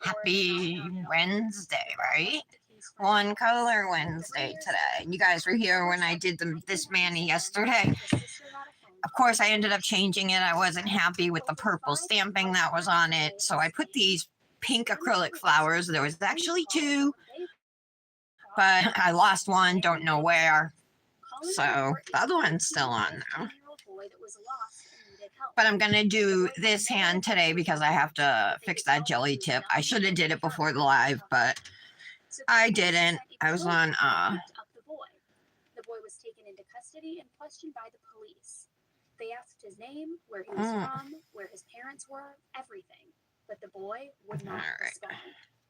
Happy Wednesday, right? One color Wednesday today. You guys were here when I did this Manny yesterday. Of course, I ended up changing it. I wasn't happy with the purple stamping that was on it, so I put these pink acrylic flowers. There was actually two, but I lost one, don't know where. So the other one's still on now. But I'm going to do this hand today because I have to fix that jelly tip. I should have did it before the live, but I didn't. I was on, The boy was taken into custody and questioned by the police. They asked his name, where he was from, where his parents were, everything. But the boy would not respond.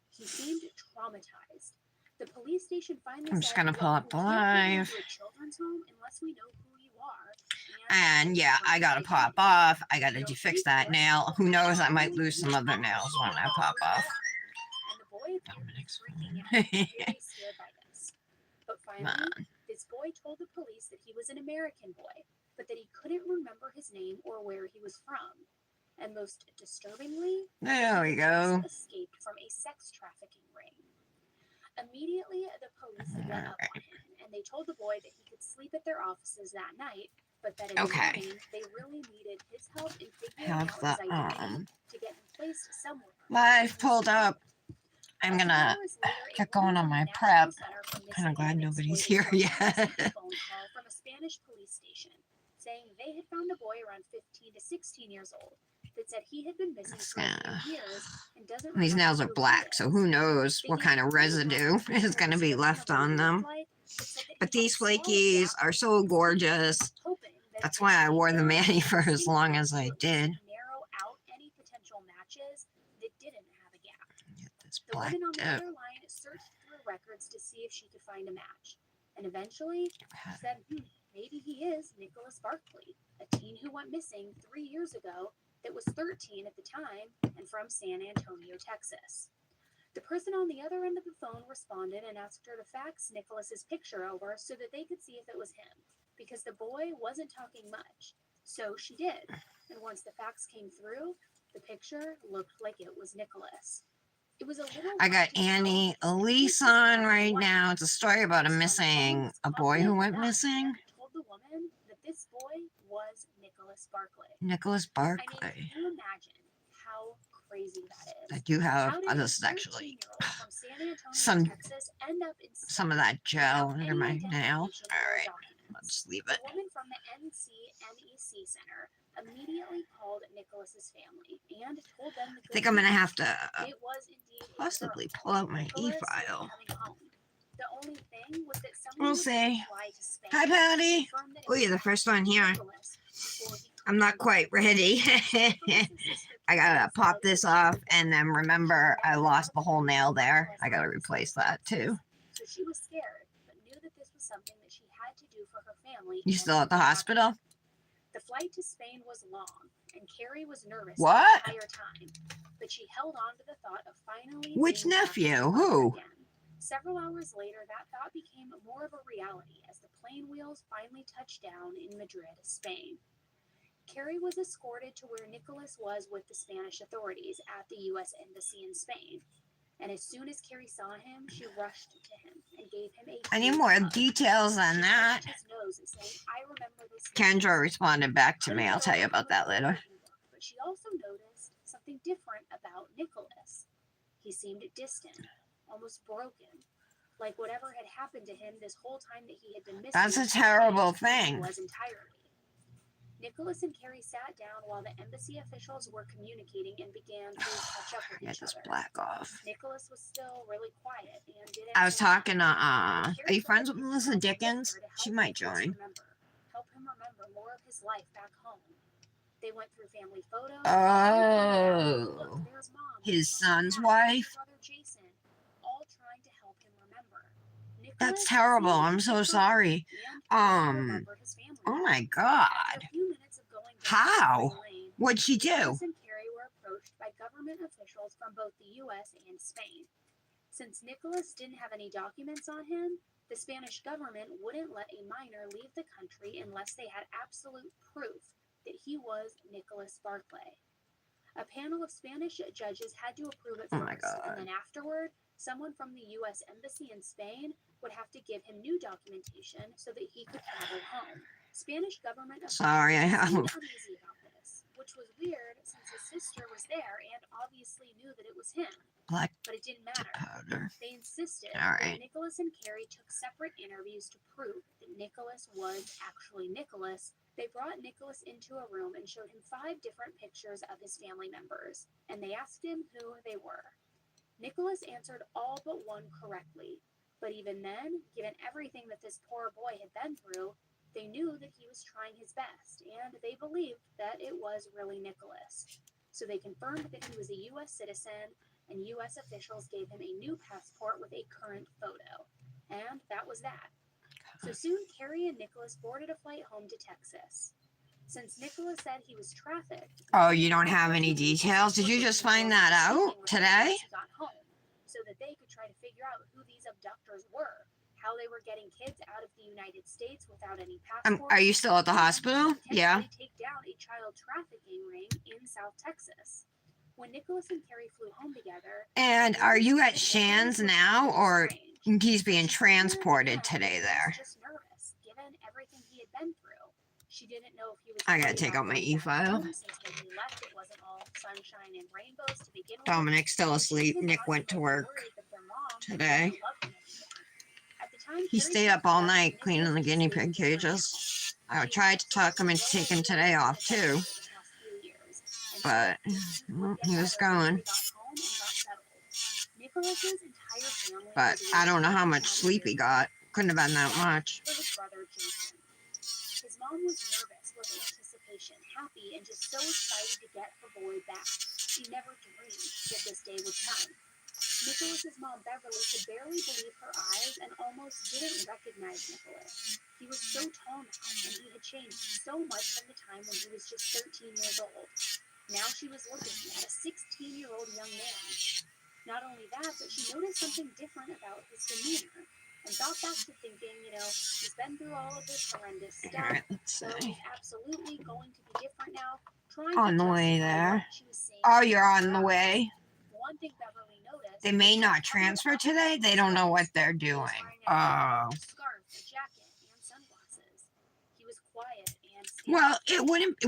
He seemed traumatized. The police station finally I'm just going to pull up the live. To a children's home unless we know who you are. And yeah, I got to pop off. I got to fix that nail. Who knows, I might lose some other nails when I pop off. And the boy appeared freaking out, really scared by this. But finally, this boy told the police that he was an American boy, but that he couldn't remember his name or where he was from. And most disturbingly, there we go. Escaped from a sex trafficking ring. Immediately, the police went up on him, and they told the boy that he could sleep at their offices that night, but that in the morning, they really needed his help in figuring out his identity to get him placed somewhere. Live pulled up. I'm gonna get going on my prep. Kind of glad nobody's here yet. Phone call from a Spanish police station saying they had found a boy around 15 to 16 years old that said he had been missing for a few years and doesn't. These nails are black, so who knows what kind of residue is going to be left on them. But these flakies are so gorgeous. That's why I wore the Manny for as long as I did. Narrow out any potential matches that didn't have a gap. Get this The black woman on the tip. other line searched through records to see if she could find a match. And eventually, she said, maybe he is Nicholas Barkley, a teen who went missing 3 years ago that was 13 at the time and from San Antonio, Texas. The person on the other end of the phone responded and asked her to fax Nicholas's picture over so that they could see if it was him, because the boy wasn't talking much. So she did, and once the fax came through, the picture looked like it was Nicholas. It was a little. I got Annie Elise on right now. It's a story about a boy who went missing. Told the woman that this boy was Nicholas Barkley. Nicholas Barkley. I mean, can you imagine how crazy that is? I do have, this is actually some of that gel under my nail. Alright, I'll just leave it. The woman from the NCMEC Center immediately called Nicholas's family and told them I think I'm going to have to it was indeed possibly pull out my e-file. The only thing was that We'll see. Hi, Patty. Oh, you're the first one here. I'm not quite ready. I gotta pop this off, and then remember, I lost the whole nail there. I gotta replace that too. So she was scared, but knew that this was something that she had to do for her family. You still at the hospital? The flight to Spain was long, and Carrie was nervous the entire time, but she held on to the thought of finally. Which nephew? Who? Again. Several hours later, that thought became more of a reality as the plane wheels finally touched down in Madrid, Spain. Carrie was escorted to where Nicholas was with the Spanish authorities at the U.S. Embassy in Spain. And as soon as Carrie saw him, she rushed to him and gave him a. I need more details on that. Kendra responded back to me. I'll tell you about that later. But she also noticed something different about Nicholas. He seemed distant, almost broken, like whatever had happened to him this whole time that he had been missing. That's a terrible thing. Was entirely. Nicholas and Carrie sat down while the embassy officials were communicating and began to catch up with each other. Get this black off. Nicholas was still really quiet and didn't. I was talking to, are you friends with Melissa Dickens? She might join. Help him remember more of his life back home. They went through family photos. Oh. His son's wife? Brother Jason, all trying to help him remember. That's terrible. I'm so sorry. Oh my God. How? What'd she do? Nicholas and Carrie were approached by government officials from both the U.S. and Spain. Since Nicholas didn't have any documents on him, the Spanish government wouldn't let a minor leave the country unless they had absolute proof that he was Nicholas Barkley. A panel of Spanish judges had to approve it Oh my first, and God. then afterward, someone from the U.S. Embassy in Spain would have to give him new documentation so that he could travel home. Spanish government Sorry, I officials seemed have uneasy about this, which was weird since his sister was there and obviously knew that it was him. black But it didn't matter. powder. They insisted All that right. Nicholas and Carrie took separate interviews to prove that Nicholas was actually Nicholas. They brought Nicholas into a room and showed him 5 different pictures of his family members, and they asked him who they were. Nicholas answered all but one correctly, but even then, given everything that this poor boy had been through, they knew that he was trying his best, and they believed that it was really Nicholas. So they confirmed that he was a U.S. citizen, and U.S. officials gave him a new passport with a current photo. And that was that. So soon, Carrie and Nicholas boarded a flight home to Texas. Since Nicholas said he was trafficked. Oh, you don't have any details? Did you just find that out today? He got home, so that they could try to figure out who these abductors were, how they were getting kids out of the United States without any passports. Are you still at the hospital? Yeah. Take down a child trafficking ring in South Texas. When Nicholas and Carrie flew home together. And are you at Shan's now, or he's being transported today there? Just nervous, given everything he had been through. She didn't know if he was. I gotta take out my e-file. Since when he left, it wasn't all sunshine and rainbows to begin with. Dominic's still asleep. Nick went to work today. He stayed up all night cleaning the guinea pig cages. I tried to talk him into taking today off too, but he was going. But I don't know how much sleep he got. Couldn't have been that much. His mom was nervous with anticipation, happy, and just so excited to get her boy back. She never dreamed that this day would come. Nicholas's mom, Beverly, could barely believe her eyes and almost didn't recognize Nicholas. He was so tall now, and he had changed so much from the time when he was just 13 years old. Now she was looking at a 16-year-old young man. Not only that, but she noticed something different about his demeanor. And thought back to thinking, he's been through all of this horrendous stuff. All right, let's So see. he's absolutely going to be different now. On the way there. Oh, you're on the way. One thing Beverly noticed. They may not transfer today. They don't know what they're doing. Oh. Scarf, a jacket, and sunglasses. He was quiet and. Well,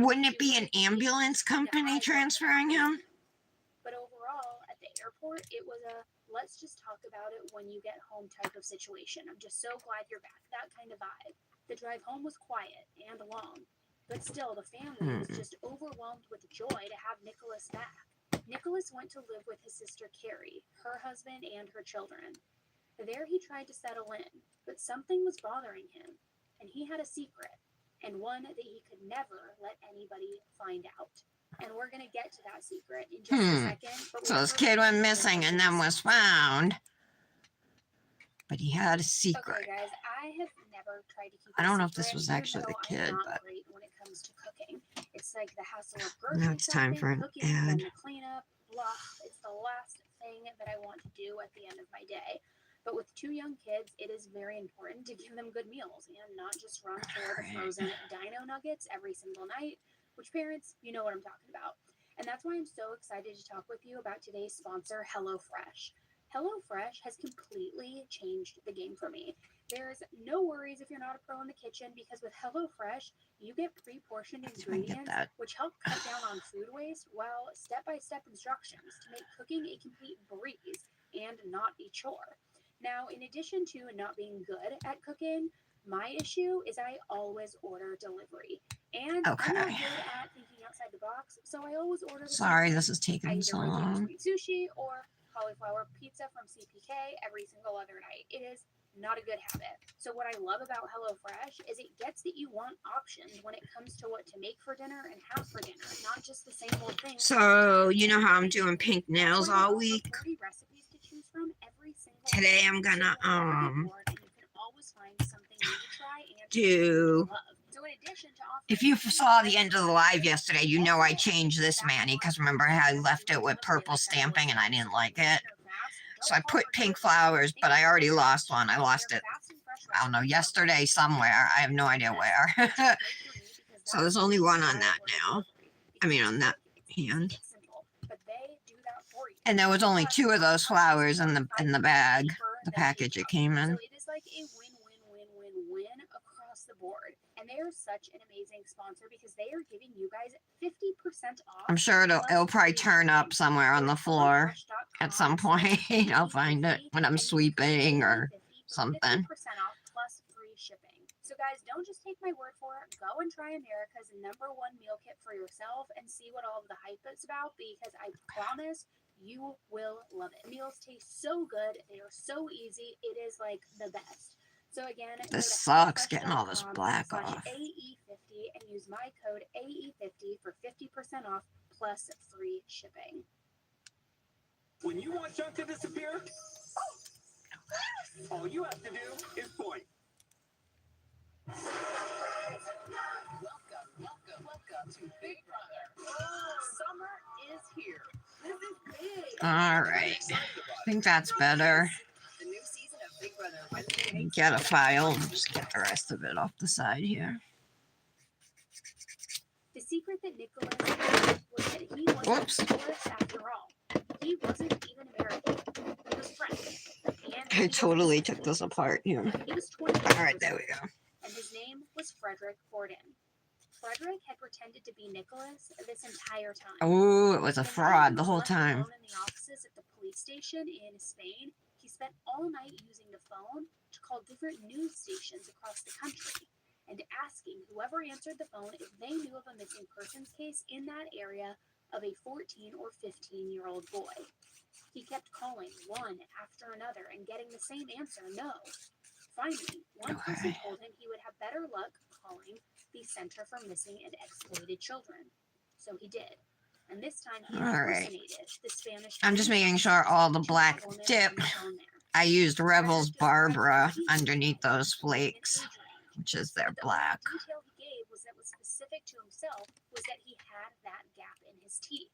wouldn't it be an ambulance company transferring him? But overall, at the airport, it was a let's just talk about it when you get home type of situation. I'm just so glad you're back. That kind of vibe. The drive home was quiet and long, but still the family was just overwhelmed with joy to have Nicholas back. Nicholas went to live with his sister Carrie, her husband, and her children. There he tried to settle in, but something was bothering him, and he had a secret, and one that he could never let anybody find out. And we're going to get to that secret in just a second. But so this kid went missing and then was found. But he had a secret. Okay, guys, I have never tried to keep I don't know if this was actually the kid, but great when it comes to cooking. It's like the hassle of grocery now it's time for an cooking, ad. then the cleanup, blah. It's the last thing that I want to do at the end of my day. But with 2 young kids, it is very important to give them good meals and not just run for the frozen dino nuggets every single night. Which parents, you know what I'm talking about. And that's why I'm so excited to talk with you about today's sponsor, HelloFresh. HelloFresh has completely changed the game for me. There's no worries if you're not a pro in the kitchen because with HelloFresh, you get pre-portioned ingredients which help cut down on food waste while step-by-step instructions to make cooking a complete breeze and not a chore. Now, in addition to not being good at cooking, my issue is I always order delivery. And I'm not good at thinking outside the box, so I always order. Sorry, this is taking so long. Sushi or cauliflower pizza from CPK every single other night. It is not a good habit. So what I love about HelloFresh is it gets that you want options when it comes to what to make for dinner and have for dinner, not just the same old thing. So you know how I'm doing pink nails all week. Recipes to choose from every single today I'm gonna do. If you saw the end of the live yesterday, you know I changed this Manny because remember how I left it with purple stamping and I didn't like it. So I put pink flowers, but I already lost one. I lost it, I don't know, yesterday somewhere. I have no idea where. So there's only one on that now. I mean, on that hand. And there was only 2 of those flowers in the bag, the package it came in. So it is like a win across the board. And they are such an amazing sponsor because they are giving you guys 50% off. I'm sure it'll probably turn up somewhere on the floor at some point. I'll find it when I'm sweeping or something. 50% off plus free shipping. So guys, don't just take my word for it. Go and try America's #1 meal kit for yourself and see what all of the hype is about, because I promise you will love it. Meals taste so good. They are so easy. It is like the best. So again, This sucks getting all this black off. AE50 and use my code AE50 for 50% off plus free shipping. When you want junk to disappear, all you have to do is point. Welcome to Big Brother. Summer is here. This is big. All right. I think that's better. The new season of Big Brother Wednesday. Get a file and just get the rest of it off the side here. The secret that Nicholas had was that he wasn't Whoops. Nicholas after all. He wasn't even American. He was French. And I totally took this apart here. he was 20. All right, there we go. And his name was Frederick Borden. Frederick had pretended to be Nicholas this entire time. Oh, it was a And when fraud he the was whole left time. alone in the offices at the police station in Spain, he spent all night using the phone to call different news stations across the country and asking whoever answered the phone if they knew of a missing persons case in that area of a 14 or 15-year-old boy. He kept calling one after another and getting the same answer, no. Finally, one person told him he would have better luck calling the Center for Missing and Exploited Children. So he did. And this time he All right. impersonated the Spanish. I'm just making sure all the black woman dip. on the phone there. I used Rebel's Barbara underneath those And flakes, Adrian. which is their But the black. only detail he gave was that was specific to himself was that he had that gap in his teeth.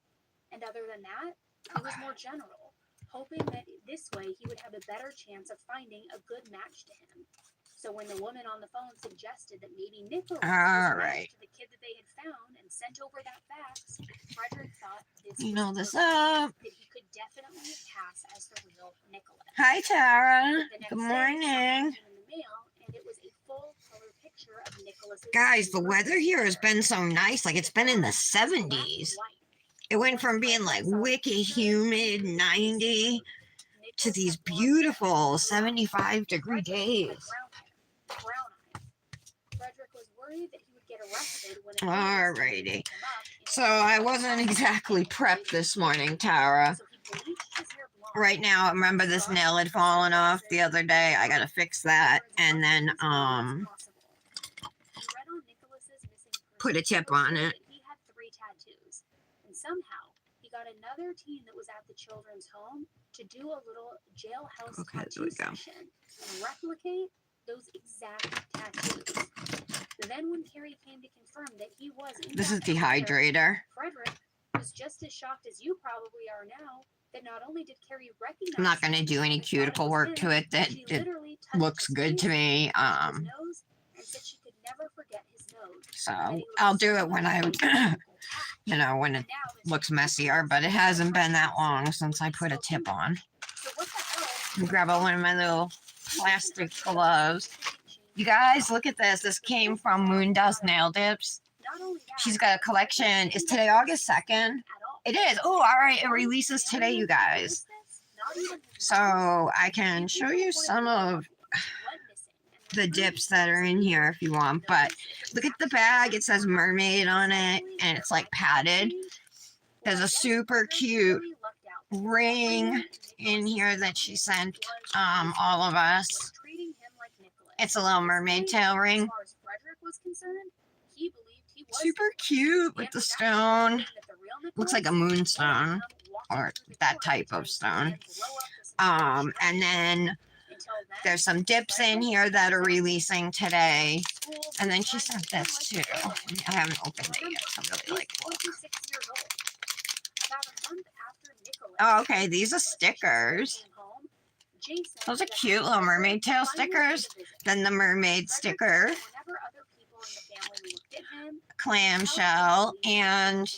And other than that, it was more general, hoping that this way he would have a better chance of finding a good match to him. So when the woman on the phone suggested that maybe Nicholas was All matched right. to the kid that they had found and sent over that fax, Frederick thought this You was know this perfect, up. that he could definitely pass as the real Nicholas. Hi, Tara. The next Good day, morning. something came in the mail, and it was a full color picture of Nicholas's Guys, the birthday weather here has been picture. so nice. Like, it's been in the Black and 70s. white. It went from being like wicked humid 90 to these beautiful 75-degree days. Brown eyes. Frederick was worried that he would get arrested when a Alrighty. So I wasn't exactly prepped this morning, Tara. So he bleached his hair blonde. Right now, remember this nail had fallen off the other day. I gotta fix that and then He read on Nicholas's missing put a persons tip on report it. that he had 3 tattoos, and somehow he got another teen that was at the children's home to do a little jailhouse Okay, there tattoo we go. session and replicate those exact tattoos. Then when Carrie came to confirm that he was in This is fact a killer, dehydrator. Frederick was just as shocked as you probably are now that not only did Carrie recognize I'm not gonna him do any and thought it cuticle was work him, to it. That she it literally touched looks his good to face, me. touched his nose, and said she could never forget his nose. So I'll do it when I, you know, when it looks messier. But it hasn't been that long since I put a tip on. So what the hell? Let me grab one of my little plastic gloves. You guys, look at this. This came from Moondust Nail Dips. Not only that, She's got a collection. Is today August 2nd? at all. It is. Oh, all right. It releases today, you guys. So I can show you some of the dips that are in here if you want. But look at the bag. It says mermaid on it, and it's like padded. There's a super cute ring in here that she sent all of us. It's a little mermaid tail ring. Super cute with the stone. Looks like a moonstone or that type of stone. And then there's some dips in here that are releasing today. And then she sent this too. I haven't opened it yet. So I'm really like, oh, okay. These are stickers. Those are cute little mermaid tail stickers. Then the mermaid sticker, clamshell, and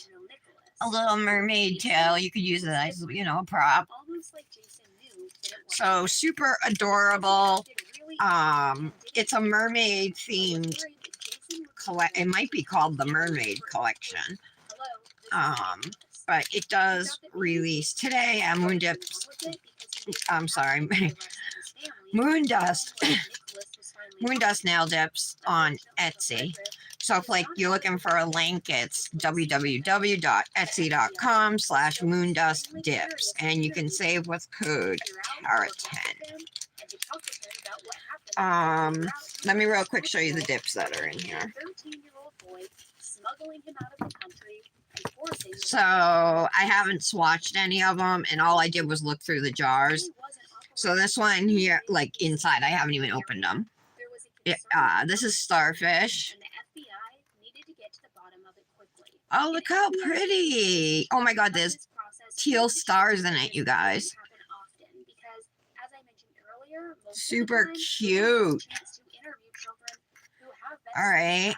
a little mermaid tail. You could use it as, you know, a prop. Almost like Jason knew that it wasn't So him. super He adorable. acted really innocent and It's didn't a mermaid I was themed worried that Jason would collect. It might be called the Mermaid Collection. Hello, this is Nicholas. But it He does thought that maybe release Jason today at was Moon going Dips. along with it because he I'm didn't sorry, have to with the rest of his family, Moon knowing Dust. what Nicholas was finally Moon up Dust to. Nail Dips on Unfortunately for Etsy. Frederick, So if like you're looking for a link, it's www.etsy.com/moondustdips, and you can save with code TARA10. Let me real quick show you the dips that are in here. So I haven't swatched any of them, and all I did was look through the jars. So this one here, like inside, I haven't even opened them. This is starfish. Oh, look how pretty. Oh my god, there's teal stars in it, you guys. Super cute. All right.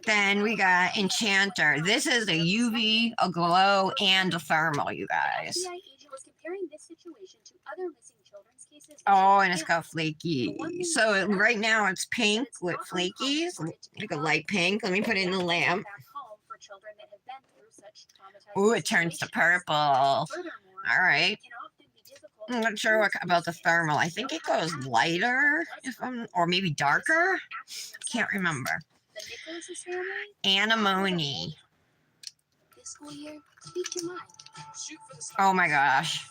Then we got Enchanter. This is a UV, a glow, and a thermal, you guys. Oh, and it's got flaky. So right now it's pink with flakies, like a light pink. Let me put it in the lamp. Ooh, it turns to purple. All right. I'm not sure what about the thermal. I think it goes lighter, or maybe darker. Can't remember. Anemone. Oh my gosh.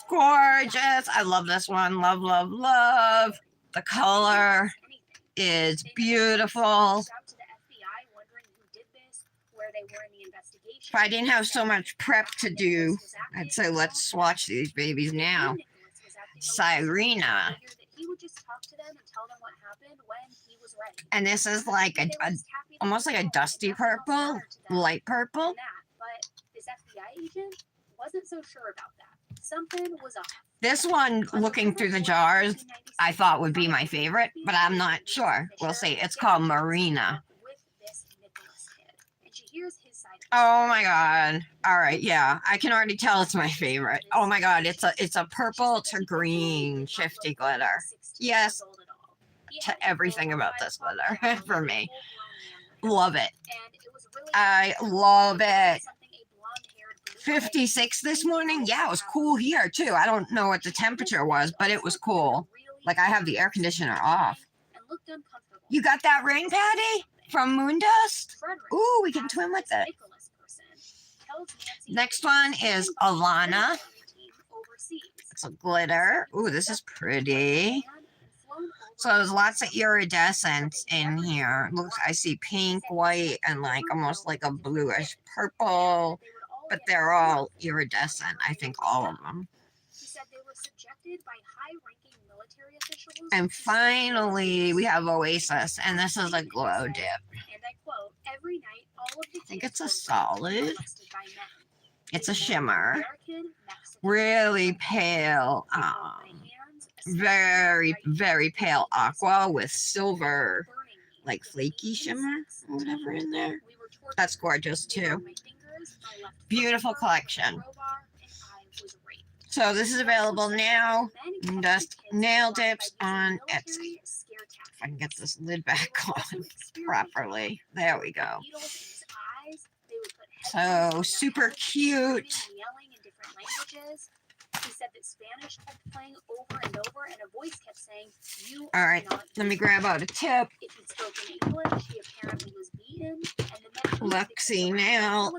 Gorgeous. I love this one. Love, love, love. The color is beautiful. If I didn't have so much prep to do, I'd say let's swatch these babies now. Sirena. And this is like a almost like a dusty purple, light purple. But this FBI agent wasn't so sure about that. Something was off. This one, looking through the jars, I thought would be my favorite, but I'm not sure. We'll see. It's called Marina. Oh my god. All right, yeah. I can already tell it's my favorite. Oh my god, it's a purple to green shifty glitter. Yes, to everything about this glitter for me. Love it. I love it. 56 this morning. Yeah, it was cool here too. I don't know what the temperature was, but it was cool. Like I have the air conditioner off. You got that ring, Patty? From Moondust? Ooh, we can twin with it. Next one is Alana. It's a glitter. Ooh, this is pretty. So there's lots of iridescence in here. Looks, I see pink, white, and like almost like a bluish purple. But they're all iridescent. I think all of them. And finally, we have Oasis, and this is a glow dip. I think it's a solid. It's a shimmer. Really pale, very, very pale aqua with silver, like flaky shimmer or whatever in there. That's gorgeous too. Beautiful collection. So this is available now. Dust Nail Dips on Etsy. If I can get this lid back on properly. There we go. So super cute. All right, let me grab out a tip. Look, see now,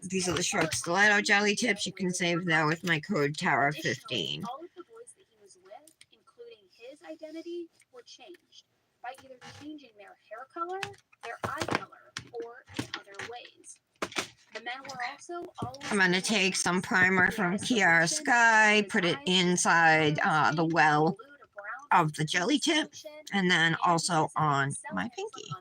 these are the short stiletto jelly tips. You can save that with my code TARA15. All of the boys that he was with, including his identity, were changed by either changing their hair color, their eye color, or in other ways. The men were also always I'm going to take some primer from Kiara Sky, put it inside the well of the jelly tip, and then also on my pinky.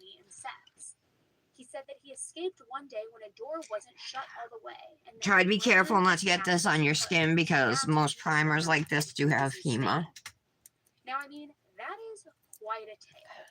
He said that he escaped one day when a door wasn't shut all the way. And Try to be careful not to get this on your skin because most primers like this do have HEMA. Now, I mean, that is quite a tale.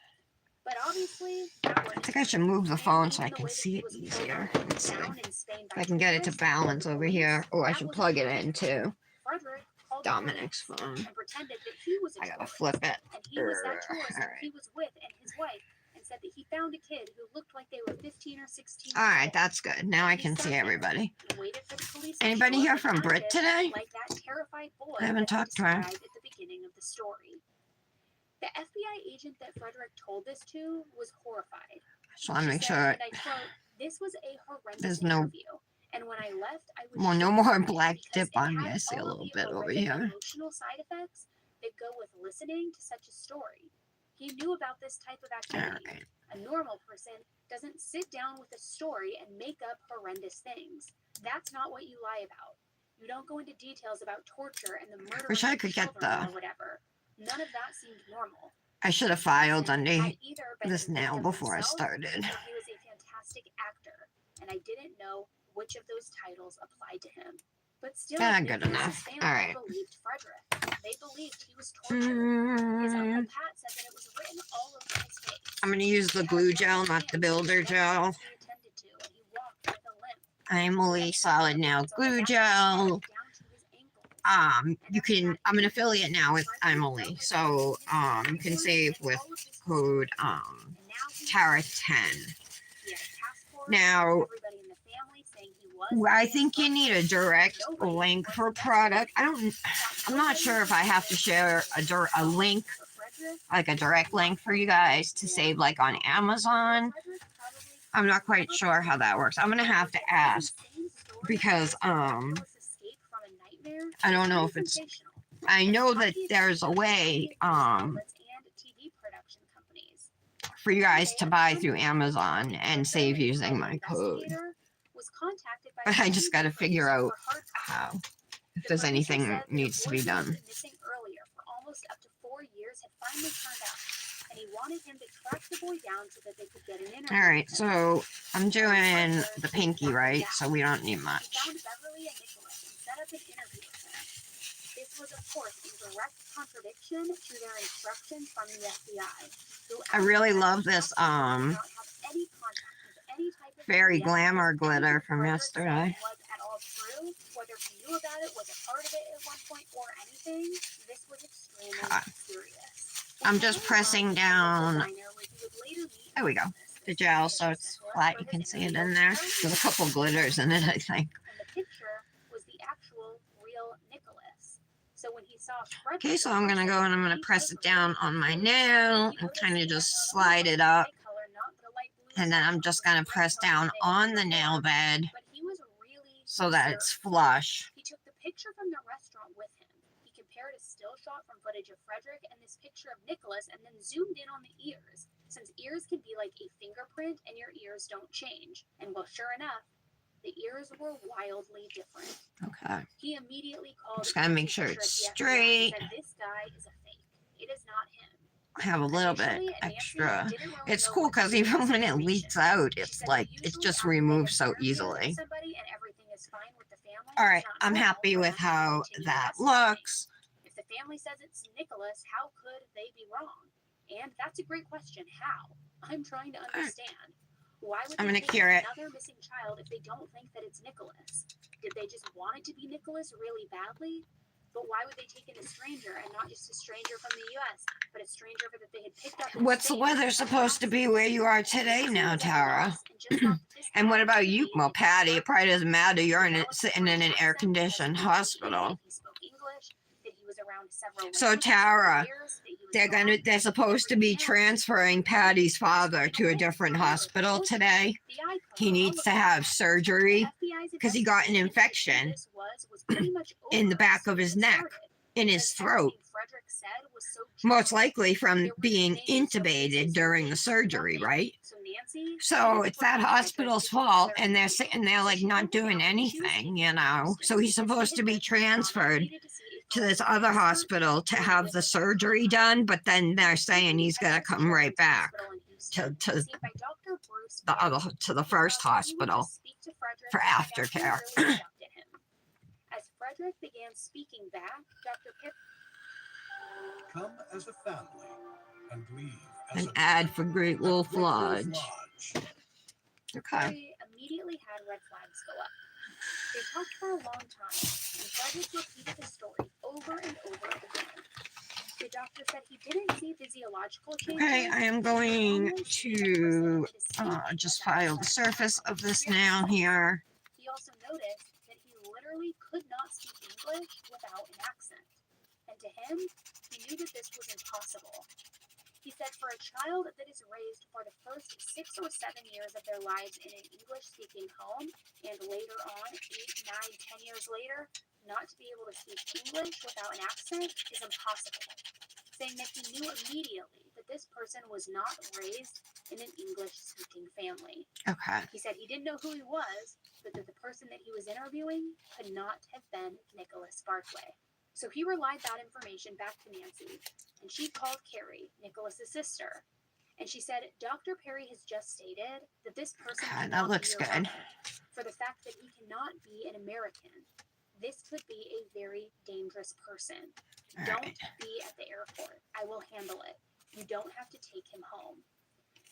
But obviously, that I wasn't think I should true. move the And phone so even I the can way that see he it was easier. quote-unquote Let's see. down in Spain by If I can get it to tourists, balance over here. Oh, I that should wasn't plug it true. in too. Frederick called the Dominic's police phone. and pretended that he was a I gotta tourist, flip it. and he was that tourist that Alright. he was with and his wife, and said that he found a kid who looked like they were 15 or 16 years Alright, old. that's good. Now I He can sat see there everybody. and waited for the police to Anybody show hear up from and Britt acted today? like that terrified boy I haven't that he talked to her. described at the beginning of the story. The FBI agent that Frederick told this to was horrified. Just want to She make said, sure and I quote, "This was a horrendous there's no interview. And when I left, I was well, no shaken more by it black because dip it on me. had I see a all of little the bit over horrific here. emotional side effects that go with listening to such a story. He knew about this type of activity. Alright. A normal person doesn't sit down with a story and make up horrendous things. That's not what you lie about. You don't go into details about torture and the murder Wish of I your could get children the. or whatever. None of that seemed normal. I should have filed Person under had either been this convinced now of before I himself started. or he was a fantastic actor, and I didn't know which of those titles applied to him. But still, Good Nicholas's enough. family Alright. believed Frederick. They believed he was tortured. His Uncle I'm Pat said that it was written all over his face. gonna use the glue gel, not the builder gel. He attended to, and he walked with a limp. I'm only solid now glue gel. You can, I'm an affiliate now with Emily, so you can save with code Tara10. Now, I think you need a direct link for product. I'm not sure if I have to share a link, like a direct link for you guys to save like on Amazon. I'm not quite sure how that works. I'm gonna have to ask because I don't know if it's, I know that there's a way for you guys to buy through Amazon and save using my code, but I just got to figure out how, if there's anything that needs to be done. All right, so I'm doing the pinky, right? So we don't need much. This was, of course, in direct contradiction to their instructions from the FBI. I really love this fairy glamour glitter from yesterday. Was at all true, whether he knew about it, was a part of it at one point, or anything, this was extremely serious. I'm just pressing down. There we go. The gel, so it's flat. You can see it in there. There's a couple glitters in it, I think. And the picture was the actual real Nicholas. So when he saw Okay, so I'm gonna go and I'm gonna press it down on my nail and kind of just slide it up. And then I'm just gonna press down on the nail bed so that it's flush. He took the picture from the restaurant with him. He compared a still shot from footage of Frederick and this picture of Nicholas and then zoomed in on the ears, since ears can be like a fingerprint and your ears don't change. And well, sure enough, the ears were wildly different. Okay. He immediately called. Just gotta make sure it's straight. Said, this guy is a fake. It is not him. I have a little bit extra. It's cool because even when it leaks out, it's like it just removes so easily. All right, I'm happy with how that looks. If the family says it's Nicholas, how could they be wrong? And that's a great question. How? I'm trying to understand. Why would I'm they gonna take cure it. another missing child if they don't think that it's Nicholas? Did they just want it to be Nicholas really badly? But why would they take in a stranger and not just a stranger from the U.S., but a stranger that they had picked up in What's the Spain? weather supposed to be where you are today now, Tara? And what about you? Well, Patty, it probably doesn't matter. You're sitting in an air-conditioned hospital. So, Tara, they're supposed to be transferring Patty's father to a different hospital today. He needs to have surgery because he got an infection in the back of his neck, in his throat. Most likely from being intubated during the surgery, right? So it's that hospital's fault, and they're sitting there like not doing anything, you know? So he's supposed to be transferred to this other hospital to have the surgery done, but then they're saying he's gonna come right back to the first hospital for aftercare. As Frederick began speaking back, Dr. Pitt. Come as a family and leave as An a ad for Great Wolf Great Wolf Lodge. Lodge. Okay. Carrie immediately had red flags go up. They talked for a long time, and Frederick repeated the story over and over again. The doctor said he didn't see physiological changes. Okay, I am going to just file the surface of this now here. He also noticed that he literally could not speak English without an accent. And to him, he knew that this was impossible. He said for a child that is raised for the first 6 or 7 years of their lives in an English-speaking home, and later on, 8, 9, 10 years later, not to be able to speak English without an accent is impossible, saying that he knew immediately that this person was not raised in an English-speaking family. Okay. He said he didn't know who he was, but that the person that he was interviewing could not have been Nicholas Barclay. So he relied that information back to Nancy, and she called Carrie, Nicholas's sister, and she said, Dr. Perry has just stated that this person God, cannot that looks be your good. brother, for the fact that he cannot be an American. This could be a very dangerous person. All Don't right. be at the airport. I will handle it. You don't have to take him home.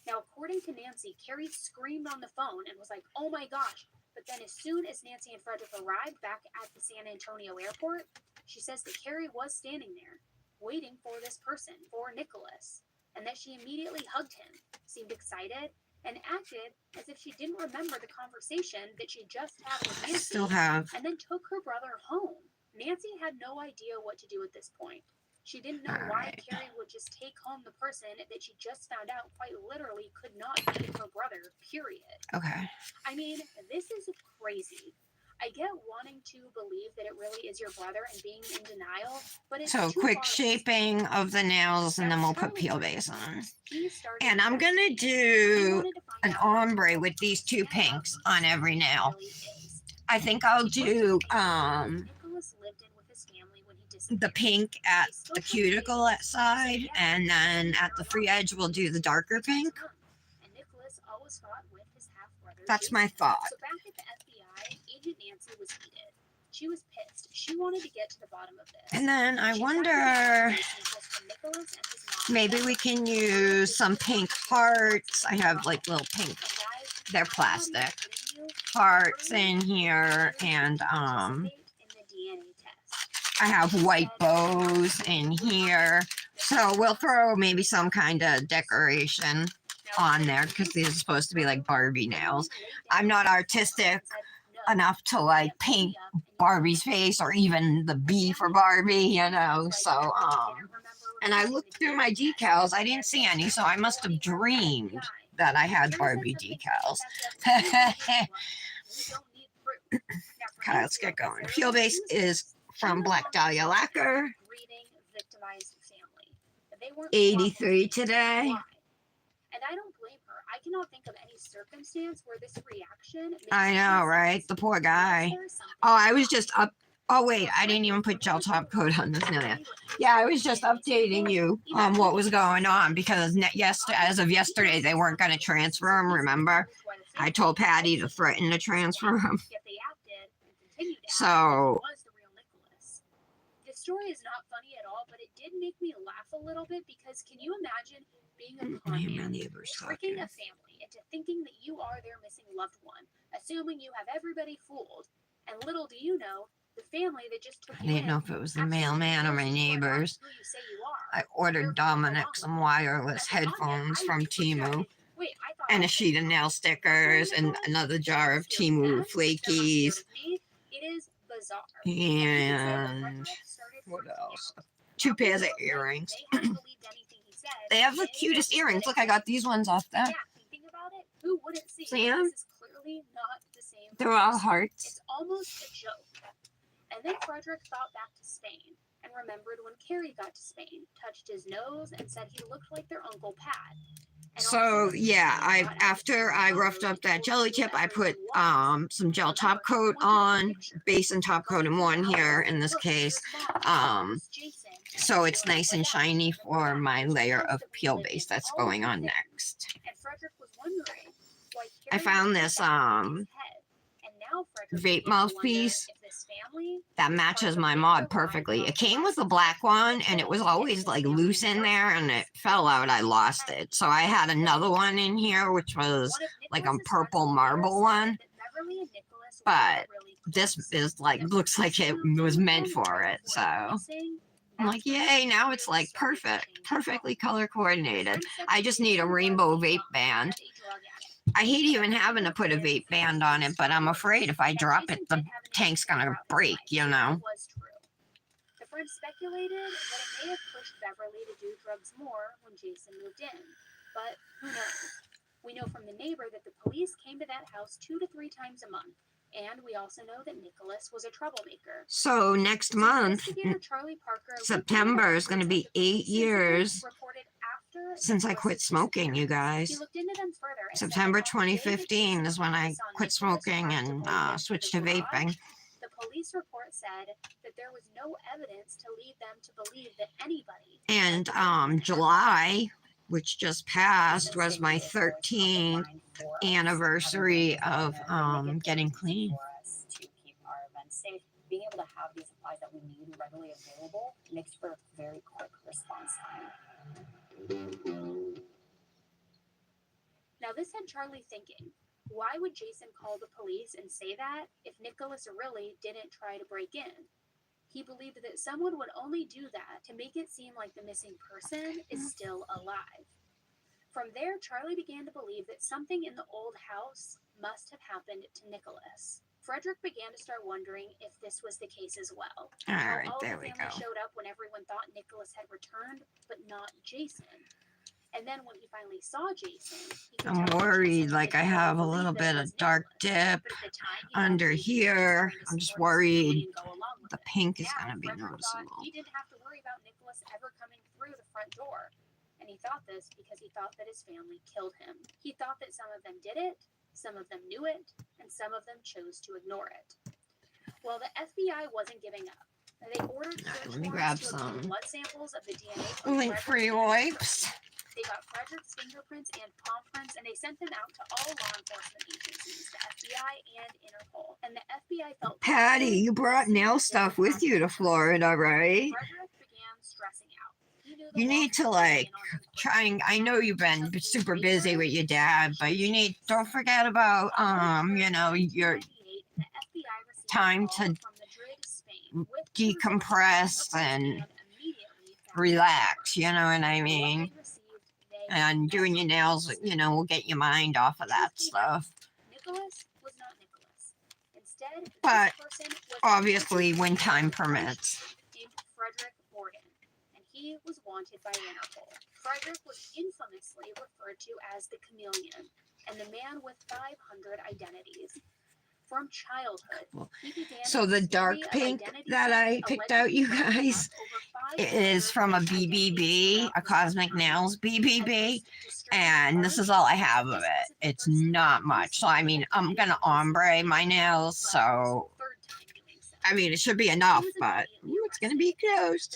Now, according to Nancy, Carrie screamed on the phone and was like, oh my gosh. But then as soon as Nancy and Frederick arrived back at the San Antonio airport, she says that Carrie was standing there, waiting for this person, for Nicholas, and that she immediately hugged him, seemed excited, and acted as if she didn't remember the conversation that she just had with I Nancy, still have. and then took her brother home. Nancy had no idea what to do at this point. She didn't know All why right. Carrie would just take home the person that she just found out quite literally could not be her brother, period. Okay. I mean, this is crazy. I get wanting to believe that it really is your brother and being in denial, but it's So too quick far. shaping of the nails, and then we'll put peel base on. He started And I'm gonna investigating. He do wanted to find an out what ombre Nicholas with these two and about pinks who on every Nicholas nail. really is. I think I'll He do looked at the Nicholas lived in with his family when he the disappeared. pink at He still the took cuticle pictures, side, so and then at the free edge we'll do the darker pink. And Nicholas always fought with his half-brother. That's my Jason. thought. So back at the FBI, Agent Nancy was heated. She was pissed. She wanted to get to the bottom of this. And then I She wonder, tried to get samples from Nicholas and his mom. maybe we can use some pink hearts. I have like little pink, And guys, they're I'm not plastic even kidding you. hearts in here, and Participate in the DNA test. I have white bows in here. So we'll throw maybe some kind of decoration on there because these are supposed to be like Barbie nails. I'm not artistic enough to like paint Barbie's face or even the B for Barbie, you know. So and I looked through my decals, I didn't see any, so I must have dreamed that I had Barbie decals. Okay, let's get going. Peel base is from Black Dahlia Lacquer. 83 today. And I don't blame her. I cannot think of any circumstance where this reaction makes I know, any right? sense. The poor guy. Unless there's something Oh, I was just up. Oh, wait, I didn't even put gel top coat on this now. Yeah, I was just updating you on what was going on because as of yesterday, they weren't going to transfer him, remember? I told Patty to threaten to transfer him. Yet they acted and continued to act So- like it was the real Nicholas. The story is not funny at all, but it did make me laugh a little bit because can you imagine being a con Me and my man, neighbors tricking talking. a family into thinking that you are their missing loved one, assuming you have everybody fooled, and little do you know, the family that just took I you didn't in know if it was the actually mailman or knows my you are not neighbors. who you say you are. I ordered Dominic some wireless headphones from Temu Wait, I thought and I a sheet of nail stickers and another jar of Temu flakies. It is bizarre. And what else? 2 pairs of earrings. They have the cutest earrings. Look, I got these ones off there. Yeah, thinking about it, who wouldn't see? See 'em? This is clearly not the same. They're all person. hearts. It's almost a joke. And then Frederick thought back to Spain and remembered when Carrie got to Spain, touched his nose, and said he looked like their Uncle Pat. And So also, yeah, he I got out after his I photo, roughed up he that told jelly you tip, I that put who was. some gel top Remember, coat he wanted a on, picture. base and top coat in one here in this Look, case. here's Mom, here's Jason, So it's here's nice and Dad, shiny for here's my Dad. layer Proof of that we peel lived base in that's all going of on these. next. And Frederick was wondering why I Carrie found had this that in his head. And now Frederick vape began to wonder mouthpiece if this family Apparently, that matches my mod perfectly. It came with a black one and it was always like loose in there and it fell out. I lost it. So I had another one in here, which was like a purple marble one. But this is like, looks like it was meant for it. So I'm like, yay, now it's like perfectly color coordinated. I just need a rainbow vape band. I hate even having to put a vape band on it, but I'm afraid if I drop it, the tank's gonna break, you know. The friends speculated that it may have pushed Beverly to do drugs more when Jason moved in, but who knows? We know from the neighbor that the police came to that house 2 to 3 times a month. And we also know that Nicholas was a troublemaker. So next month, September, is going to be 8 years since I quit smoking, you guys. September 2015 is when I quit smoking and switched to vaping. The police report said that there was no evidence to lead them to believe that anybody. And July, which just passed, was my 13th anniversary of getting clean. To keep our events safe, being able to have these supplies that we need readily available makes for a very quick response time. Now this had Charlie thinking, why would Jason call the police and say that if Nicholas really didn't try to break in? He believed that someone would only do that to make it seem like the missing person is still alive. From there, Charlie began to believe that something in the old house must have happened to Nicholas. Frederick began to start wondering if this was the case as well. All right, All there the we family go. showed up when everyone thought Nicholas had returned, but not Jason. And then when he finally saw Jason, he could I'm tell that worried, Jason like I didn't have a believe little that it bit was of dark Nicholas. dip But at the time, he thought under Jason was here. trying to I'm just support his family worried and go along with the it. pink is Now, going to be Frederick thought noticeable. he didn't have to worry about Nicholas ever coming through the front door. And he thought this because he thought that his family killed him. He thought that some of them did it, some of them knew it, and some of them chose to ignore it. Well, the FBI wasn't giving up. They ordered search Let me grab warrants to obtain some blood samples of the DNA from lint-free Frederick's wipes. They got Frederick's fingerprints and palm prints, and they sent them out to all law enforcement agencies, the FBI and Interpol. And the FBI felt Patty, you brought nail stuff with you to Florida, right? Frederick began stressing out. He knew the You law need to was like weighing on him quickly. try and, I know you've been super busy with your dad, but you need, don't forget about you know, your time to decompress and relax, you know what I mean? And doing your nails, you know, will get your mind off of that stuff. Nicholas was not Nicholas. Instead, But this person was obviously when time permits. named Frederick Borden, and he was wanted by Interpol. Frederick was infamously referred to as the chameleon and the man with 500 identities. From childhood, he began So the a dark series of pink identity that I thefts, picked out, you allegedly running guys, up over is from a 500 BBB, identities a Cosmic Nails BBB. throughout the And this is all I have of it. It's not much. So, I mean, I'm going to ombre my nails. So, I mean, it should be enough, but ooh, it's going to be close.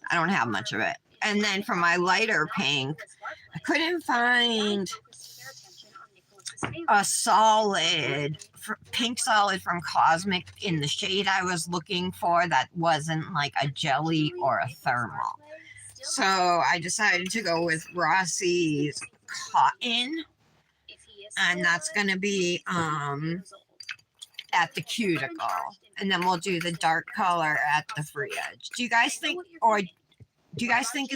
I don't have much of it. And then for my lighter pink, I couldn't find a solid, pink solid from Cosmic in the shade I was looking for that wasn't like a jelly or a thermal. So I decided to go with Rossi's Cotton, and that's going to be at the cuticle, and then we'll do the dark color at the free edge. Do you guys think, or do you guys think,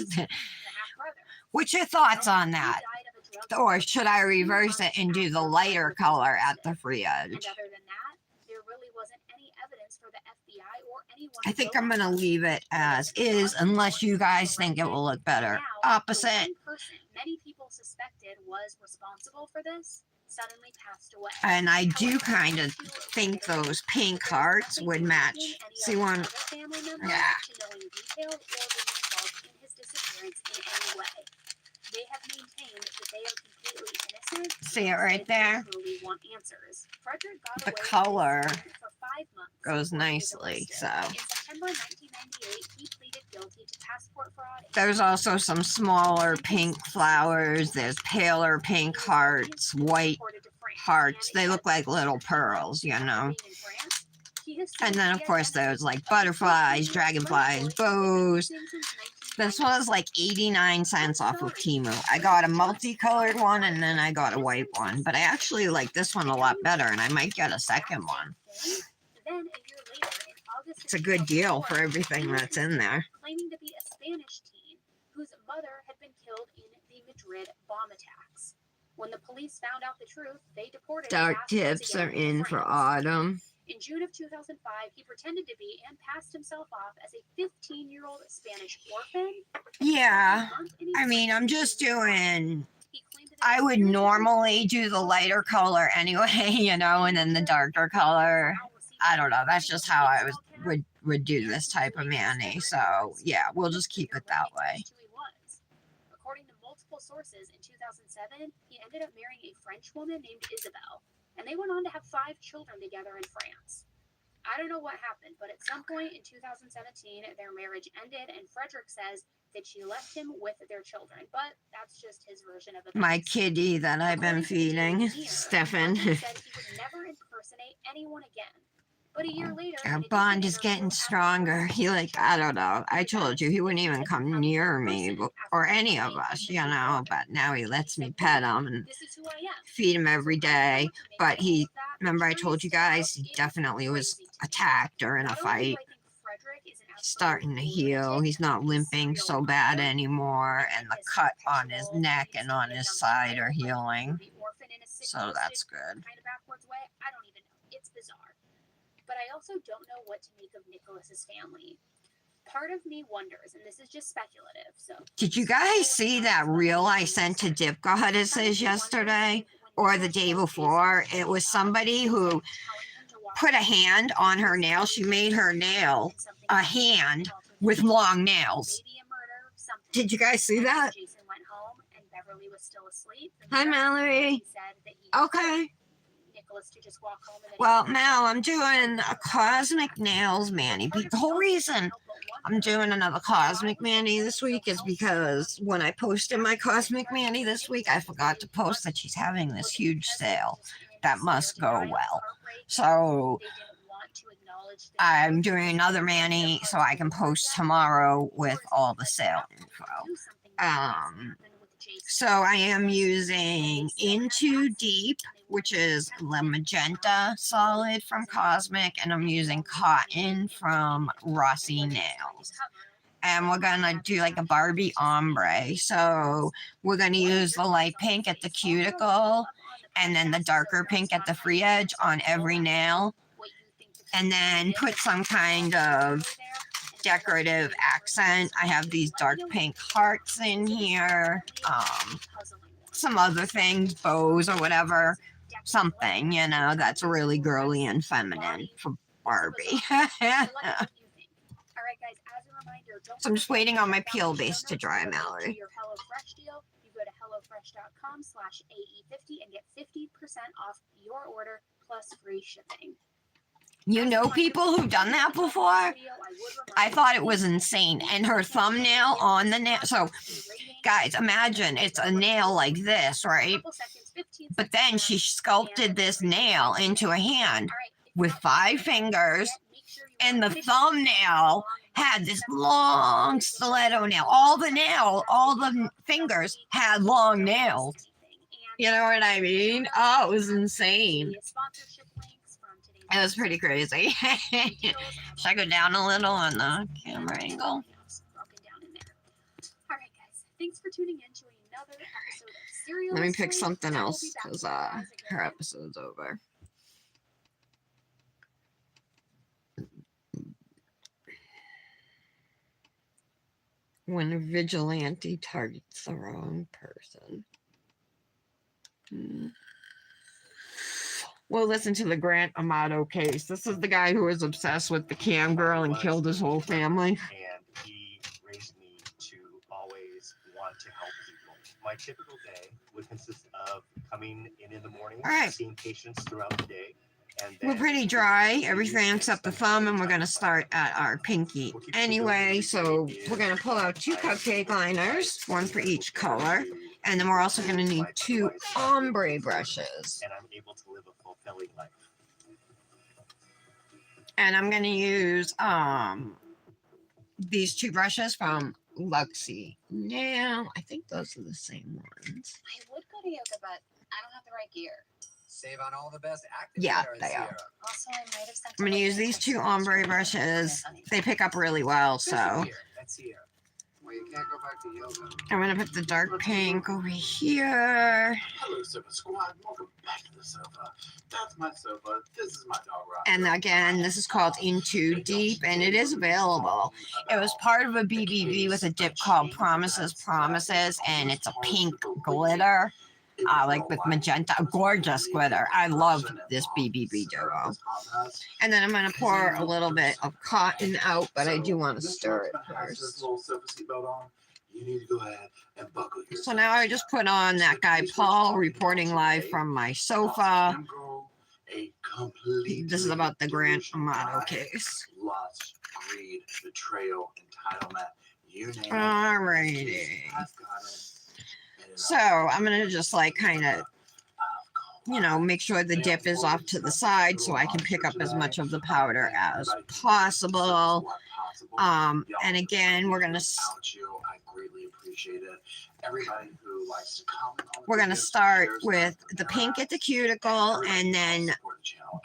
what's your thoughts on that? Or should I reverse it and do the lighter color at the free edge? And other than that, there really wasn't any evidence for the FBI or anyone. I think I'm going to leave it as is unless you guys think it will look better. Opposite. The one person many people suspected was responsible for this suddenly passed away. And I do kind of think those pink hearts would match. See one? Yeah. They have maintained that they are completely innocent. See it right there? Truly want answers. Frederick got The away with color this for 5 months goes before he was nicely, arrested. so. In September 1998, he pleaded guilty to passport fraud. There's also some smaller pink flowers. There's paler pink hearts, white hearts. They look like little pearls, you know. And then, of course, there's like butterflies, dragonflies, bows. This was like 89 cents off of Temu. I got a multicolored one and then I got a white one. But I actually like this one a lot better and I might get a second one. It's a good deal for everything that's in there. Claiming to be a Spanish teen whose mother had been killed in the Madrid bomb attacks. When the police found out the truth, they deported him Dark fast once tips again are to in for France. autumn. In June of 2005, he pretended to be and passed himself off as a 15-year-old Spanish orphan. Yeah, I mean, I'm just doing, I would normally do the lighter color anyway, you know, and then the darker color. I don't know, that's just how I would do this type of Manny. So yeah, we'll just keep it that way. According to multiple sources, in 2007, he ended up marrying a French woman named Isabel, and they went on to have 5 children together in France. I don't know what happened, but at some point in 2017, their marriage ended, and Frederick says that she left him with their children, but that's just his version of events. My kitty that I've been feeding, Stefan. He said he would never impersonate anyone again. But a year later, Our bond is getting stronger. He I don't know. I told you he wouldn't even come near me or any of us, you know, but now he lets me pet him and feed him every day. But remember I told you guys, he definitely was attacked or in a fight. He's starting to heal. He's not limping so bad anymore, and the cut on his neck and on his side are healing. So that's good. It's bizarre. But I also don't know what to make of Nicholas's family. Part of me wonders, and this is just speculative, so... Did you guys see that reel I sent to Dip Goddesses yesterday? Or the day before? It was somebody who put a hand on her nail. She made her nail a hand with long nails. Did you guys see that? Hi, Mallory. Okay. Well, Mal, I'm doing a Cosmic Nails Manny. The whole reason I'm doing another Cosmic Manny this week is because when I posted my Cosmic Manny this week, I forgot to post that she's having this huge sale that must go well. So I'm doing another Manny so I can post tomorrow with all the sale info. So I am using Into Deep, which is the magenta solid from Cosmic, and I'm using Cotton from Rossi Nails. And we're gonna do like a Barbie ombre. So we're gonna use the light pink at the cuticle and then the darker pink at the free edge on every nail. And then put some kind of decorative accent. I have these dark pink hearts in here. Some other things, bows or whatever. Something, you know, that's really girly and feminine for Barbie. So I'm just waiting on my peel base to dry, Mallory. You go to HelloFresh.com/AE50 and get 50% off your order plus free shipping. You know people who've done that before? I thought it was insane. And her thumbnail on the nail. So, guys, imagine it's a nail like this, right? But then she sculpted this nail into a hand with 5 fingers. And the thumbnail had this long stiletto nail. All the fingers had long nails. You know what I mean? Oh, it was insane. It was pretty crazy. Should I go down a little on the camera angle? All right, guys. Thanks for tuning in to another episode of Serial. Let me pick something else because her episode's over. When a vigilante targets the wrong person. We'll listen to the Grant Amato case. This is the guy who was obsessed with the cam girl and killed his whole family. And he raised me to always want to help people. My typical day would consist of coming in the morning, seeing patients throughout the day. And we're pretty dry, everything except the thumb, and we're going to start at our pinky. Anyway, so we're going to pull out 2 cupcake liners, 1 for each color. And then we're also going to need 2 ombre brushes. And I'm able to live a fulfilling life. And I'm gonna use these two brushes from Luxie. Now I think those are the same ones. I would go to yoga, but I don't have the right gear. Save on all the best active Yeah, gear in they are. Sierra. Also, I might have sent I'm gonna use these two ombre brushes. They pick up really well, so Official gear at Sierra. Well, you can't go back to yoga. I'm gonna put the dark pink over here. Hello, Sofa Squad. Welcome back to the sofa. That's my sofa. This is my dog, Roger. And again, this is called In Too Deep, and it is available. It was part of a BBB with a dip called Promises, Promises, and it's a pink glitter, like with magenta, gorgeous glitter. I love this BBB duo. And then I'm going to pour a little bit of cotton out, but I do want to stir it first. You need to go ahead and buckle your So now I just put on that guy Paul reporting live from my sofa. This is about the Grand Amato case. Lust, greed, betrayal, entitlement, you name it. Alrighty. I've got it. So I'm gonna just like kind of, you know, make sure the dip is off to the side so I can pick up as much of the powder as possible. And again, we're gonna start with the pink at the cuticle and then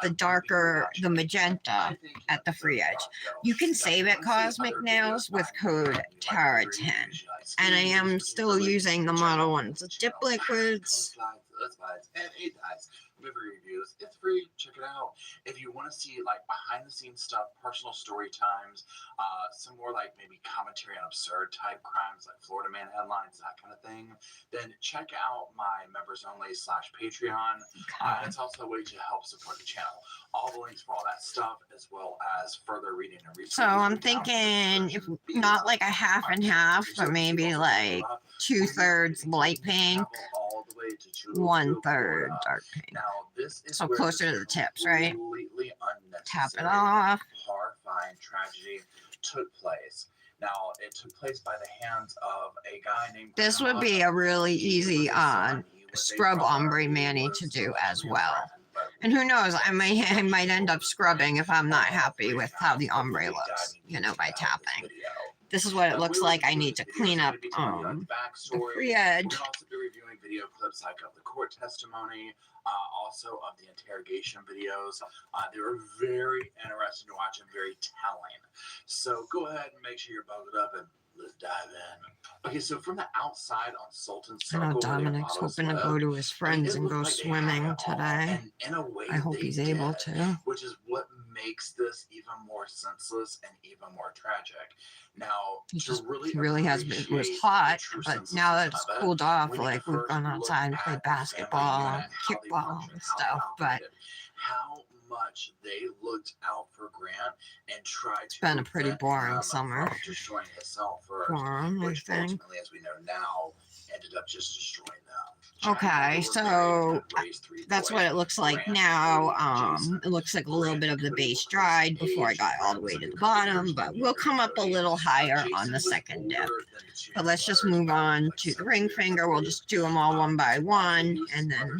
the darker, the magenta at the free edge. You can save at Cosmic Nails with code TARA10. And I am still using the Model 1's dip liquids. Movie reviews. It's free. Check it out. If you want to see like behind the scenes stuff, personal story times, some more like maybe commentary on absurd type crimes like Florida Man headlines, that kind of thing, then check out my members only /Patreon. It's also a way to help support the channel. All the links for all that stuff, as well as further reading and research. So I'm thinking, if not like a half and half, but maybe like 2/3 light pink, 1/3 dark pink. So closer to the tips, right? Tap it off. Horrifying tragedy took place. Now, it took place by the hands of a guy named. This would be a really easy scrub ombre mani to do as well. And who knows, I might end up scrubbing if I'm not happy with how the ombre looks, you know, by tapping. This is what it looks like. I need to clean up the free edge. We'll also be reviewing video clips like of the court testimony, also of the interrogation videos. They were very interesting to watch and very telling. So go ahead and make sure you're buckled up and let's dive in. Okay, so from the outside on Sultan Circle, I know Dominic's hoping to go to his friends and go swimming today. I hope he's able to. Which is what makes this even more senseless and even more tragic. Now, He really has been. It was hot, but now that it's cooled off, like we've gone outside and played basketball, kickball, and stuff. But how much they looked out for Grant and tried it's been a pretty boring summer destroying himself first, for him, I which think. ultimately, as we know now, ended up just destroying them. Okay, so that's what it looks like now. It looks like a little bit of the base dried before I got all the way to the bottom, but we'll come up a little higher on the second dip. But let's just move on to the ring finger. We'll just do them all one by one and then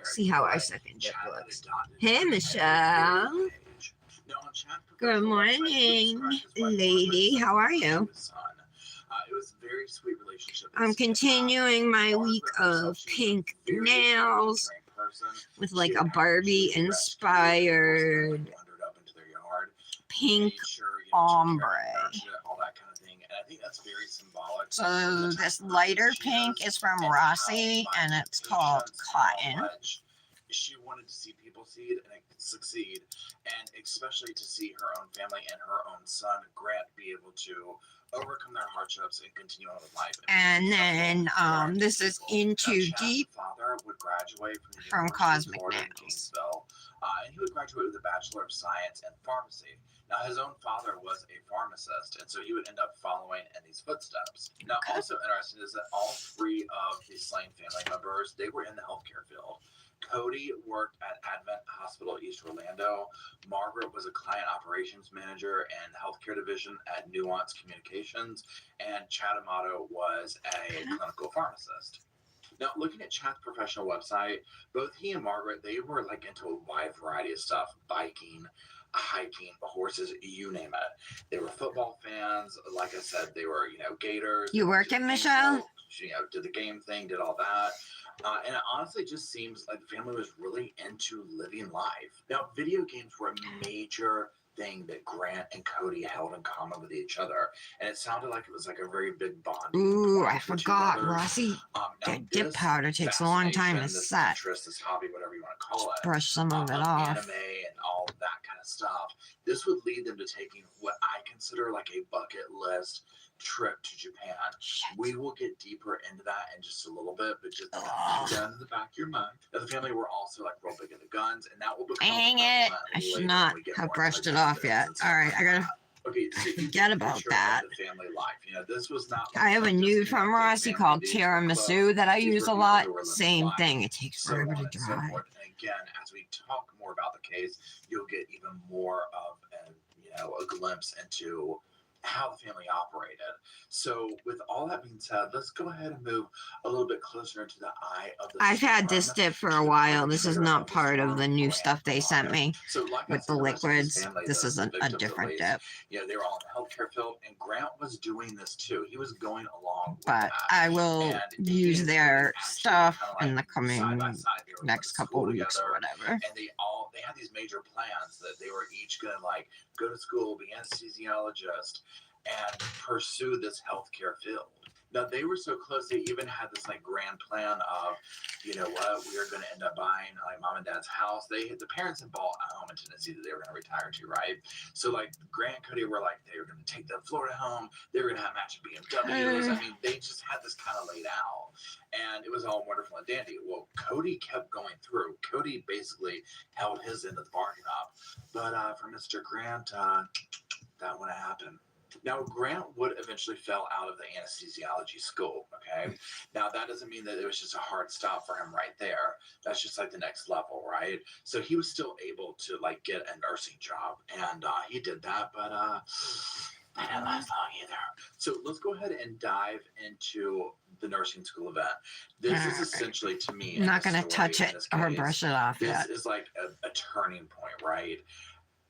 see how our second dip looks. Hey, Michelle. Good morning, lady. How are you? It was a very sweet relationship. I'm continuing my week of pink nails with like a Barbie inspired pink ombre. So this lighter pink is from Rossi and it's called Cotton. She wanted to see people succeed, and especially to see her own family and her own son Grant be able to overcome their hardships and continue on with life. And then this is In Too Deep father would graduate from Cosmic Nails. And he would graduate with a Bachelor of Science in Pharmacy. Now, his own father was a pharmacist, and so he would end up following in these footsteps. Now, also interesting is that all three of the slain family members, they were in the healthcare field. Cody worked at Advent Hospital East Orlando. Margaret was a client operations manager and healthcare division at Nuance Communications. And Chad Amato was a clinical pharmacist. Now, looking at Chad's professional website, both he and Margaret, they were like into a wide variety of stuff. Biking, hiking, horses, you name it. They were football fans. Like I said, they were, Gators. You working, Michelle? Did the game thing, did all that. And it honestly just seems like the family was really into living life. Now, video games were a major thing that Grant and Cody held in common with each other, and it sounded like it was like a very big bond. Ooh, I forgot, Rossi. That dip powder takes a long time to this set. interest, this hobby, whatever you want to call it, Brush some of it off. Anime and all of that kind of stuff. This would lead them to taking what I consider like a bucket list trip to Japan. We will get deeper into that in just a little bit, but just keep that in the back of your mind. Now, the family were also like real big into guns, and that will become. Dang it! I should not have brushed it off yet. All right, I gotta. Okay, so forget about that. The family life. This was not. I have a nude from Rossi called tiramisu that I use a lot. Same thing. It takes forever to dry. And again, as we talk more about the case, you'll get even more of a glimpse into how the family operated. So with all that being said, let's go ahead and move a little bit closer into the eye of the I've had storm. this dip for a while. This is not part of the new stuff they sent me So like with the liquids. This is a different dip. They were all in the healthcare field, and Grant was doing this too. He was going along with But that. I will And use he their actually stuff kinda like in the coming side by side. They were next going to couple school weeks or together, whatever. and they had these major plans that they were each gonna like go to school, be anesthesiologist, and pursue this healthcare field. Now they were so close; they even had this like grand plan of, we are going to end up buying like mom and dad's house. The parents had bought a home in Tennessee that they were going to retire to, right? So like Grant and Cody were like they were going to take the Florida home. They were going to have matching BMWs. I mean, they just had this kind of laid out, and it was all wonderful and dandy. Well, Cody kept going through. Cody basically held his end of the bargain up, but for Mr. Grant, that wouldn't happen. Now, Grant would eventually fell out of the anesthesiology school, okay? Now, that doesn't mean that it was just a hard stop for him right there. That's just like the next level, right? So he was still able to like get a nursing job, and he did that, but that didn't last long either. So let's go ahead and dive into the nursing school event. This is essentially, to me, I'm not going to touch it or brush it off yet. This is like a turning point, right?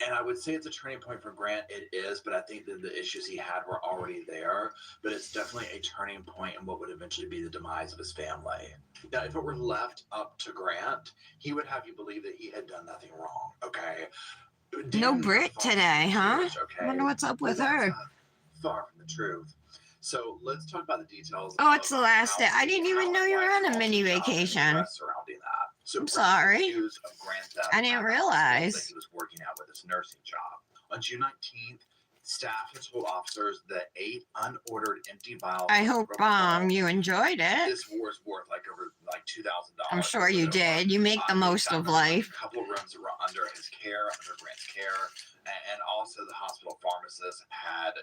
And I would say it's a turning point for Grant. It is, but I think that the issues he had were already there. But it's definitely a turning point in what would eventually be the demise of his family. Now, if it were left up to Grant, he would have you believe that he had done nothing wrong, okay? No Brit today, huh? Okay? I wonder what's up with her. Far from the truth. So let's talk about the details. Oh, it's the last day. I didn't even know you were on a mini vacation. Surrounding that. So I'm sorry. accused of Grant theft I didn't at the hospital realize. that he was working out with his nursing job. On June 19th, staff had told officers that 8 unordered empty vials. I hope you enjoyed it. This was worth like over like $2,000. I'm sure you did. You make the most of life. A couple of rooms that were under his care, under Grant's care. And also the hospital pharmacist had,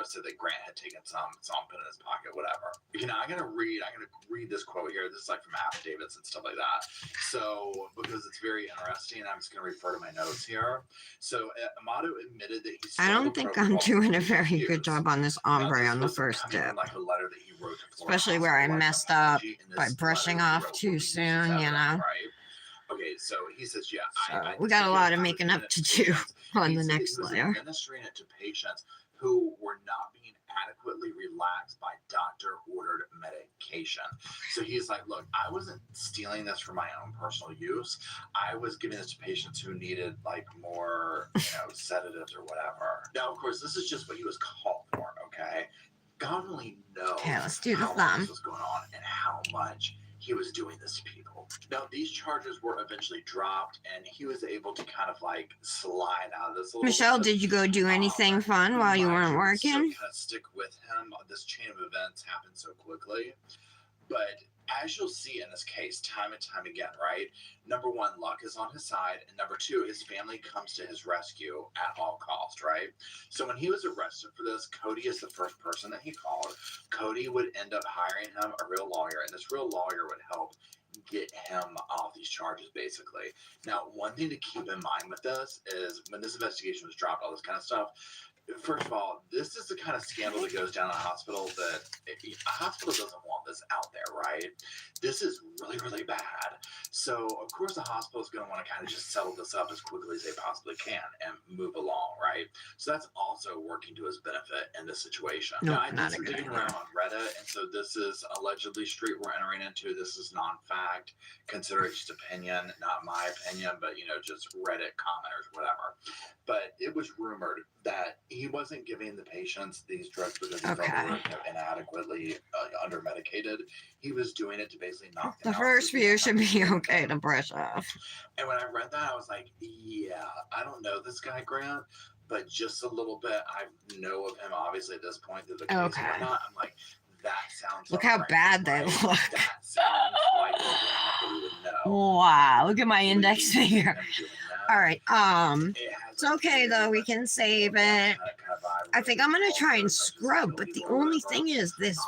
said that Grant had taken some put in his pocket, whatever. I'm gonna read this quote here. This is like from affidavits and stuff like that. So because it's very interesting, I'm just gonna refer to my notes here. So Amato admitted that he. I don't think I'm doing a very good job on this ombre on the first dip. Like a letter that he wrote to Especially where I messed up by brushing off too soon, Right. Okay, so he says, we got a lot of making up to do on the next layer. Administering it to patients who were not being adequately relaxed by doctor-ordered medication. So he's like, look, I wasn't stealing this for my own personal use. I was giving this to patients who needed like more, sedatives or whatever. Now, of course, this is just what he was called for, okay? God only knows Okay, let's do the how thumb. this was going on and how much he was doing this to people. Now, these charges were eventually dropped, and he was able to kind of like slide out of this a little Michelle, bit. did you go do anything fun while you weren't working? Kind of stick with him. This chain of events happened so quickly. But as you'll see in this case, time and time again, right? Number one, luck is on his side. And number two, his family comes to his rescue at all cost, right? So when he was arrested for this, Cody is the first person that he called. Cody would end up hiring him a real lawyer, and this real lawyer would help get him off these charges, basically. Now, one thing to keep in mind with this is when this investigation was dropped, all this kind of stuff, first of all, this is the kind of scandal that goes down in a hospital that a hospital doesn't want this out there, right? This is really, really bad. So, of course, the hospital is going to want to kind of just settle this up as quickly as they possibly can and move along, right? So that's also working to his benefit in this situation. Nope, Now, I not did a some good digging idea. around on Reddit, and so this is allegedly street we're entering into. This is non-fact. Consider it just opinion, not my opinion, but, you know, just Reddit commenters, whatever. But it was rumored that he wasn't giving the patients these drugs because he felt they were, you know, inadequately under-medicated. He was doing it to basically knock them The out. first few should be okay to brush off. And when I read that, I was like, yeah, I don't know this guy, Grant, but just a little bit. I know of him, obviously, at this point, through the case Okay. and whatnot. I'm like, that sounds Look how right, bad they right? look. That sounds like a Grant that we would know. Wow, look at my index Him finger. doing that. All right, It has it's a okay though, we very can much save that it. kind of vibe I where think it's I'm gonna all try and versus scrub, but Italy the or only whatever. thing is this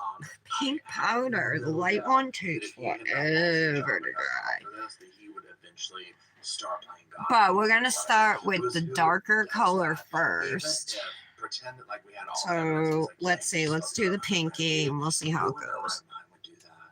pink I have powder, the no light doubt one that takes if he had not lost the forever job to and got dry. after this, that he would eventually start playing God. But we're gonna Right? start with Because the who darker does color that? first. Even if, pretend that like we had all evidence, So it's like, yeah, let's see, you let's still do the got pinky and we'll see how who it in their goes. right mind would do that?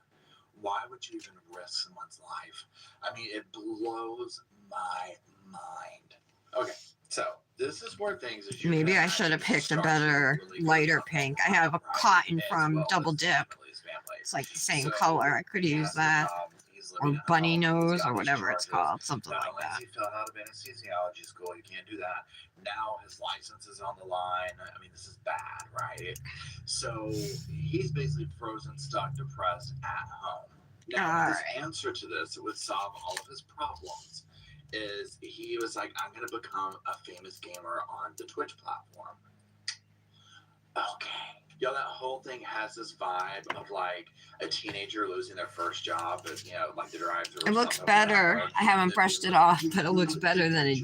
Why would you even risk someone's life? I mean, it blows my mind. Okay, so this is where things, as you Maybe can I should have imagine, picked a start to better, really go lighter up pink. and I have a down, right? cotton As from well Double as Dip. Emily's family. It's like the same So, color. I could he use has no that. job, he's living Or at home, bunny he's nose got or these whatever it's charges. called. Something Not like only that. has he failed out of anesthesiology school, you can't do that. Now his license is on the line. I mean, this is bad, right? So he's basically frozen, stuck, depressed at home. Now, his answer to this, it would solve all of his problems, is he was like, I'm going to become a famous gamer on the Twitch platform. Okay. Yo, that whole thing has this vibe of like a teenager losing their first job, but you know, like the drive-through. It looks better. I haven't brushed it off, but it looks better than it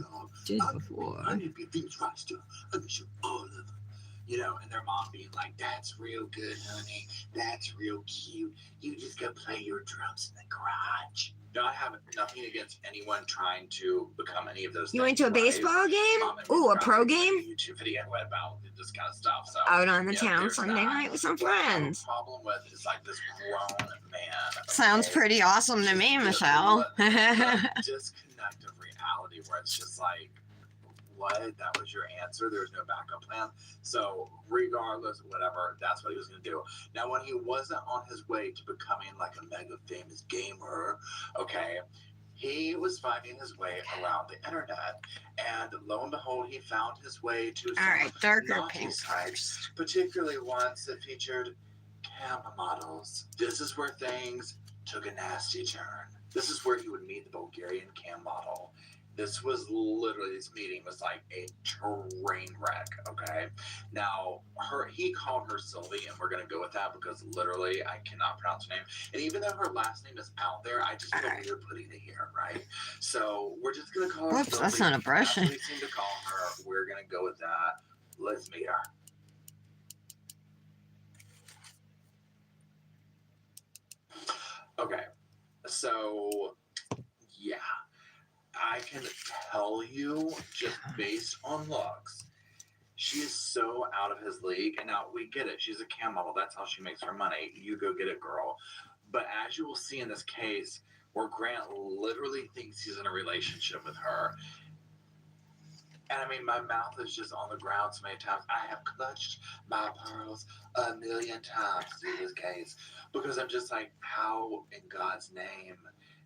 did before. I need to be a famous rock star. I'm gonna show all of them. You know, and their mom being like, "That's real good, honey. That's real cute. You just go play your drums in the garage." No, I have nothing against anyone trying to become any of those. You went to a baseball game? Ooh, a pro game? YouTube video about this kind of stuff. So Out on the yeah, town there's Sunday that. night with some What I have a friends. problem with is like this grown man. Sounds okay? pretty awesome to me, Michelle. The disconnect of reality where it's just like, what? That was your answer? There's no backup plan. So regardless, whatever, that's what he was going to do. Now, when he wasn't on his way to becoming like a mega famous gamer, okay, he was finding his way around the internet, and lo and behold, he found his way to some All right, darker naughty pink sites, first. particularly ones that featured camera models. This is where things took a nasty turn. This is where he would meet the Bulgarian cam model. This was literally, this meeting was like a train wreck, okay? Now, he called her Sylvie, and we're going to go with that because literally I cannot pronounce her name. And even though her last name is out there, I just feel weird putting it here, right? So we're just going to call her Whoops, Sylvie. that's not a brush. That's what we seem to call her. We're going to go with that. Let's meet her. Okay, so yeah. I can tell you, just based on looks, she is so out of his league. And now we get it. She's a cam model. That's how she makes her money. You go get it, girl. But as you will see in this case, where Grant literally thinks he's in a relationship with her. And I mean, my mouth is just on the ground so many times. I have clutched my pearls a million times through this case. Because I'm just like, how in God's name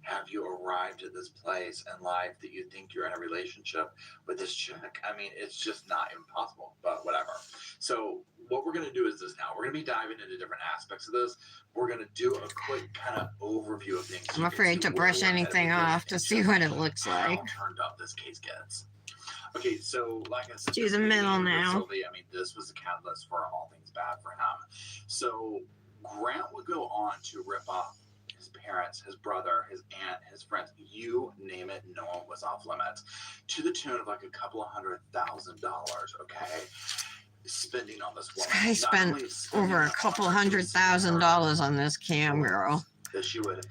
have you arrived at this place in life that you think you're in a relationship with this chick? I mean, it's just not impossible, but whatever. So what we're going to do is this now. We're going to be diving into different aspects of this. We're going to do a quick kind of overview of things. I'm afraid to brush anything off to see what it looks like. How turned up this case gets. Okay, so like I said, Do the middle now. Sylvie, I mean, this was the catalyst for all things bad for him. So Grant would go on to rip off his parents, his brother, his aunt, his friends, you name it, no one was off limits, to the tune of like a couple of $100,000, okay? Spending on this woman. I spent over a couple $100,000 on this cam girl. That she would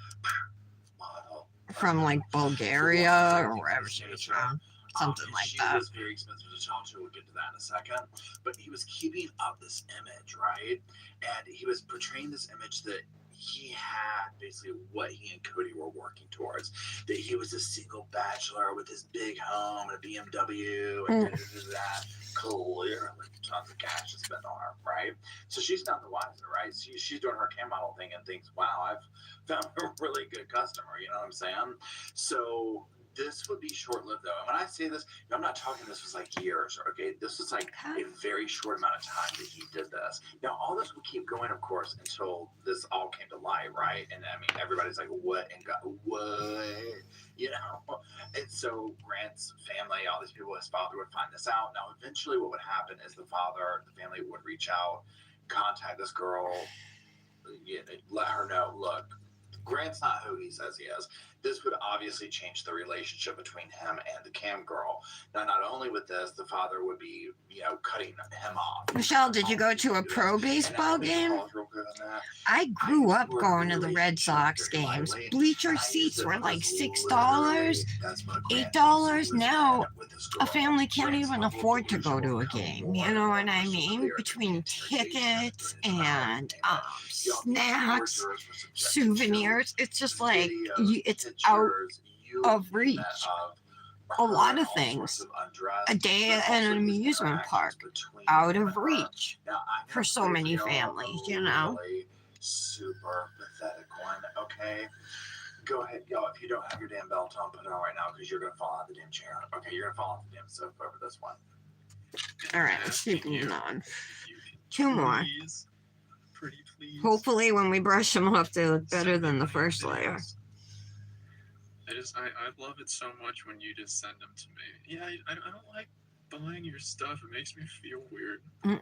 model. From like Bulgaria or wherever she was from. something like she that. was very expensive to talk to. We'll get to that in a second. But he was keeping up this image, right? And he was portraying this image that he had basically what he and Cody were working towards. That he was a single bachelor with his big home and a BMW and that. Clearly, tons of cash to spend on her, right? So she's not the wiser, right? She's doing her cam model thing and thinks, wow, I've found a really good customer. You know what I'm saying? So this would be short-lived, though. And when I say this, I'm not talking this was like years, okay? This was like a very short amount of time that he did this. Now, all this would keep going, of course, until this all came to light, right? And I mean, everybody's like, what? And God, what? You know? And so Grant's family, all these people, his father would find this out. Now, eventually what would happen is the family would reach out, contact this girl, let her know, look, Grant's not who he says he is. This would obviously change the relationship between him and the cam girl. Now, not only with this, the father would be, cutting him off. Michelle, did you go to a pro baseball game? I grew up going to the Red Sox games. Bleacher seats were like $6, $8. Now, a family can't even afford to go to a game. You know what I mean? Between tickets and snacks, souvenirs, it's just like it's out of reach. A lot of things. A day at an amusement park, out of reach for so many families, you know. Super pathetic one, okay? Go ahead, y'all. If you don't have your damn belt on, put it on right now because you're gonna fall out of the damn chair. Okay, you're gonna fall off the damn sofa over this one. All right, let's keep moving on. Two more. Pretty please. Hopefully, when we brush them off, they look better than the first layer. I love it so much when you just send them to me. Yeah, I don't like buying your stuff. It makes me feel weird. Can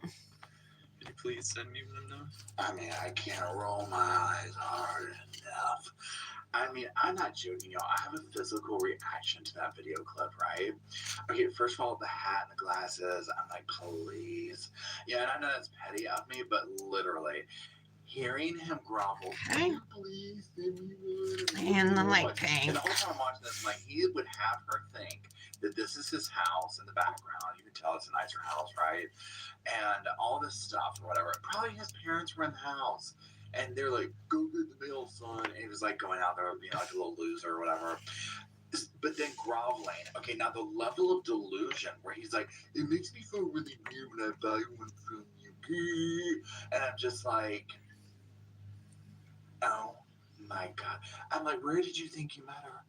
you please send me them now? I mean, I can't roll my eyes hard enough. I mean, I'm not joking, y'all. I have a physical reaction to that video clip, right? Okay, first of all, the hat and the glasses, I'm like, please. Yeah, and I know that's petty of me, but literally, hearing him grovel, please send me one. And the light pink. And the whole time I'm watching this, like, he would have her think that this is his house in the background. You can tell it's a nicer house, right? And all this stuff or whatever. Probably his parents were in the house. And they're like, go get the mail, son. And he was like going out there, like a little loser or whatever. But then groveling. Okay, now the level of delusion where he's like, it makes me feel really weird when I buy one from you. And I'm just like, oh my God. I'm like, where did you think you met her?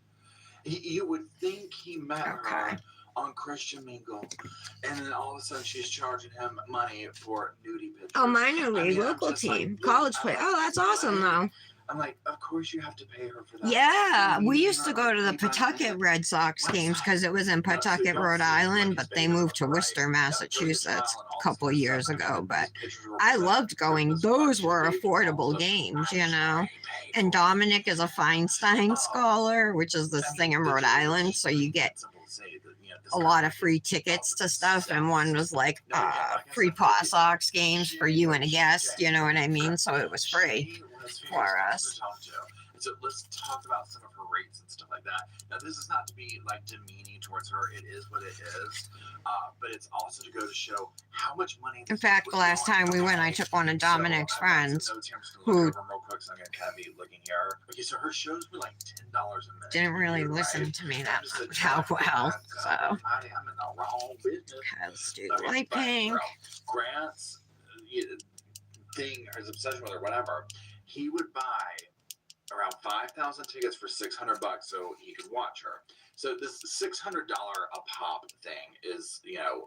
You would think he met her on Christian Mingle, and then all of a sudden she's charging him money for nudie pictures. Oh, minor league, local team, college play. Oh, that's awesome, though. I'm like, of course you have to pay her for that. Yeah, we used to go to the Pawtucket Red Sox games because it was in Pawtucket, Rhode Island, but they moved to Worcester, Massachusetts a couple of years ago. But I loved going. Those were affordable games, you know. And Dominic is a Feinstein Scholar, which is this thing in Rhode Island, so you get a lot of free tickets to stuff, and one was like free Paw Sox games for you and a guest, you know what I mean? So it was free for us. So let's talk about some of her rates and stuff like that. Now, this is not to be like demeaning towards her. It is what it is. But it's also to go to show how much money. In fact, the last time we went, I took one of Dominic's friends who real quick, so I'm gonna kind of be looking here. Okay, so her shows were like $10 a minute. didn't really listen to me that much. How well, so. I'm in the wrong business. Let's do light pink. Grant's thing, his obsession with her, whatever. He would buy around 5,000 tickets for $600 so he could watch her. So this $600 a pop thing is,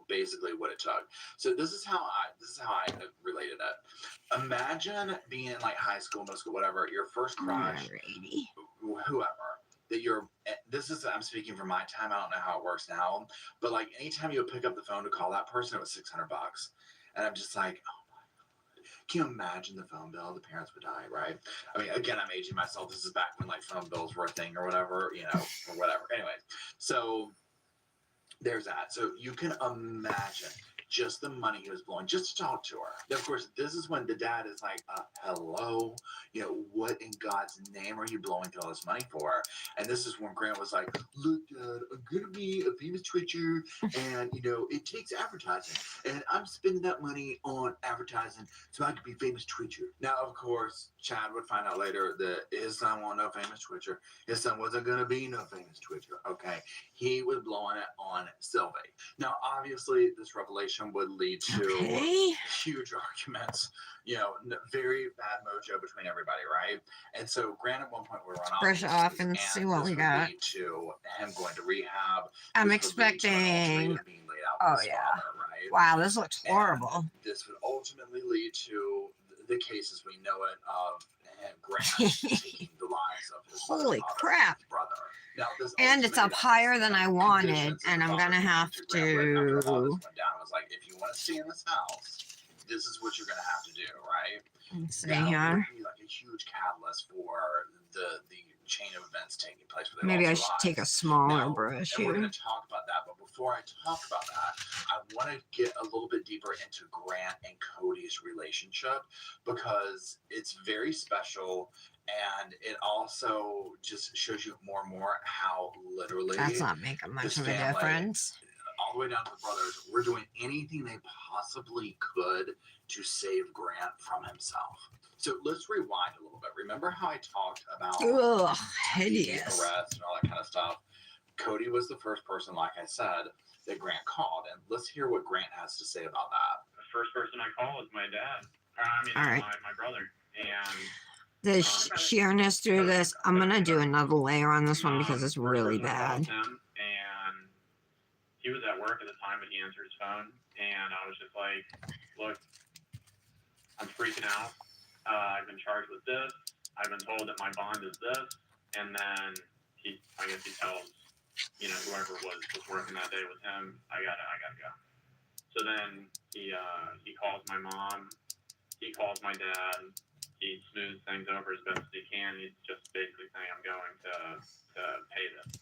basically what it took. So this is how I related it. Imagine being in like high school, middle school, whatever, your first crush, whoever. I'm speaking from my time. I don't know how it works now, but like anytime you would pick up the phone to call that person, it was $600. And I'm just like, oh. Can you imagine the phone bill? The parents would die, right? I mean, again, I'm aging myself. This is back when like phone bills were a thing or whatever, or whatever. Anyway, so there's that. So you can imagine just the money he was blowing just to talk to her. Now, of course, this is when the dad is like, hello, what in God's name are you blowing through all this money for? And this is when Grant was like, look, Dad, I'm going to be a famous Twitcher, and, it takes advertising, and I'm spending that money on advertising so I could be famous Twitcher. Now, of course, Chad would find out later that his son wasn't no famous Twitcher. His son wasn't going to be no famous Twitcher, okay? He was blowing it on Sylvie. Now, obviously, this revelation would lead to huge arguments, very bad mojo between everybody, right? And so Grant at one point would run off. Brush off and see what we got. Lead to him going to rehab. I'm expecting. Oh yeah. Father, right? Wow, this looks horrible. And this would ultimately lead to the cases we know it of Grant taking the lives of his Holy father, crap. his brother. Now, And it's up higher than I wanted, and I'm gonna have to. Was like, if you want to stay in this house, this is what you're gonna have to do, right? Let's see that here. would be like a huge catalyst for the chain of events taking place. Maybe I should take a smaller brush and we're here. going to talk about that, but before I talk about that, I want to get a little bit deeper into Grant and Cody's relationship because it's very special, and it also just shows you more and more how literally That's not making much of a difference. All the way down to the brothers, were doing anything they possibly could to save Grant from himself. So let's rewind a little bit. Remember how I talked about Ugh, the hideous. arrest and all that kind of stuff? Cody was the first person, like I said, that Grant called. And let's hear what Grant has to say about that. The first person I called was my dad. All right. My brother. And The sheerness through this, I'm going to do another layer on this one because it's really bad. Him, and he was at work at the time, and he answered his phone. And I was just like, look, I'm freaking out. I've been charged with this. I've been told that my bond is this. And then I guess he tells, whoever was working that day with him, I gotta go. So then he calls my mom. He calls my dad. He smooths things over as best as he can. He's just basically saying, I'm going to pay this.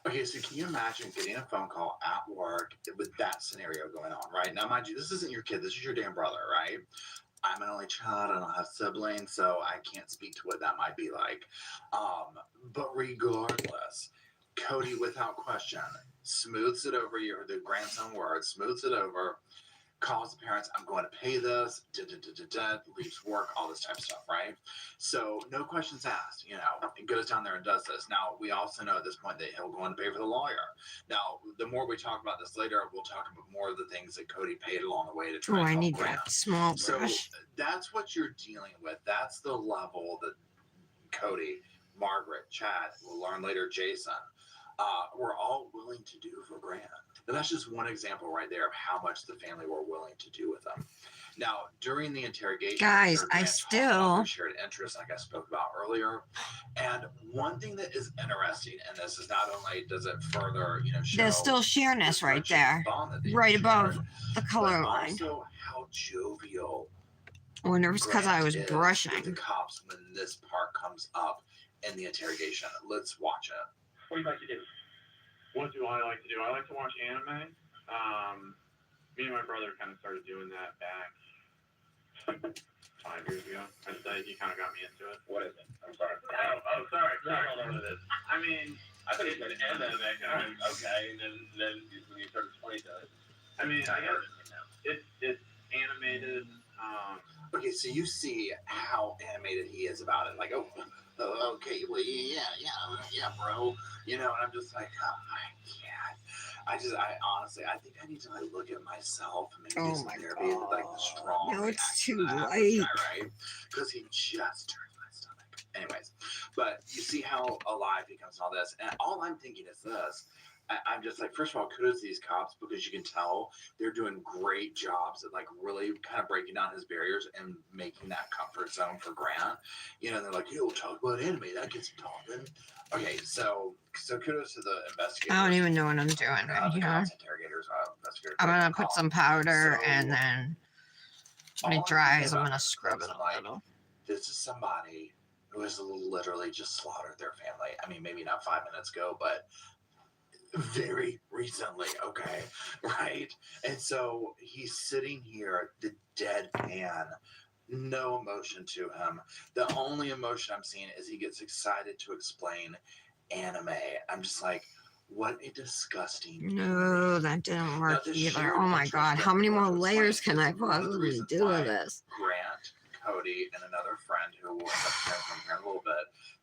Okay, so can you imagine getting a phone call at work with that scenario going on, right? Now, mind you, this isn't your kid. This is your damn brother, right? I'm an only child. I don't have siblings, so I can't speak to what that might be like. But regardless, Cody, without question, smooths it over, the grandson words, smooths it over, calls the parents, I'm going to pay this, leaves work, all this type of stuff, right? So no questions asked, it goes down there and does this. Now, we also know at this point that he'll go and pay for the lawyer. Now, the more we talk about this later, we'll talk about more of the things that Cody paid along the way to try and help I need Grant. that small So brush. that's what you're dealing with. That's the level that Cody, Margaret, Chad, we'll learn later, Jason, were all willing to do for Grant. And that's just one example right there of how much the family were willing to do with them. Now, during the interrogation, Guys, I still shared interest, like I spoke about earlier. And one thing that is interesting, and this is not only does it further, show there's still sheerness right there, right above the color line. Also, how jovial. I wonder if it's because I was brushing. With the cops when this part comes up in the interrogation. Let's watch it. What do you like to do? What do I like to do? I like to watch anime. Me and my brother kind of started doing that back 5 years ago. I'd say he kind of got me into it. What is it? I'm sorry. Oh, sorry. Hold on to this. I mean, I thought you said anime. Okay, and then when you started explaining it. I mean, I guess it's animated. Okay, so you see how animated he is about it. Like, okay, well, yeah, bro. And I'm just like, I can't. I honestly, I think I need to look at myself and maybe do some therapy, like the strong. No, it's too late. Right? Because he just turned my stomach. Anyways, but you see how alive he comes in all this, and all I'm thinking is this. I'm just like, first of all, kudos to these cops because you can tell they're doing great jobs at really kind of breaking down his barriers and making that comfort zone for Grant. They're like, we'll talk about anime. That gets him talking. Okay, so kudos to the investigators. I don't even know what I'm doing right here. I'm going to put some powder and then when it dries, I'm going to scrub it a little. This is somebody who has literally just slaughtered their family. I mean, maybe not 5 minutes ago, but very recently, okay? Right? And so he's sitting here, the deadpan, no emotion to him. The only emotion I'm seeing is he gets excited to explain anime. I'm just like, what a disgusting. No, that didn't work the either. shared Oh my interest god, that how many I'm more going to layers explain can I is one of the possibly reasons do why with this? Grant, Cody, and another friend who will end up hearing from here in a little bit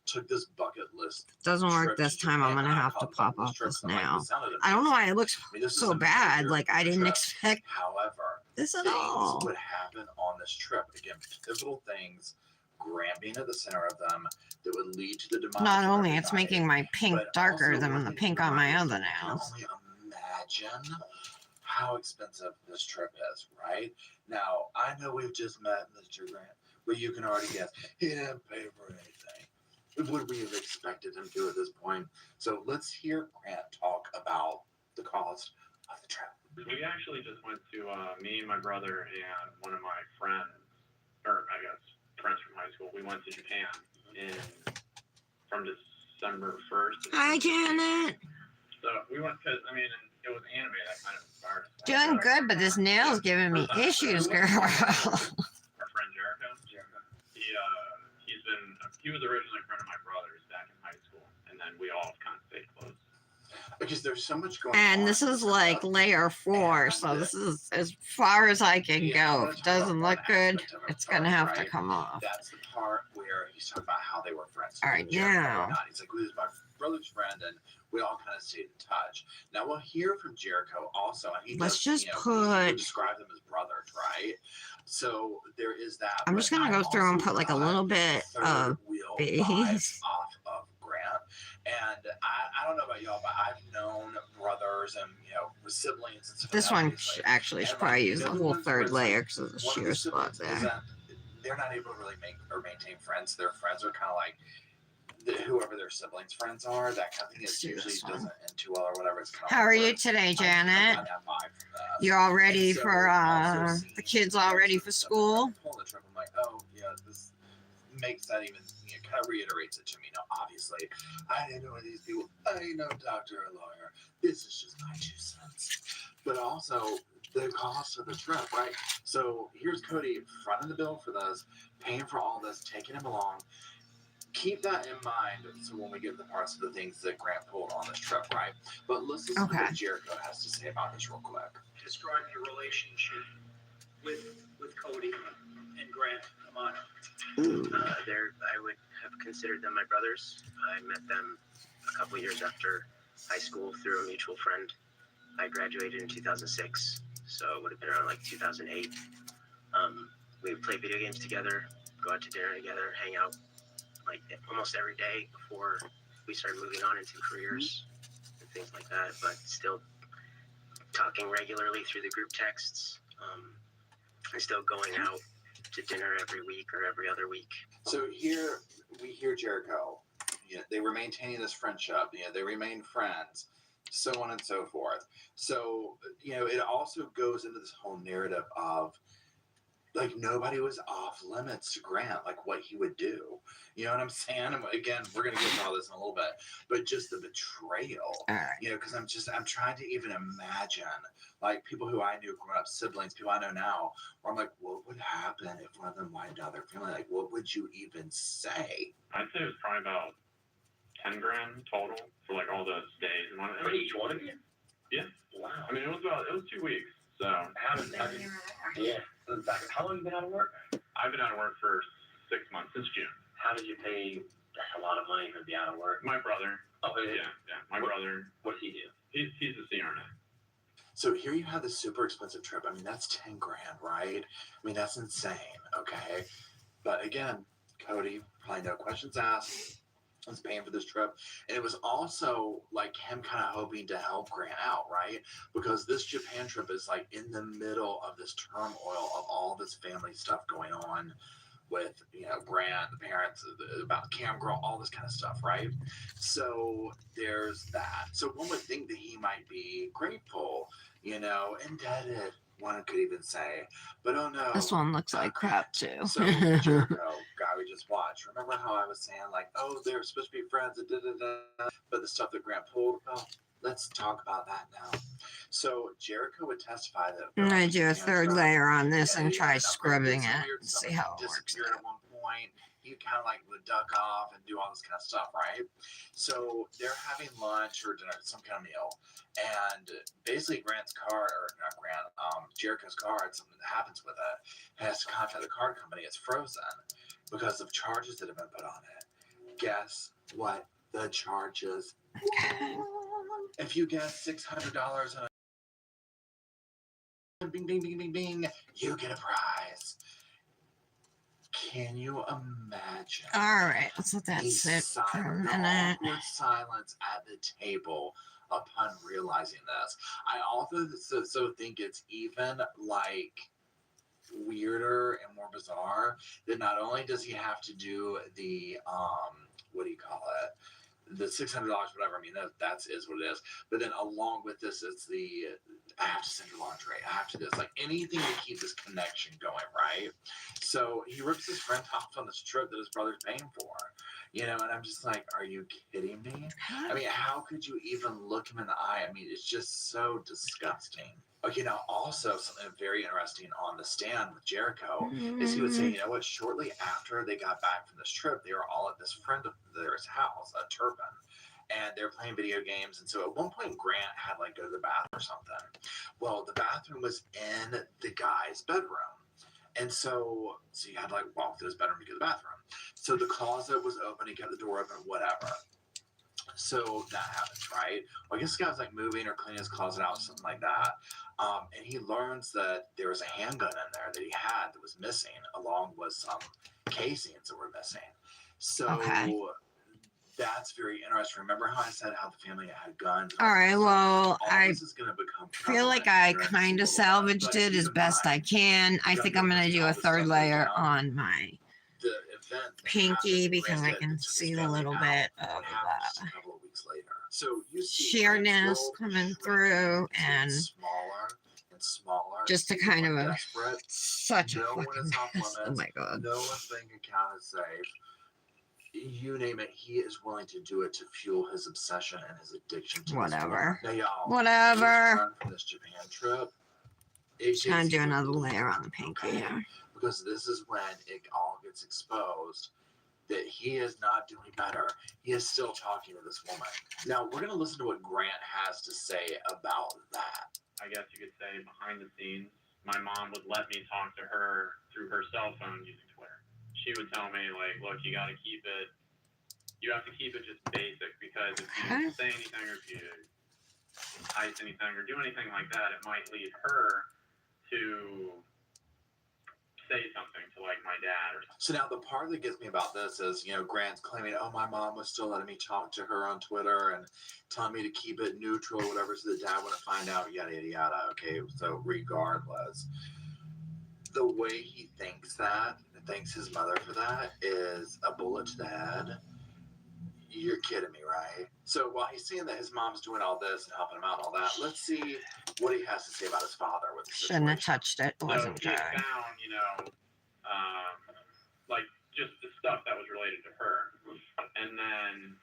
took this bucket list. Doesn't work trip to this time. I'm Japan, gonna and I have to call it pop bucket list off trip this 'cause I'm like, now. this sounded I don't know why amazing. it looks I mean, this is so a bad. major Like I didn't trip. expect However, this at things all. would happen on this trip. Again, pivotal things, Grant being at the center of them, that would lead to the demise. Not of only it's everybody, making my pink but darker also than one the thing to pink keep in on my mind is other you can nails. only imagine how expensive this trip is, right? Now, I know we've just met Mr. Grant, but you can already guess he didn't pay for anything. Would we have expected him to at this point? So let's hear Grant talk about the cost of the trip. We actually just went to me and my brother and one of my friends, or I guess friends from high school. We went to Japan from December 1st. Hi, Janet. So we went because it was anime that kind of inspired us. Doing good, but this nail's giving me issues, girl. Our friend Jericho. He was originally a friend of my brother's back in high school, and then we all kind of stayed close. Because there's so much going on. And this is like layer 4, so this is as far as I can go. If it doesn't look good, it's gonna have to come off. That's the part where he's talking about how they were friends. All right, Jericho now. and I. He's like, who's my brother's friend, and we all kind of stayed in touch. Now we'll hear from Jericho also, and he Let's does, just he put- would describe them as brothers, right? So there is that. I'm but just gonna I go through and also put like a got little bit third of wheel base. vibes off of Grant. And I don't know about y'all, but I've known brothers and siblings and stuff. This one actually should probably use the whole third layer because of the one of sheer spot siblings is there. that they're not able to really make or maintain friends. Their friends are kind of like whoever their siblings' friends are. That kind of thing. It Let's do usually this one. doesn't end too well or whatever. It's kind of How are you awkward. today, I Janet? got that vibe from this. You all ready And so for also seeing, the kids all ready for stuff school? that pulling the trip, I'm like, oh yeah, this makes that even kind of reiterates it to me. Now, obviously, I didn't know these people. I ain't no doctor or lawyer. This is just my 2 cents. But also the cost of the trip, right? So here's Cody fronting the bill for this, paying for all this, taking him along. Keep that in mind so when we get to the parts of the things that Grant pulled on this trip, right? But let's listen to what Jericho has to say about this real quick. Describe your relationship with Cody and Grant Amano. I would have considered them my brothers. I met them a couple years after high school through a mutual friend. I graduated in 2006, so it would have been around like 2008. We would play video games together, go out to dinner together, hang out like almost every day before we started moving on into careers and things like that, but still talking regularly through the group texts. And still going out to dinner every week or every other week. So here we hear Jericho. They were maintaining this friendship. They remained friends, so on and so forth. So it also goes into this whole narrative of like nobody was off limits to Grant, like what he would do. You know what I'm saying? And again, we're gonna get into all this in a little bit, but just the betrayal. All right. Because I'm trying to even imagine like people who I knew growing up, siblings, people I know now, where I'm like, what would happen if one of them wiped out their family? Like, what would you even say? I'd say it was probably about 10 grand total for like all the stays and whatnot. For each one of you? Yeah. Wow. I mean, it was 2 weeks. So How long have you been out of work? I've been out of work for 6 months since June. How did you pay? That's a lot of money to be out of work. My brother. Oh, Yeah. My brother. What does he do? He's a CRNA. So here you have this super expensive trip. I mean, that's 10 grand, right? I mean, that's insane. Okay. But again, Cody, probably no questions asked, was paying for this trip. And it was also like him kind of hoping to help Grant out, right? Because this Japan trip is like in the middle of this turmoil of all this family stuff going on with, Grant, the parents, about the cam girl, all this kind of stuff, right? So there's that. So one would think that he might be grateful, indebted, one could even say. But oh no. This one looks like crap too. So Jericho, guy we just watched. Remember how I was saying like, oh, they're supposed to be friends, but the stuff that Grant pulled, well, let's talk about that now. So Jericho would testify that I'm gonna do a third layer on this and try scrubbing it and stuff, see how it works. disappeared at one point. He kind of like would duck off and do all this kind of stuff, right? So they're having lunch or dinner, some kind of meal, and basically Grant's car, or not Grant, Jericho's car, something that happens with it, has to contact the car company. It's frozen because of charges that have been put on it. Guess what the charges? If you guess $600 on a bing, bing, bing, bing, bing, you get a prize. Can you imagine? All right, let's let that sit for a minute. Awkward silence at the table upon realizing this. I also so think it's even like weirder and more bizarre that not only does he have to do the what do you call it, the $600, whatever. I mean, that is what it is. But then along with this, it's the I have to send your laundry. I have to do this, like anything to keep this connection going, right? So he rips his friend off on this trip that his brother's paying for, you know. And I'm just like, are you kidding me? I mean, how could you even look him in the eye? I mean, it's just so disgusting. Okay, now also something very interesting on the stand with Jericho is he would say, you know what, shortly after they got back from this trip, they were all at this friend of theirs' house, a Turpin, and they're playing video games. And so at one point, Grant had like go to the bathroom or something. Well, the bathroom was in the guy's bedroom. And so you had to like walk through his bedroom to get to the bathroom. So the closet was open, he kept the door open, whatever. So that happens, right? Well, I guess this guy was like moving or cleaning his closet out, something like that. And he learns that there was a handgun in there that he had that was missing, along with some casings that were missing. So that's very interesting. Remember how I said how the family had guns? All right, well, I feel prevalent like I during this kind of little bit, salvaged but it keep as in best I mind, can. I think I'm going to do a third layer on my the event that pinky happened, because I Grant can took his see a family little out, bit of happened just a couple of weeks later. So you see sheerness coming through and smaller and smaller. just a to kind of a desperate. such a No one fucking is off mess. Oh limits. my god. No one's bank account is safe. You name it, he is willing to do it to fuel his obsession and his addiction to Whatever. This. Now, y'all, Whatever. from this Japan trip, Just gonna do another layer on the pinky here. Because this is when it all gets exposed that he is not doing better. He is still talking to this woman. Now, we're going to listen to what Grant has to say about that. I guess you could say behind the scenes, my mom would let me talk to her through her cell phone using Twitter. She would tell me, like, look, you have to keep it just basic, because if you say anything or if you ice anything or do anything like that, it might lead her to say something to like my dad or something. So now the part that gets me about this is, you know, Grant's claiming, oh, my mom was still letting me talk to her on Twitter and telling me to keep it neutral, whatever, so the dad wouldn't find out, yada, yada, yada. Okay, so regardless, the way he thinks that, and thanks his mother for that, is a bullet to the head. You're kidding me, right? So while he's seeing that his mom's doing all this and helping him out and all that, let's see what he has to say about his father with the situation. Shouldn't have touched it. Wasn't so he found, you know, like just the stuff that was related to her, and then,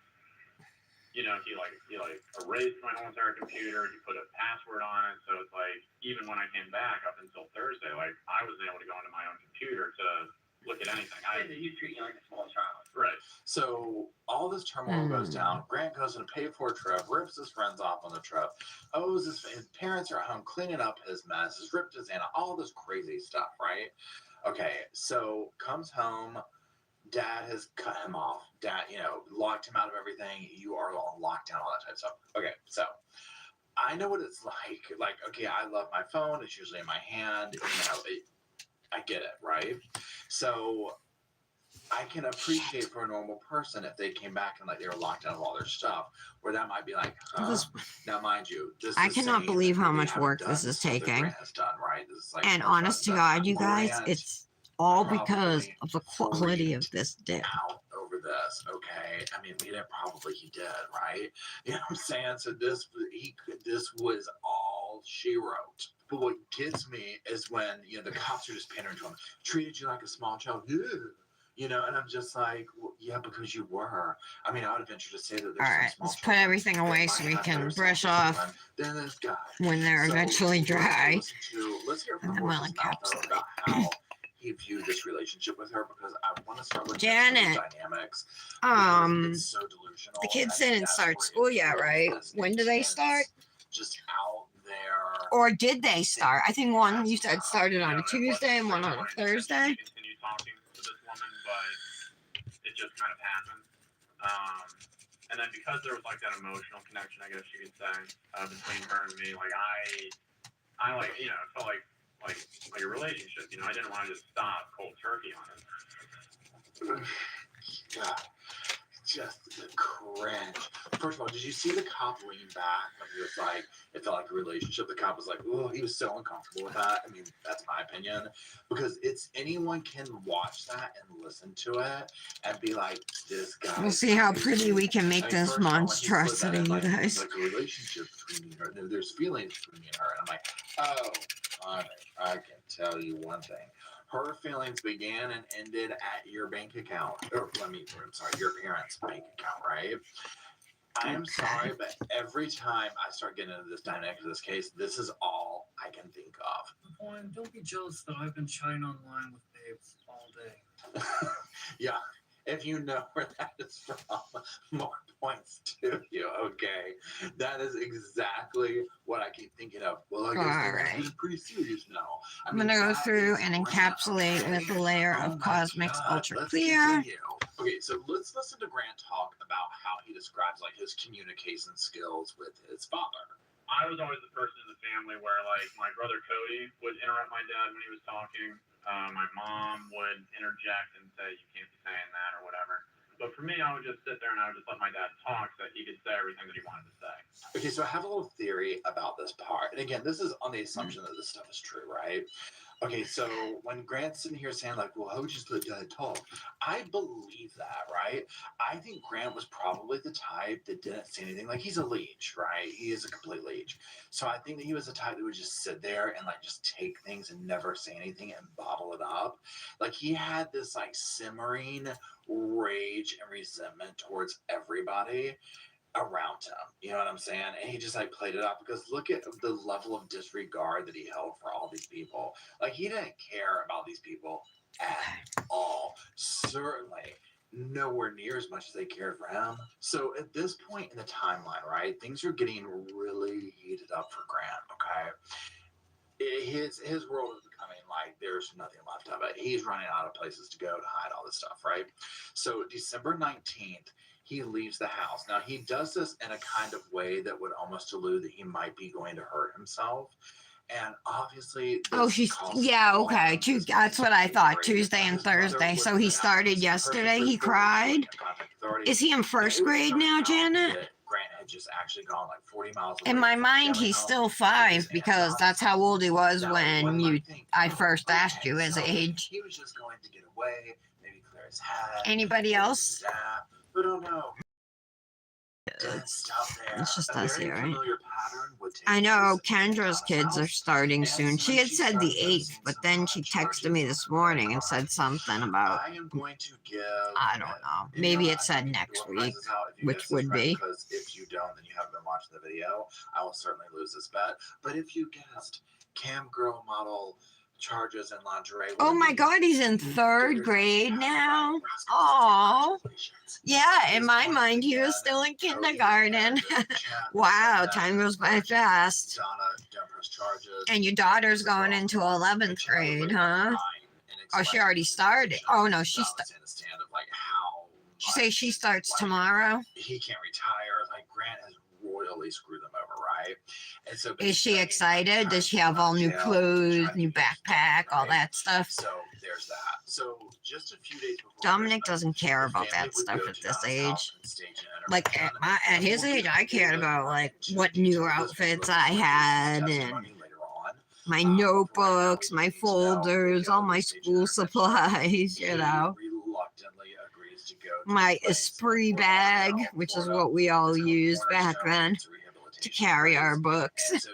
you know, he erased my whole entire computer. He put a password on it, so it's like even when I came back up until Thursday, like I wasn't able to go into my own computer to look at anything. You treat you like a small child. Right. So all this turmoil goes down. Grant goes on a paid-for trip, rips his friends off on the trip, owes his parents are at home cleaning up his mess, has ripped his Anna, all this crazy stuff, right? Okay, so comes home, dad has cut him off. Dad, you know, locked him out of everything. You are on lockdown, all that type of stuff. Okay, so I know what it's like. Like, okay, I love my phone. It's usually in my hand. You know, I get it, right? So I can appreciate for a normal person if they came back and like they were locked out of all their stuff, where that might be like, now mind you, I cannot believe how much work this is taking. Done, right? This is like And honest to God, you guys, it's all because of the quality of this dip. Out over this, okay? I mean, he did, right? You know what I'm saying? So this was all she wrote. But what gets me is when, you know, the cops are just pandering to him, treated you like a small child. Ew. You know, and I'm just like, well, yeah, because you were. I mean, I would venture to say that there's All right, let's put everything away so we can brush off than this guy. when they're eventually dry. Let's hear from And the then we'll horse's mouth though, about encapsulate. how he viewed this relationship with her, because I want to start looking at Janet, some of the dynamics. Because it's so delusional. the kids and didn't start school yet, right? When do they start? Just out there. Or did they start? I think one you said started on a Tuesday and one on a Thursday. Continue talking to this woman, but it just kind of happened. And then because there was like that emotional connection, I guess you could say, between her and me, like I like, you know, it felt like a relationship. You know, I didn't want to just stop cold turkey on it. God, just the cringe. First of all, did you see the cop lean back when he was like, it felt like a relationship? The cop was like, oh, he was so uncomfortable with that. I mean, that's my opinion, because it's anyone can watch that and listen to it and be like, this guy. We'll see how pretty we can make this monstrosity, you guys. It's like a relationship between me and her. There's feelings between me and her. And I'm like, oh, honey, I can tell you one thing. Her feelings began and ended at your bank account. Or, I'm sorry, your parents' bank account, right? I'm sorry, but every time I start getting into this dynamic of this case, this is all I can think of. Boy, don't be jealous though. I've been chatting online with babes all day. Yeah, if you know where that is from, more points to you, okay? That is exactly what I keep thinking of. Well, I guess this is pretty serious now. I'm going to go through and encapsulate with a layer of Cosmix Ultra Clear. Okay, so let's listen to Grant talk about how he describes like his communication skills with his father. I was always the person in the family where, like, my brother Cody would interrupt my dad when he was talking. My mom would interject and say, you can't be saying that or whatever. But for me, I would just sit there and I would just let my dad talk so that he could say everything that he wanted to say. Okay, so I have a little theory about this part. And again, this is on the assumption that this stuff is true, right? Okay, so when Grant's sitting here saying, like, well, how would you just let Dad talk? I believe that, right? I think Grant was probably the type that didn't say anything. Like, he's a leech, right? He is a complete leech. So I think that he was the type that would just sit there and, like, just take things and never say anything and bottle it up. Like, he had this, like, simmering rage and resentment towards everybody around him, you know what I'm saying? And he just like played it up, because look at the level of disregard that he held for all these people. Like, he didn't care about these people at all. Certainly nowhere near as much as they cared for him. So at this point in the timeline, right, things are getting really heated up for Grant, okay? His world is becoming like there's nothing left of it. He's running out of places to go to hide all this stuff, right? So December 19th, he leaves the house. Now, he does this in a kind of way that would almost allude that he might be going to hurt himself. And obviously... Oh, yeah, okay. That's what I thought, Tuesday and Thursday. So he started yesterday, he cried. Is he in first grade now, Janet? Grant had just actually gone like 40 miles away. In my mind, he's still 5, because that's how old he was when I first asked you his age. He was just going to get away, maybe clear his head. Anybody else? I don't know. It's just us here, right? I know Kendra's kids are starting soon. She had said the 8th, but then she texted me this morning and said something about, I don't know, maybe it said next week, which would be. Because if you don't, then you haven't been watching the video. I will certainly lose this bet. But if you guessed cam girl model charges and lingerie. Oh my God, he's in 3rd grade now. Oh, yeah. In my mind, he was still in kindergarten. Wow, time goes by fast. And your daughter's going into 11th grade, huh? Oh, she already started. Oh no, she started. You say she starts tomorrow? He can't retire. Like, Grant has royally screwed them over, right? And so is she excited? Does she have all new clothes, new backpack, all that stuff? So there's that. So just a few days before Dominic doesn't care about that stuff at this age. Like at his age, I cared about like what new outfits I had and my notebooks, my folders, all my school supplies, you know. My Esprit bag, which is what we all used back then to carry our books.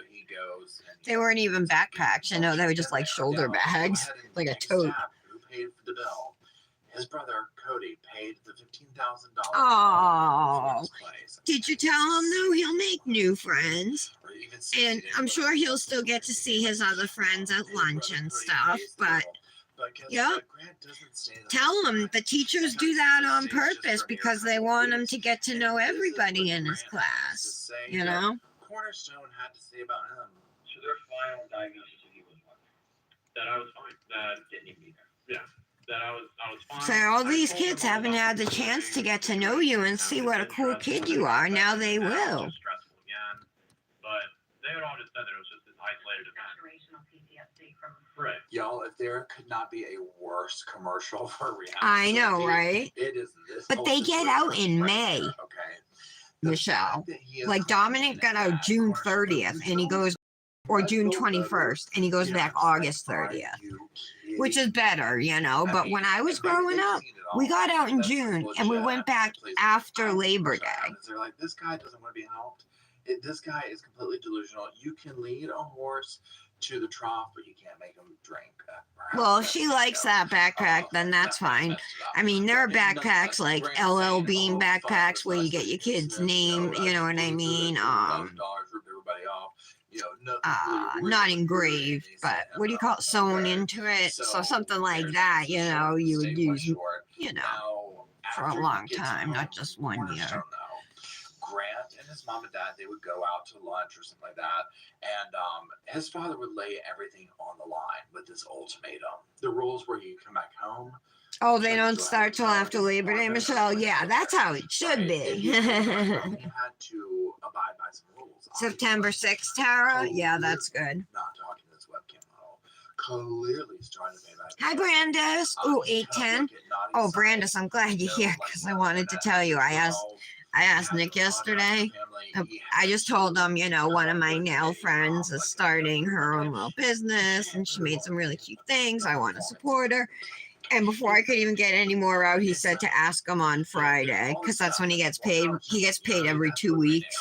They weren't even backpacks, you know, they were just like shoulder bags, like a tote. his brother Cody paid the $15,000 Oh, for his place. did you tell him though he'll make new friends? Or even And I'm sure he'll still get to see his other friends at lunch and stuff, but yeah, tell him the teachers do that on purpose because they want him to get to know everybody in his class, you know? Cornerstone had to say about him. So their final diagnosis of you was what? That I was fine. That didn't even be there. Yeah. That I was fine. So all these kids haven't had the chance to get to know you and see what a cool kid you are. Now they will. Stressful again, but they had all just said that it was just an isolated event. PTSD from Right. Y'all, if there could not be a worse commercial for reality, I know, right? It is this. But they get out in May, Okay. Michelle. Like Dominic got out June 30th and he goes, or June 21st, and he goes back August 30th, which is better, you know. But when I was growing up, we got out in June and we went back after Labor Day. They're like, this guy doesn't want to be helped. This guy is completely delusional. You can lead a horse to the trough, but you can't make him drink. Well, if she likes that backpack, then that's fine. I mean, there are backpacks like LL Bean backpacks where you get your kid's name, you know what I mean? Not engraved, but what do you call it? Sewn into it. So something like that, you know, you would use, you know, for a long time, not just 1 year. Grant and his mom and dad, they would go out to lunch or something like that, and his father would lay everything on the line with this ultimatum. The rules were you come back home. Oh, they don't start till after Labor Day, Michelle? Yeah, that's how it should be. You had to abide by some rules. September 6th, Tara? Yeah, that's good. Not talking to this webcam model. Clearly starting to pay back. Hi, Brandis. Ooh, 810. Oh, Brandis, I'm glad you're here because I wanted to tell you. I asked Nick yesterday. I just told him, you know, one of my nail friends is starting her own little business and she made some really cute things. I want to support her. And before I could even get any more out, he said to ask him on Friday because that's when he gets paid. He gets paid every 2 weeks,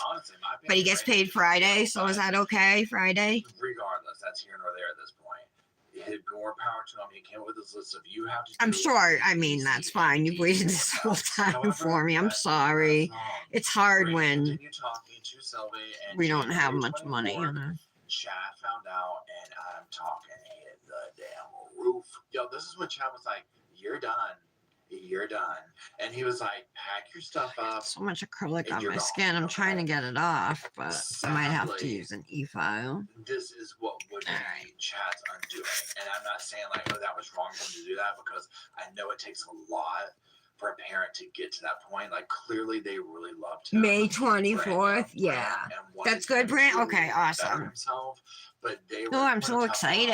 but he gets paid Friday. So is that okay, Friday? Regardless, that's here nor there at this point. He had more power to him. He came up with this list of you have to. I'm sure. I mean, that's fine. You've waited this whole time for me. I'm sorry. It's hard when we don't have much money, you know. Chad found out, and I'm talking hit the damn roof. Yo, this is when Chad was like, "You're done. You're done." And he was like, "Pack your stuff up." So much acrylic on my skin. I'm trying to get it off, but I might have to use an e-file. This is what would be Chad's undoing. And I'm not saying like, oh, that was wrong for him to do that, because I know it takes a lot for a parent to get to that point. Like, clearly they really loved him. May 24th, yeah. That's good, Brand. Okay, awesome. Himself, but they were I'm so excited.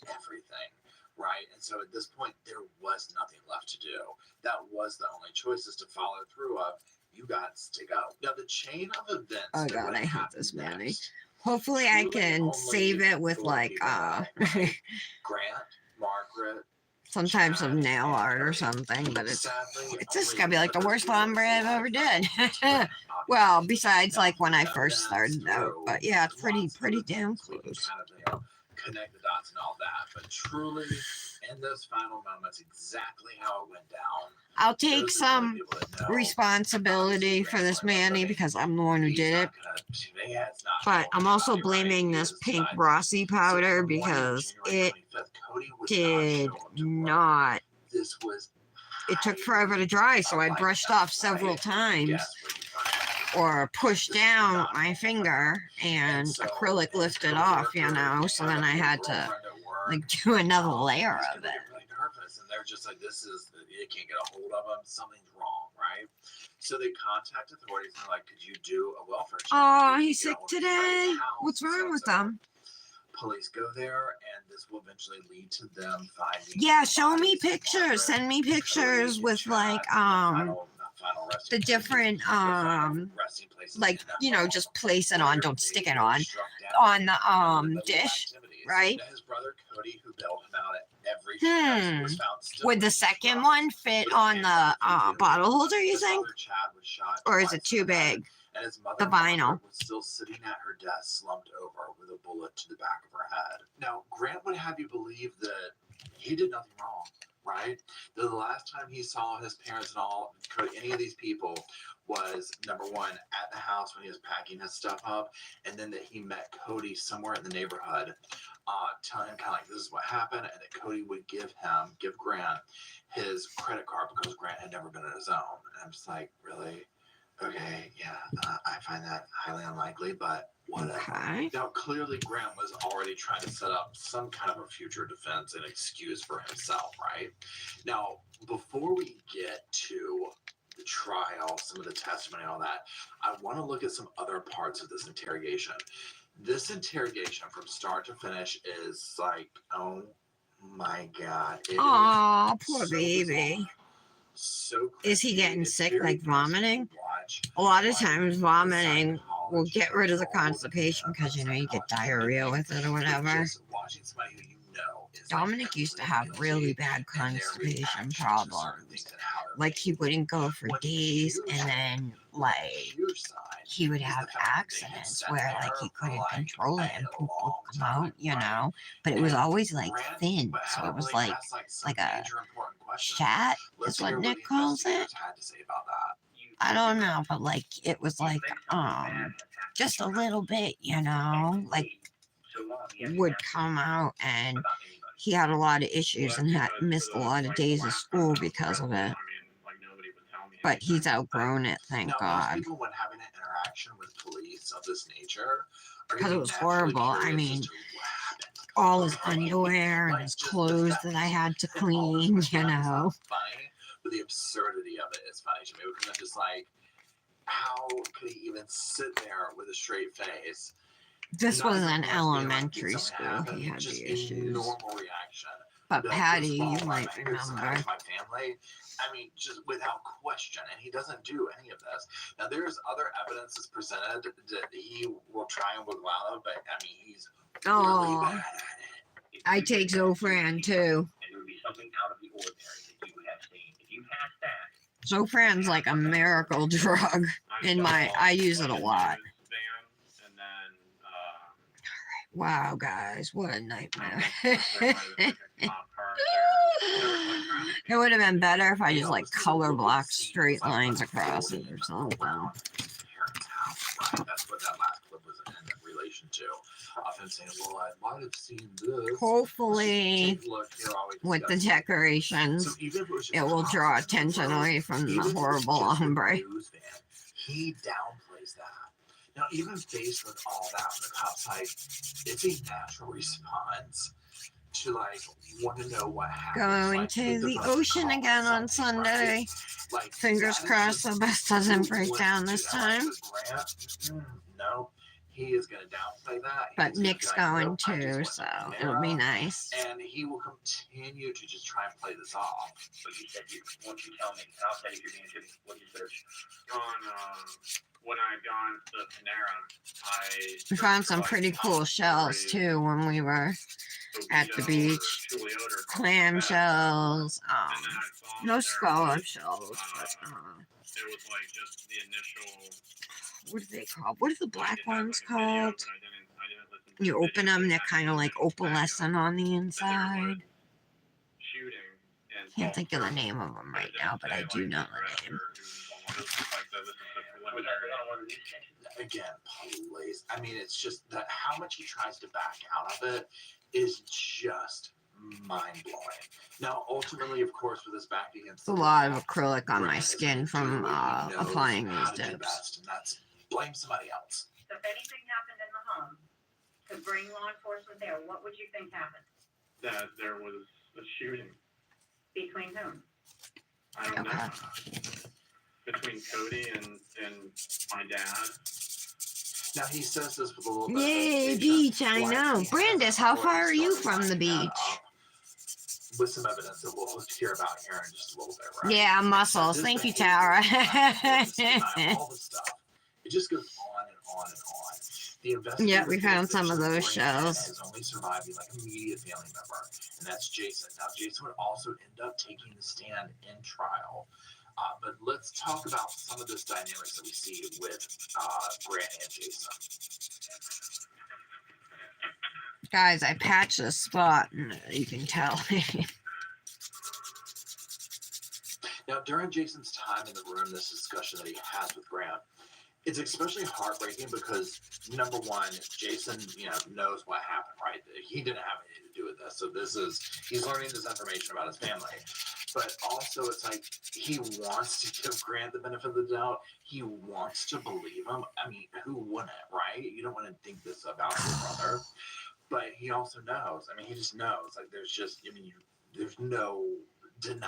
Everything, right? And so at this point, there was nothing left to do. That was the only choice, is to follow through of, you got to go. Now, the chain of events. Oh God, I hate this, Manny. Hopefully I can save it with like Grant, Margaret, some types of nail art or something, but it's just gonna be like the worst ombre I've ever did. Well, besides like when I first started out, but yeah, it's pretty damn close. Connect the dots and all that, but truly in those final moments, exactly how it went down. I'll take some responsibility for this, Manny, because I'm the one who did it. But I'm also blaming this pink Rossi powder because it did not. It took forever to dry, so I brushed off several times or pushed down with my finger, and acrylic lifted off, you know, so then I had to like do another layer of it. And they're just like, this is, you can't get a hold of them, something's wrong, right? So they contact authorities and they're like, could you do a welfare check? Oh, he's sick today. What's wrong with him? Police go there, and this will eventually lead to them finding. Yeah, show me pictures. Send me pictures with like the different like, you know, just place it on, don't stick it on the dish, right? His brother Cody, who bailed him out at every was found still. Would the second one fit on the bottle holder, you think? Or is it too big? And his mother, the vinyl, was still sitting at her desk, slumped over with a bullet to the back of her head. Now, Grant would have you believe that he did nothing wrong. right? The last time he saw his parents and all, any of these people, was number one at the house when he was packing his stuff up, and then that he met Cody somewhere in the neighborhood, telling him kind of like this is what happened, and that Cody would give Grant his credit card because Grant had never been on his own. And I'm just like, really? Okay, yeah, I find that highly unlikely, but whatever. Okay. Now, clearly, Grant was already trying to set up some kind of a future defense and excuse for himself, right? Now, before we get to the trial, some of the testimony, all that, I want to look at some other parts of this interrogation. This interrogation, from start to finish, is like, oh my God. Aw, poor so baby. bizarre. So Is he cringy. getting It's sick, very like vomiting? frustrating to watch. A lot of Like, times the vomiting will psychology get rid of the control, constipation because, you know, you get diarrhea with it or but whatever. just watching somebody who you know is Dominic used to have really bad constipation problems. Like, he wouldn't go for days, and then, like, he would have accidents where, like, he couldn't control it and poop would come out, you know? But it was always, like, thin, so it was like a shat is what Nick calls it. I don't know, but, like, it was, like, just a little bit, you know? Like, would come out, and he had a lot of issues and had missed a lot of days of school because of it. But he's outgrown it, thank God. People, when having an interaction with police of this nature, Because it was horrible. I mean, all his underwear and his clothes that I had to clean, you know. Funny, but the absurdity of it is funny to me because I'm just like, how could he even sit there with a straight face? This was an elementary school. He had the issues. Normal reaction. But Patty, you might My remember. family, I mean, just without question, and he doesn't do any of this. Now, there's other evidence that's presented that he will try and wiggle out of, but I mean, he's really bad at it. I take Zofran too. And it would be something out of the ordinary that you would have seen. If you pass that, Zofran's like a miracle drug. I use it a lot. Wow, guys, what a nightmare. It would have been better if I just like color blocked straight lines across it or something. That's what that last clip was in relation to. Often saying, well, I might have seen this. Hopefully, with the decorations, it will draw attention away from the horrible Ombré. He downplays that. Now, even faced with all that, the cop's like, it's a natural response to like want to know what happened. Going to the ocean again on Sunday. Like, fingers crossed the bus doesn't break down this time. No, he is going to downplay that. But Nick's going too, so it'll be nice. And he will continue to just try and play this off. but you said once you tell me, and I'll tell you if you're being too, what you search. When I had gone to Panera, We found some pretty cool shells too when we were at the beach. Clam shells, no scallop shells, but it was like just the initial. what are they called? What are the black ones called? You open them, they're kind of like opalescent on the inside. Can't think of the name of them right now, but I do know the name. Again, please. I mean, it's just that how much he tries to back out of it is just mind-blowing. Now, ultimately, of course, with his back against It's a lot of acrylic on my skin from applying these dips. And that's blame somebody else. So if anything happened in the home to bring law enforcement there, what would you think happened? That there was a shooting. Between whom? I don't know. Between Cody and my dad. Now he says this with a little bit. Yay, beach! I know. Brandis, how far are you from the beach? With some evidence that we'll hear about here in just a little bit, right? Yeah, muscles. Thank you, Tara. All the stuff. It just goes on and on and on. Yeah, we found some of those shells. Has only survived like immediate family member, and that's Jason. Now, Jason would also end up taking the stand in trial. But let's talk about some of those dynamics that we see with Grant and Jason. Guys, I patched a spot, and you can tell. Now, during Jason's time in the room, this discussion that he has with Grant, it's especially heartbreaking because, number one, Jason, knows what happened, right? He didn't have anything to do with this. So he's learning this information about his family. But also, it's like he wants to give Grant the benefit of the doubt. He wants to believe him. I mean, who wouldn't, right? You don't want to think this about your brother. But he also knows. I mean, he just knows. Like, there's no denying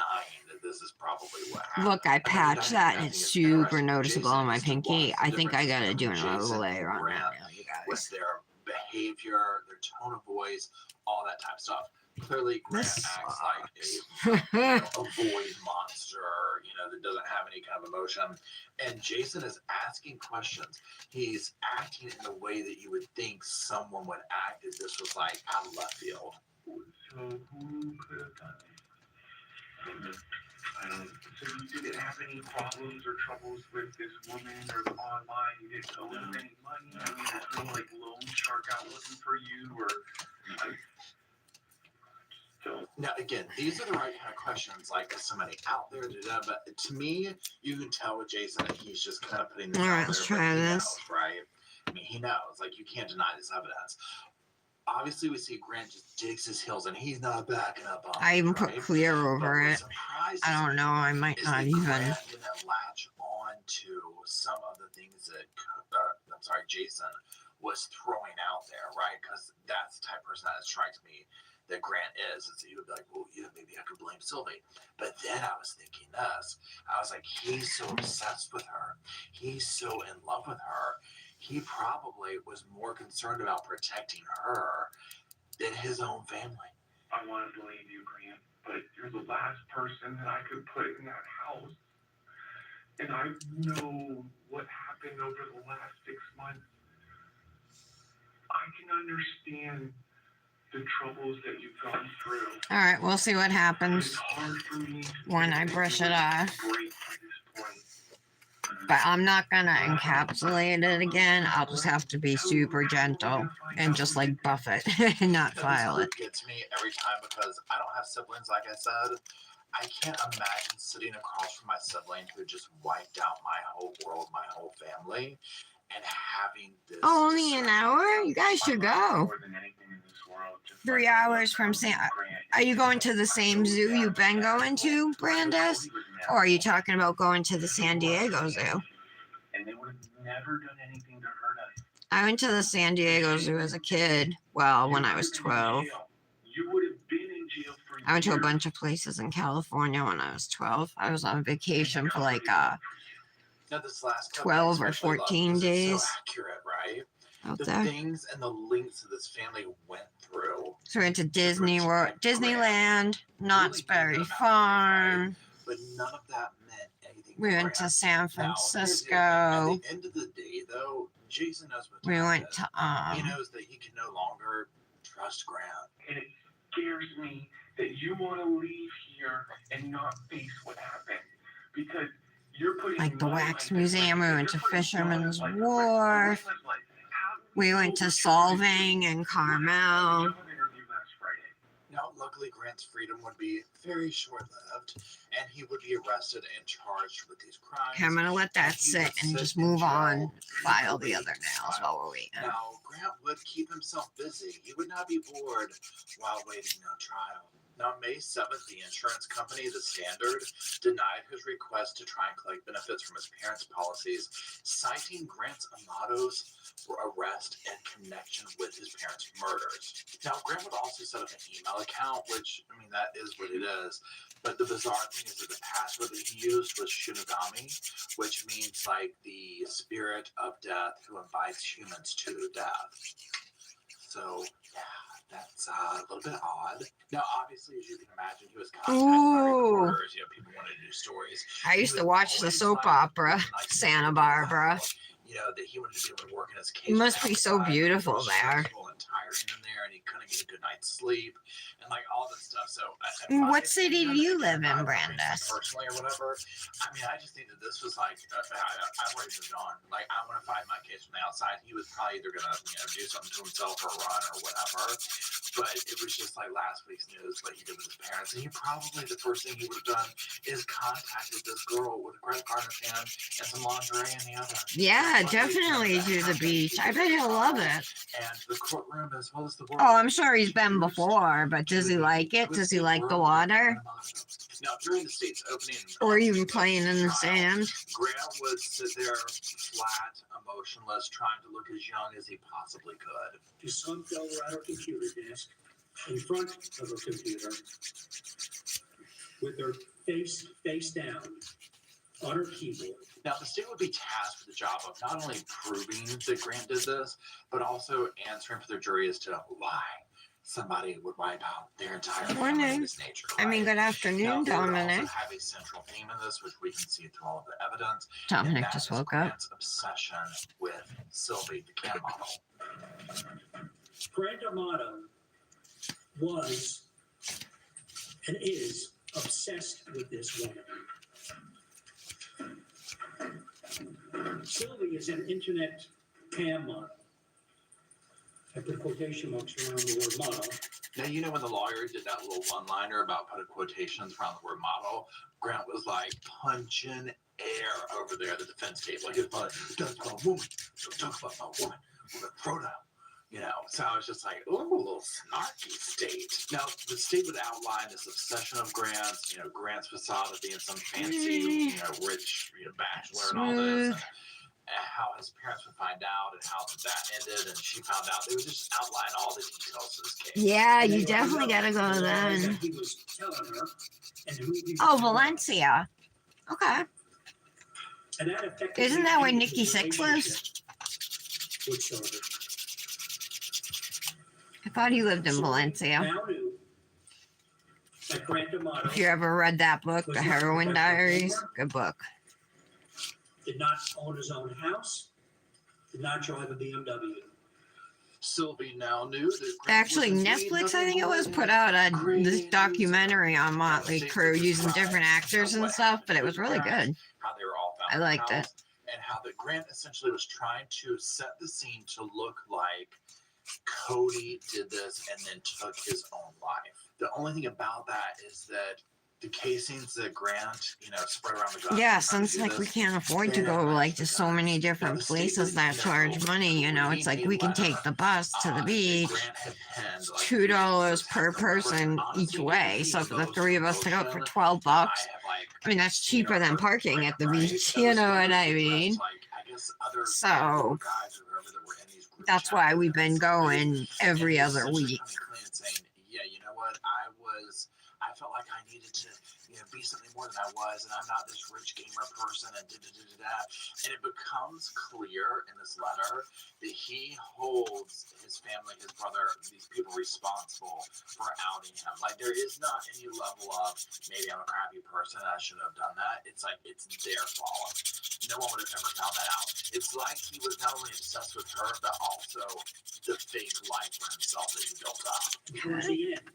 that this is probably what happened. Look, I patched that and it's super noticeable on my Jason pinky. just I think I gotta do an Jason overlay and on that Grant now, you guys. with their behavior, their tone of voice, all that type of stuff. Clearly, Grant acts like a void monster, that doesn't have any kind of emotion. And Jason is asking questions. He's acting in the way that you would think someone would act if this was like out of left field. So who could have done it? I don't. So you didn't have any problems or troubles with this woman or online? You didn't owe them any money? I mean, there's no like loan shark out looking for you or. Now, again, these are the right kind of questions. Like, is somebody out there? But to me, you can tell with Jason that he's just kind of putting this All right, out let's there. try But he this. knows, right? I mean, he knows. Like, you can't deny this evidence. Obviously, we see Grant just digs his heels, and he's not backing up on I even it, put right? clear But over what it. surprises I don't know. I might is not that even. Grant didn't latch on to some of the things that Jason was throwing out there, right? Because that's the type of person that strikes me that Grant is he would be like, well, yeah, maybe I could blame Sylvie. But then I was thinking this. I was like, he's so obsessed with her. He's so in love with her. He probably was more concerned about protecting her than his own family. I want to believe you, Grant, but you're the last person that I could put in that house. And I know what happened over the last 6 months. I can understand the troubles that you've gone through. All right, we'll see what happens It's hard for me when I brush it off. But I'm not gonna encapsulate it again. I'll just have to be super gentle and just like buff it and not file it. This gets me every time because I don't have siblings, like I said. I can't imagine sitting across from my sibling who just wiped out my whole world, my whole family, and having this. Oh, only an hour? You guys should go. 3 hours from Are you going to the same zoo you've been going to, Brandis? Or are you talking about going to the San Diego Zoo? And they would have never done anything to hurt us. I went to the San Diego Zoo as a kid. Well, when I was 12. You would have been in jail for I went to a bunch of places in California when I was 12. I was on vacation for like Now, this last 12 or 14 days. So accurate, right? Out The there. things and the links that this family went through. So we went to Disney World, Disneyland, Knott's Berry Farm. But none of that meant anything. We went to San Now, Francisco. at the end of the day, though, Jason knows what We time went it is. to He knows that he can no longer trust Grant. And it scares me that you want to leave here and not face what happened. Because you're putting like the my Wax life at Museum. We risk. went to You're putting Fisherman's my life at risk. Wharf. How do We went to Solvang and Carmel. Now, luckily, Grant's freedom would be very short-lived, and he would be arrested and charged with these crimes. Okay, I'm gonna let that sit and just move on. File the other nails while we're waiting. Now, Grant would keep himself busy. He would not be bored while waiting on trial. Now, May 7th, the insurance company, The Standard, denied his request to try and collect benefits from his parents' policies, citing Grant's Amato's arrest and connection with his parents' murders. Now, Grant would also set up an email account, which, I mean, that is what it is. But the bizarre thing is that the password that he used was Shinigami, which means like the spirit of death who invites humans to death. So, yeah, that's a little bit odd. Now, obviously, as you can imagine, he was contacted by reporters. People wanted to do stories. I used to watch the soap opera, Santa Barbara. That he wanted to be able to work in his case. It must be so beautiful there. And tiring in there, and he couldn't get a good night's sleep, and like all this stuff. So, What city do you live in, Brandis? Personally, or whatever. I mean, I just think that this was like I've already moved on. Like, I want to fight my case from the outside. He was probably either gonna do something to himself or run or whatever. But it was just like last week's news, what he did with his parents, and he probably the first thing he would have done is contacted this girl with a credit card in his hand and some lingerie in the other. Yeah, definitely to the beach. I bet he'll love it. And the courtroom as well as the world. Oh, I'm sure he's been before, but does he like it? Does he like the water? Now, during the state's opening, or even playing in the sand? Grant would sit there flat, emotionless, trying to look as young as he possibly could. His son fell right at her computer desk, in front of her computer, with her face down on her keyboard. Now, the state would be tasked with the job of not only proving that Grant did this, but also answering for the jury as to why somebody would wipe out their entire family of this nature. I mean, good afternoon, Dominic. Also have a central theme in this, which we can see through all of the evidence. Dominic just woke up. Grant's obsession with Sylvie, the cam model. Grant Amato was and is obsessed with this woman. Sylvie is an internet cam model. I put quotation marks around the word model. Now, you know when the lawyer did that little one-liner about putting quotations around the word model, Grant was like punching air over there at the defense table. He was like, "Don't talk about a woman. Don't talk about my woman. We're going to throw down." So I was just like, "Oh, a little snarky state." Now, the state would outline this obsession of Grant's, Grant's facade of being some fancy, rich, bachelor and all this. And how his parents would find out and how that ended, and she found out. They would just outline all the details of this case. Yeah, you definitely got to go to them. Oh, Valencia. Okay. Isn't that where Nikki Sixx lives? I thought he lived in Valencia. If you ever read that book, The Heroin Diaries, good book. Did not own his own house, did not drive a BMW. Sylvie now knew that actually Netflix, I think it was, put out this documentary on Motley Crue using different actors and stuff, but it was really good. How they were all found I liked it. And how that Grant essentially was trying to set the scene to look like Cody did this and then took his own life. The only thing about that is that the casings that Grant, spread around the gun. Yeah, since like we can't afford to go to so many different places that charge money, it's like we can take the bus to the beach, $2 per person each way. So for the three of us to go for $12, I mean that's cheaper than parking at the beach. You know what I mean? So that's why we've been going every other week. Yeah, you know what? I felt like I needed to, be something more than I was, and I'm not this rich gamer person, and And it becomes clear in this letter that he holds his family, his brother, these people responsible for outing him. Like, there is not any level of, maybe I'm a crappy person, I shouldn't have done that. It's like, it's their fault. No one would have ever found that out. It's like he was not only obsessed with her, but also the fake life for himself that he built up. Towards the end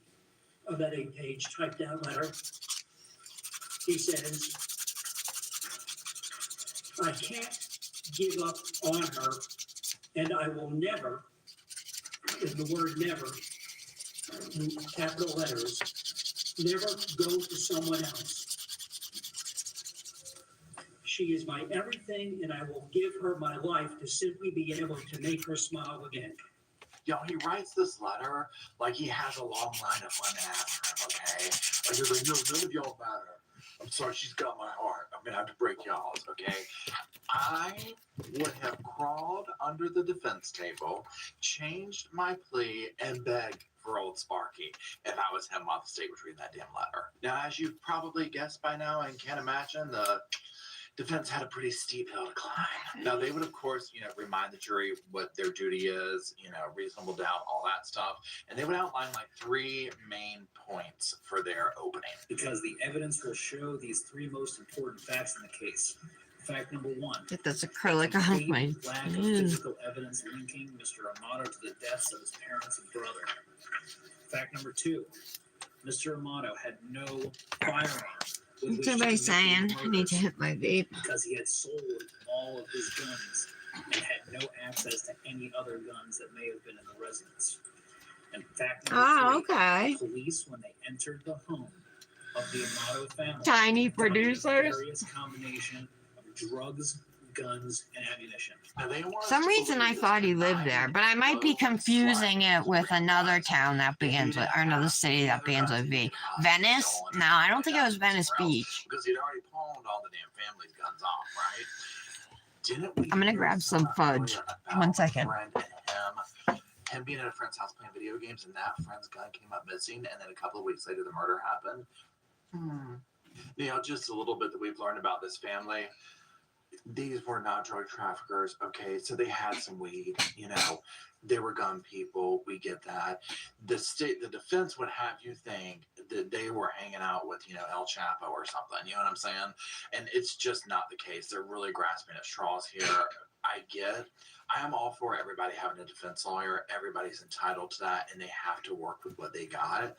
of that 8-page typed out letter, he says, "I can't give up on her, and I will never," is the word never, in capital letters, "never go to someone else. She is my everything, and I will give her my life to simply be able to make her smile again." He writes this letter like he has a long line of women after him, okay? Like, he's like, "No, none of y'all matter. I'm sorry, she's got my heart. I'm going to have to break y'all's, okay?" I would have crawled under the defense table, changed my plea, and begged for old Sparky if I was him while the state was reading that damn letter. Now, as you've probably guessed by now and can't imagine, the defense had a pretty steep hill to climb. Now, they would, of course, remind the jury what their duty is, reasonable doubt, all that stuff. And they would outline like 3 main points for their opening. Because the evidence will show these 3 most important facts in the case. Fact number 1. Get this acrylic off complete my lack of skin. physical evidence linking Mr. Amato to the deaths of his parents and brother. Fact number 2. Mr. Amato had no firearm. with What's which to everybody commit these saying? I need to murders hit my vape. because he had sold all of his guns and had no access to any other guns that may have been in the residence. And fact number 3, Okay. police, when they entered the home of the Amato family, Tiny found a producers. various combination of drugs, guns, and ammunition. Some reason I thought he lived there, but I might be confusing it with another town that begins with, or another city that begins with V. Venice? No, I don't think it was Venice Beach. Because he'd already pawned all the damn family's guns off, right? Didn't we I'm gonna hear grab some fudge. about 1 a second. friend and him being at a friend's house playing video games, and that friend's gun came up missing, and then a couple of weeks later the murder happened? You know, just a little bit that we've learned about this family. These were not drug traffickers, okay? So they had some weed, you know. They were gun people. We get that. The defense would have you think that they were hanging out with, you know, El Chapo or something. You know what I'm saying? And it's just not the case. They're really grasping at straws here. I am all for everybody having a defense lawyer. Everybody's entitled to that, and they have to work with what they got.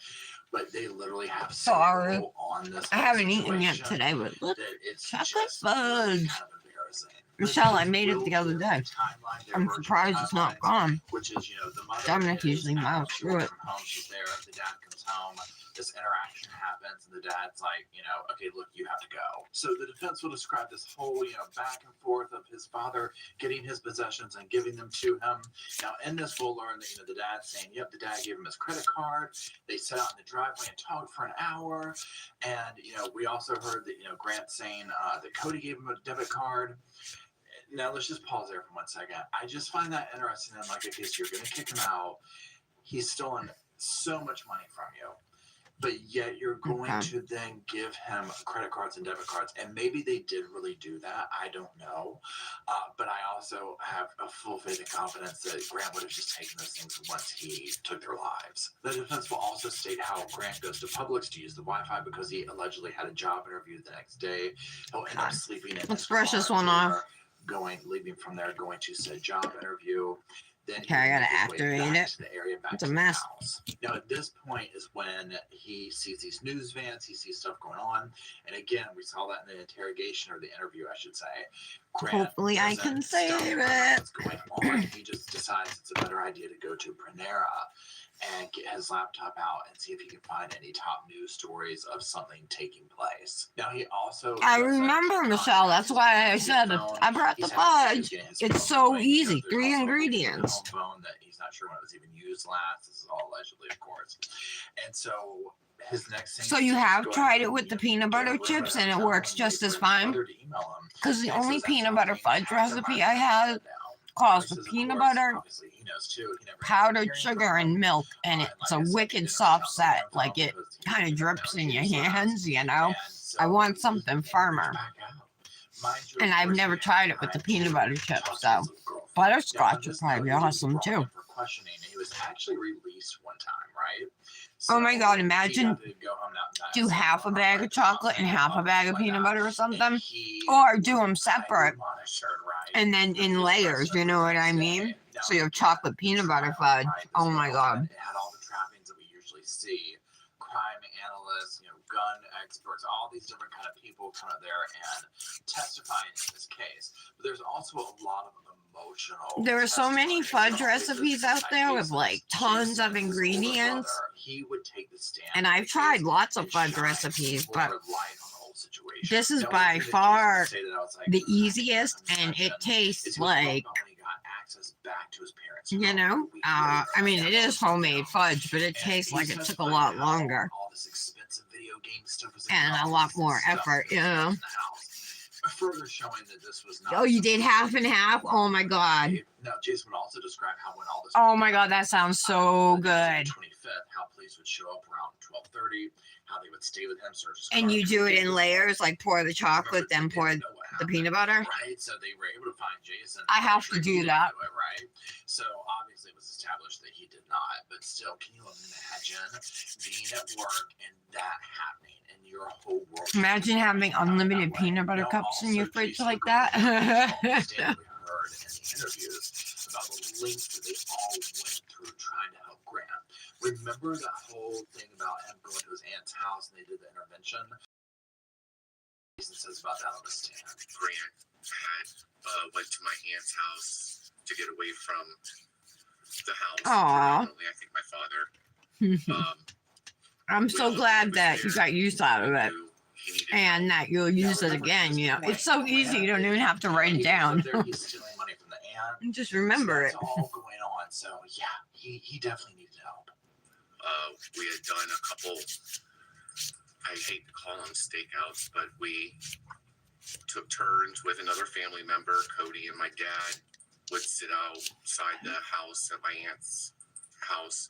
But they literally have so Sorry. little on this. I haven't eaten yet situation today, but look, that it's chocolate just really fudge. kind of embarrassing. Michelle, I made it the other day. Timeline, their I'm virtual surprised it's not timelines, gone. which is, you know, the mother Dominic is usually out, mows she through works it. from home, she's there, the dad comes home, this interaction happens, and the dad's like, you know, okay, look, you have to go. So the defense will describe this whole, you know, back and forth of his father getting his possessions and giving them to him. Now, in this, we'll learn that, you know, the dad's saying, yep, the dad gave him his credit card. They sat out in the driveway and talked for an hour. And, you know, we also heard that, you know, Grant saying that Cody gave him a debit card. Now, let's just pause there for 1 second. I just find that interesting. I'm like, okay, so you're going to kick him out. He's stolen so much money from you, but yet you're going to then give him credit cards and debit cards. And maybe they did really do that. I don't know. But I also have a full faith and confidence that Grant would have just taken those things once he took their lives. The defense will also state how Grant goes to Publix to use the Wi-Fi because he allegedly had a job interview the next day. He'll end up sleeping in Let's his brush car this one there, off. leaving from there, going to said job interview. Then Okay, I gotta activate it. To the area, back It's a to the mess. house. Now, at this point is when he sees these news vans, he sees stuff going on. And again, we saw that in the interrogation or the interview, I should say. Grant Hopefully I doesn't can stop save what's it. going on. He just decides it's a better idea to go to Panera and get his laptop out and see if he can find any top news stories of something taking place. Now, he also... I remember, Michelle. That's why I said I brought the fudge. It's so easy. 3 ingredients. Phone that he's not sure when it was even used last. This is all allegedly, of course. And so his next thing. So you have tried it with the peanut butter chips and it works just as fine? Because the only peanut butter fudge recipe I had calls for peanut butter, powdered sugar, and milk, and it's a wicked soft set. Like, it kind of drips in your hands, you know? I want something firmer. And I've never tried it with the peanut butter chips, so butterscotch would probably be awesome too. He was actually released one time, right? Oh my God, imagine do half a bag of chocolate and half a bag of peanut butter or something. Or do them separate and then in layers, you know what I mean? So you have chocolate peanut butter fudge. Oh my God. It had all the trappings that we usually see. Crime analysts, you know, gun experts, all these different kind of people come out there and testifying in this case. But there's also a lot of emotional. There are so many fudge recipes out there with like tons of ingredients. He would take the stand. And I've tried lots of fudge recipes, but this is by far the easiest, and it tastes like, you know, I mean, it is homemade fudge, but it tastes like it took a lot longer and a lot more effort, you know. Further showing that this was not. Oh, you did half and half? Oh my God. Now, Jason would also describe how when all this. Oh my God, that sounds so good. 25th, how police would show up around 12:30, how they would stay with him, search his And car. you do it in layers, like pour the chocolate, then pour The peanut butter? Right, so they were able to find Jason. I have to do that. It, right? So obviously it was established that he did not, but still, can you imagine being at work and that happening in your whole world? Imagine having unlimited peanut butter cups in your fridge like that. Stanley heard in the interviews about the lengths that they all went through trying to help Grant. Remember that whole thing about him going to his aunt's house and they did the intervention? Jason says about that on the stand. Grant had went to my aunt's house to get away from the house. Aww. I think my father. I'm so glad that you got use out of it. And that you'll use it again, you know. It's so easy, you don't even have to write it down. He's stealing money from the aunt. And just remember it. That's all going on. So yeah, he definitely needed help. We had done a couple, I hate to call them stakeouts, but we took turns with another family member. Cody and my dad would sit outside the house at my aunt's house.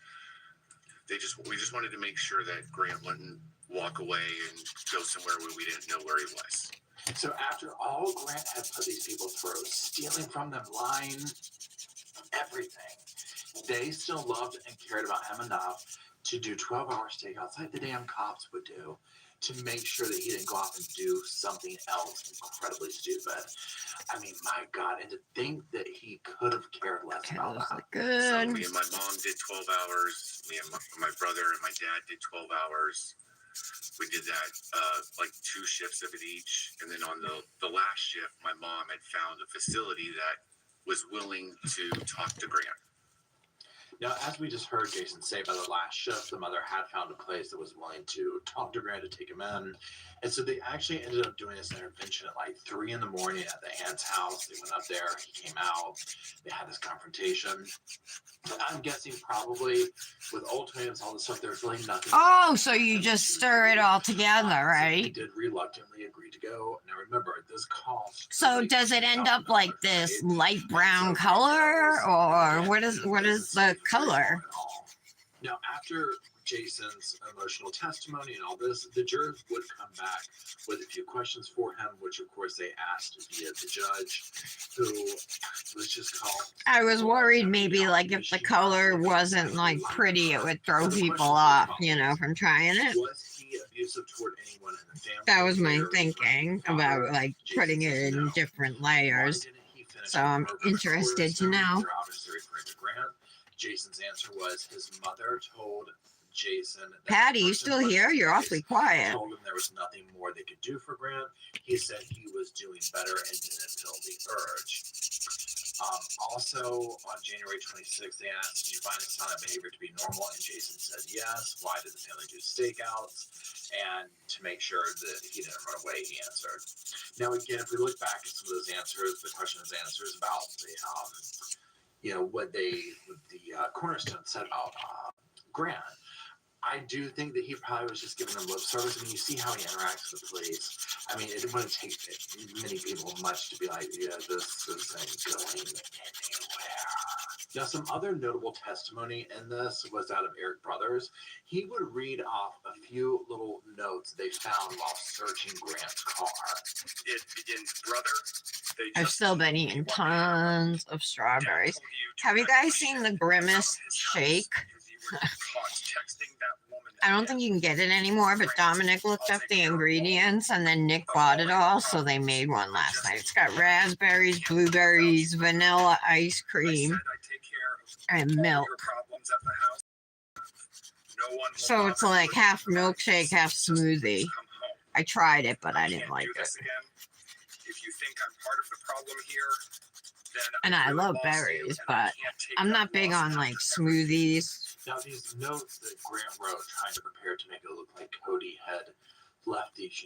We just wanted to make sure that Grant wouldn't walk away and go somewhere where we didn't know where he was. So after all Grant had put these people through, stealing from them, lying, everything, they still loved and cared about him enough to do 12-hour stakeouts like the damn cops would do, to make sure that he didn't go off and do something else incredibly stupid. I mean, my God, and to think that he could have cared less about that. Good. So me and my mom did 12 hours. Me and my brother and my dad did 12 hours. We did that like 2 shifts of it each. And then on the last shift, my mom had found a facility that was willing to talk to Grant. Now, as we just heard Jason say, by the last shift, the mother had found a place that was willing to talk to Grant, to take him in. And so they actually ended up doing this intervention at like 3 in the morning at the aunt's house. They went up there, he came out, they had this confrontation. I'm guessing probably with ultimatums, all this stuff, there's really nothing. Oh, so you just stir it all together, right? So he did reluctantly agree to go. Now remember, this cost. So does it end up like this light brown color, or what is the color? Now, after Jason's emotional testimony and all this, the jurors would come back with a few questions for him, which of course they asked via the judge, who was just called. I was worried maybe like if the color wasn't like pretty, it would throw people off, you know, from trying it. Was he abusive toward anyone in the family? That was my thinking about like putting it in different layers. So I'm interested to know. Jason's answer was his mother told Jason. Patty, you still here? You're awfully quiet. Told him there was nothing more they could do for Grant. He said he was doing better and didn't feel the urge. Also, on January 26th, they asked, "Did you find his silent behavior to be normal?" And Jason said yes. Why did the family do stakeouts? And to make sure that he didn't run away, he answered. Now, again, if we look back at some of those answers, the questions and answers about the, what the Cornerstone said about Grant, I do think that he probably was just giving them lip service. I mean, you see how he interacts with police. I mean, it wouldn't take many people much to be like, yeah, this ain't going anywhere. Now, some other notable testimony in this was that of Eric Brothers. He would read off a few little notes they found while searching Grant's car. It begins, brother. I've still been eating tons of strawberries. Have you guys seen the Grimace shake? I don't think you can get it anymore, but Dominic looked up the ingredients and then Nick bought it all, so they made one last night. It's got raspberries, blueberries, vanilla ice cream, and milk. So it's like half milkshake, half smoothie. I tried it, but I didn't like it. If you think I'm part of the problem here, And I love berries, but I'm not big on like smoothies. Now, these notes that Grant wrote trying to prepare to make it look like Cody had left these,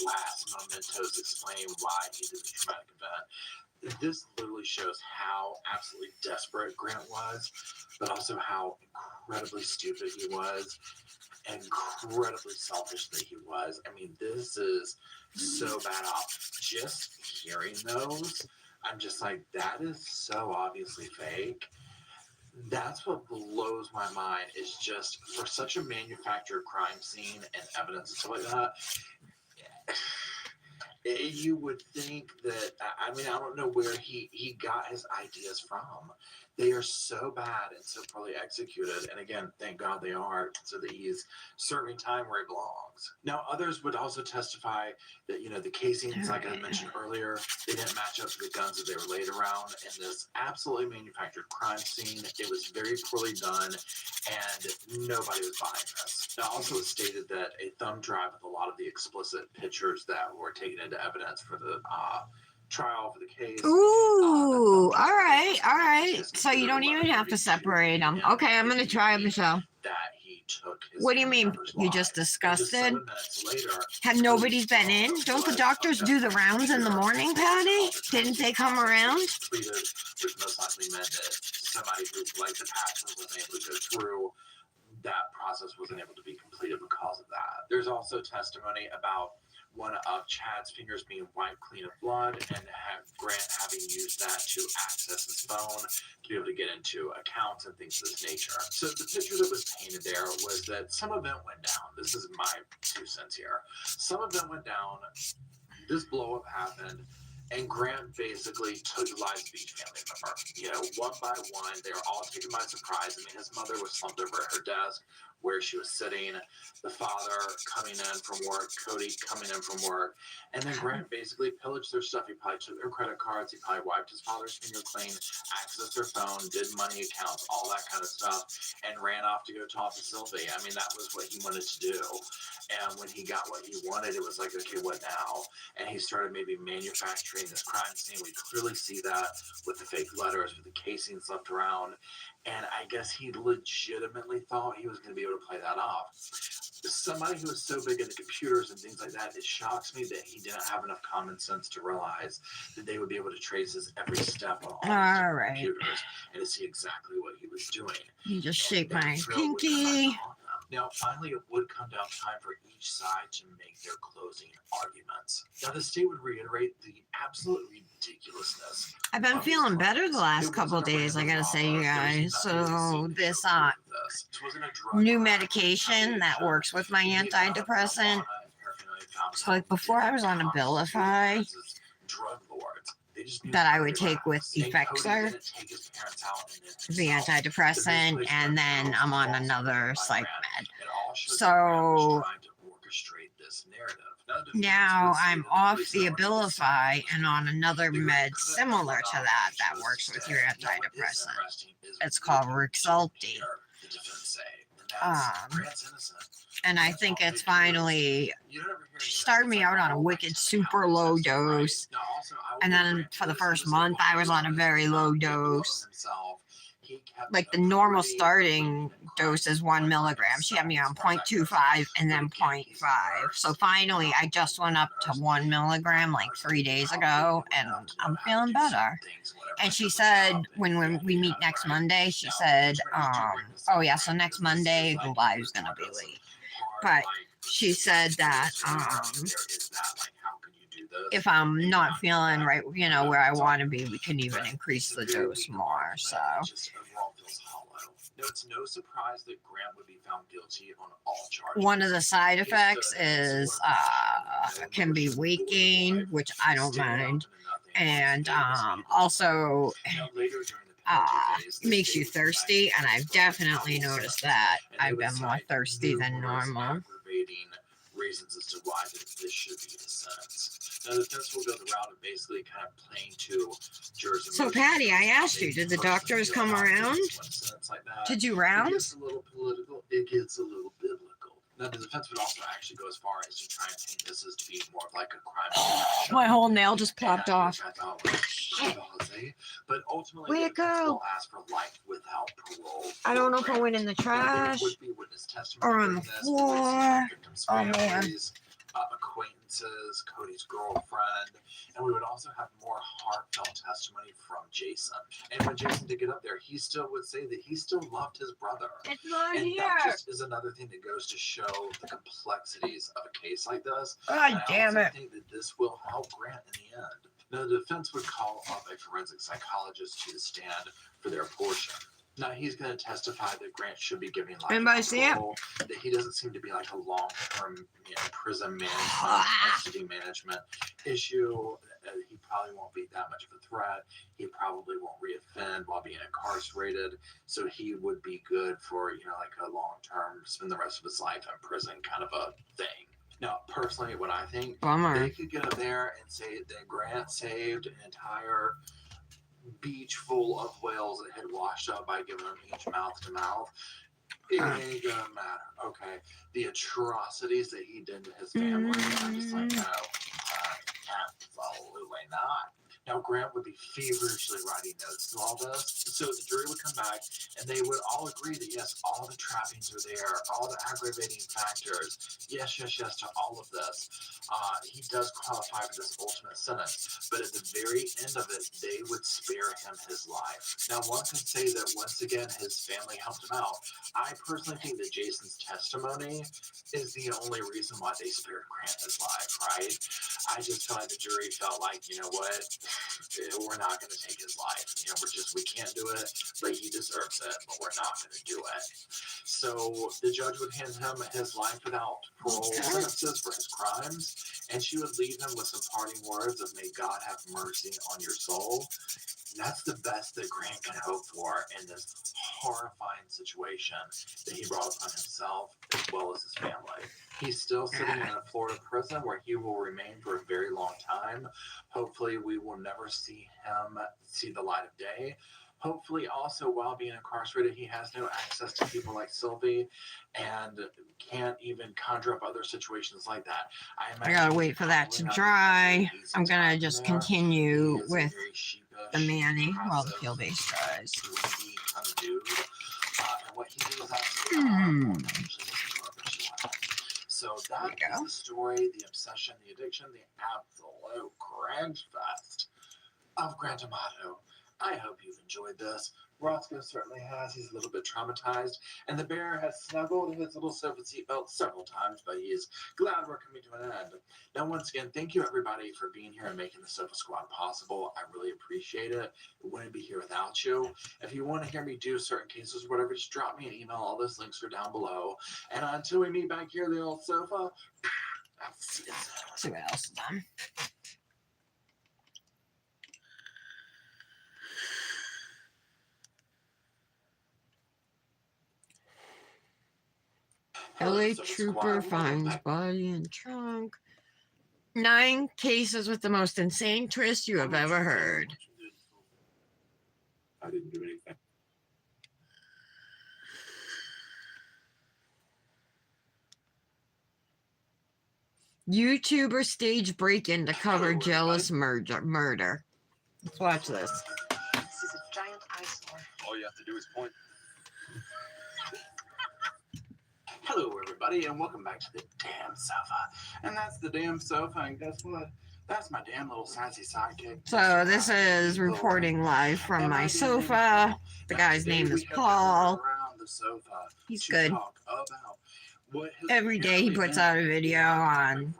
last mementos explaining why he did the traumatic event. This literally shows how absolutely desperate Grant was, but also how incredibly stupid he was, and incredibly selfish that he was. I mean, this is so bad off. Just hearing those, I'm just like, that is so obviously fake. That's what blows my mind, is just for such a manufactured crime scene and evidence and stuff like that. You would think that, I mean, I don't know where he got his ideas from. They are so bad and so poorly executed. And again, thank God they are, so that he's serving time where he belongs. Now, others would also testify that, the casings, like I mentioned earlier, they didn't match up to the guns that they were laid around in this absolutely manufactured crime scene. It was very poorly done, and nobody was buying this. Now, also it stated that a thumb drive with a lot of the explicit pictures that were taken into evidence for the trial for the case. Ooh, all right. So you don't even have to separate them. Okay, I'm gonna try it, Michelle. That he took his What do you mean? member's You life. just And discussed it? 7 minutes later, Have nobody been in? Don't the doctors do the rounds in the morning, Patty? Didn't they come around? Completed, which most likely meant that somebody who, like the pastor, wasn't able to go through. That process wasn't able to be completed because of that. There's also testimony about one of Chad's fingers being wiped clean of blood, and Grant having used that to access his phone to be able to get into accounts and things of this nature. So the picture that was painted there was that some event went down. This is my 2 cents here. Some event went down. This blow up happened. And Grant basically took the lives of each family member. One by one, they were all taken by surprise. I mean, his mother was slumped over at her desk where she was sitting, the father coming in from work, Cody coming in from work, and then Grant basically pillaged their stuff. He probably took their credit cards, he probably wiped his father's finger clean, accessed their phone, did money accounts, all that kind of stuff, and ran off to go talk to Sylvie. I mean, that was what he wanted to do. And when he got what he wanted, it was like, okay, what now? And he started maybe manufacturing this crime scene. We clearly see that with the fake letters, with the casings left around. And I guess he legitimately thought he was going to be able to play that off. Somebody who is so big into computers and things like that, it shocks me that he didn't have enough common sense to realize that they would be able to trace his every step on all these computers and to see exactly what he was doing. You just shake my pinky. Now, finally, it would come down time for each side to make their closing arguments. Now, the state would reiterate the absolute ridiculousness. I've been feeling better the last couple of days, I gotta say, you guys. So this new medication that works with my antidepressant. So like before I was on Abilify that I would take with Effexor, the antidepressant, and then I'm on another psych med. So now I'm off the Abilify and on another med similar to that works with your antidepressant. It's called Rexulti. And I think it's finally started me out on a wicked super low dose. And then for the first month, I was on a very low dose. Like the normal starting dose is 1 milligram. She had me on 0.25 and then 0.5. So finally, I just went up to 1 milligram like 3 days ago, and I'm feeling better. And she said when we meet next Monday, she said, oh yeah, so next Monday, Live's gonna be late. But she said that if I'm not feeling right, where I want to be, we can even increase the dose more. So it's no surprise that Grant would be found guilty on all charges. One of the side effects is can be weight gain, which I don't mind, and also makes you thirsty, and I've definitely noticed that. I've been more thirsty than normal. Reasons as to why this should be a sentence. Now, the defense will go the route of basically kind of playing to jurors. So, Patty, I asked you, did the doctors come around? Did you round? It gets a little political. It gets a little biblical. Now, the defense would also actually go as far as to try and paint this as to be more of like a crime. My whole nail just plopped off. But ultimately, way to go! Ask for life without parole. I don't know if I went in the trash or on the floor. Oh man. Acquaintances, Cody's girlfriend, and we would also have more heartfelt testimony from Jason. And when Jason did get up there, he still would say that he still loved his brother. It's not and here. That just is another thing that goes to show the complexities of a case like this. God damn it! I think that this will help Grant in the end. Now, the defense would call up a forensic psychologist to the stand for their portion. Now, he's going to testify that Grant should be giving life parole, that he doesn't seem to be like a long-term prison management, custody management. issue. He probably won't be that much of a threat. He probably won't reoffend while being incarcerated. So he would be good for, like a long-term, spend the rest of his life in prison kind of a thing. Now, personally, what I think, Bummer. they could get up there and say that Grant saved an entire beach full of whales that had washed up by giving them each mouth to mouth. It ain't gonna matter, okay? The atrocities that he did to his family, I'm just like, no, absolutely not. Now, Grant would be feverishly writing notes to all this, so the jury would come back and they would all agree that yes, all the trappings are there, all the aggravating factors, yes to all of this. He does qualify for this ultimate sentence, but at the very end of it, they would spare him his life. Now, one could say that once again, his family helped him out. I personally think that Jason's testimony is the only reason why they spared Grant his life, right? I just feel like the jury felt like, you know what, we're not going to take his life. We can't do it, but he deserves it, but we're not going to do it. So the judge would hand him his life without parole sentences for his crimes, and she would leave him with some parting words of, may God have mercy on your soul. That's the best that Grant can hope for in this horrifying situation that he brought upon himself as well as his family. He's still sitting in a Florida prison where he will remain for a very long time. Hopefully, we will never see him see the light of day. Hopefully, also, while being incarcerated, he has no access to people like Sylvie and can't even conjure up other situations like that. I gotta wait for that to dry. I'm gonna just continue with the Manny while the peel base dries. Kind of dude. And what he did was absolutely So that is the story, the obsession, the addiction, the absolute grand fest of Grand Amato. I hope you've enjoyed this. Roscoe certainly has. He's a little bit traumatized. And the bear has snuggled in his little sofa seatbelt several times, but he is glad we're coming to an end. Now, once again, thank you, everybody, for being here and making the Sofa Squad possible. I really appreciate it. I wouldn't be here without you. If you want to hear me do certain cases or whatever, just drop me an email. All those links are down below. And until we meet back here in the old sofa, I'll see you soon. See what else is done. LA trooper finds body in trunk. 9 cases with the most insane twist you have ever heard. I didn't do anything. YouTuber stage break-in to cover jealous murder. Let's watch this. This is a giant eyesore. All you have to do is point. Hello, everybody, and welcome back to the damn sofa. And that's the damn sofa, and guess what? That's my damn little sassy sidekick. So this is reporting live from my sofa. The guy's name is Paul. He's good. Every day he puts out a video on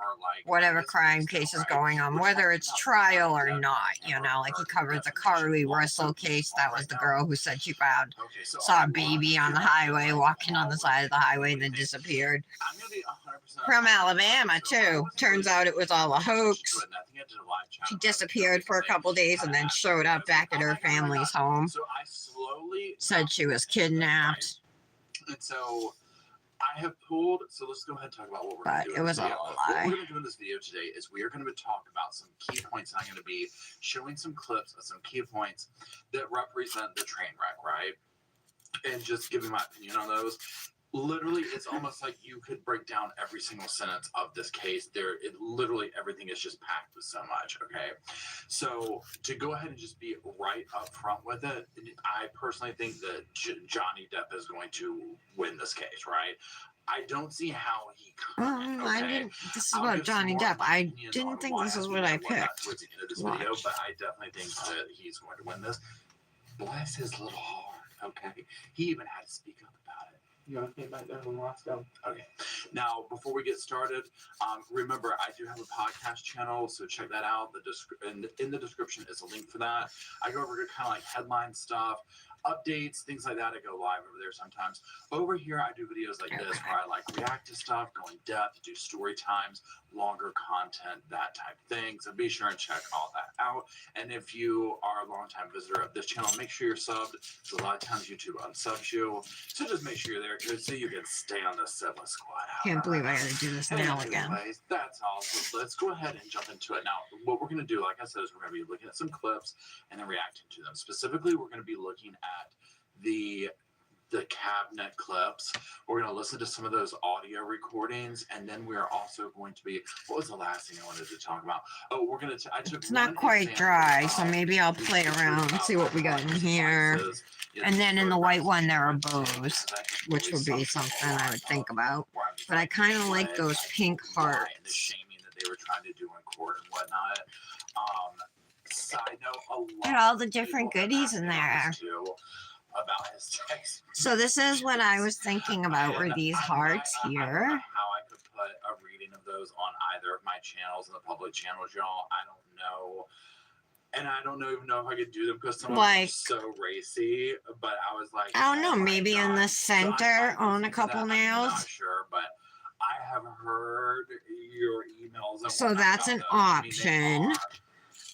whatever crime case is going on, whether it's trial or not, like he covered the Carly Russell case. That was the girl who said she saw a baby on the highway, walking on the side of the highway and then disappeared. From Alabama, too. Turns out it was all a hoax. She disappeared for a couple days and then showed up back at her family's home. Said she was kidnapped. And so I have pulled, so let's go ahead and talk about what we're going to do. But it was all a What lie. we're going to do in this video today is we are going to talk about some key points. I'm going to be showing some clips of some key points that represent the train wreck, right? And just giving my opinion on those. Literally, it's almost like you could break down every single sentence of this case. Literally everything is just packed with so much, okay? So to go ahead and just be right up front with it, I personally think that Johnny Depp is going to win this case, right? I don't see how he could. This is about Johnny Depp. I didn't think this is what I picked. Towards the end of this video, but I definitely think that he's going to win this. Bless his little heart, okay? He even had to speak up about it. You want to back there? Let's go. Okay. Now, before we get started, remember I do have a podcast channel, so check that out. In the description is a link for that. I go over kind of like headline stuff, updates, things like that. I go live over there sometimes. Over here, I do videos like this where I like react to stuff, go in depth, do story times, longer content, that type of thing. So be sure and check all that out. And if you are a long-time visitor of this channel, make sure you're subbed. So a lot of times YouTube unsubs you. So just make sure you're there so you can stay on the Sibla Squad. Can't believe I gotta do this now again. Anyways, that's all. So let's go ahead and jump into it. Now, what we're going to do, like I said, is we're going to be looking at some clips and then reacting to them. Specifically, we're going to be looking at the cabinet clips. We're going to listen to some of those audio recordings, and then we are also going to be, what was the last thing I wanted to talk about? Oh, we're going to, I took It's not quite dry, so maybe I'll play around and see what we got in here. And then in the white one, there are bows, which would be something I would think about. But I kind of like those pink hearts. The shaming that they were trying to do in court and whatnot. Side note, Look at all the different goodies in there. About his text. So this is what I was thinking about, were these hearts here. I don't know how I could put a reading of those on either of my channels and the public channels, y'all. I don't know. And I don't even know if I could do them because some of them are so racy. But I was like, I don't know, maybe in the center on a couple nails. I'm not sure, but I have heard your emails. And so that's an option.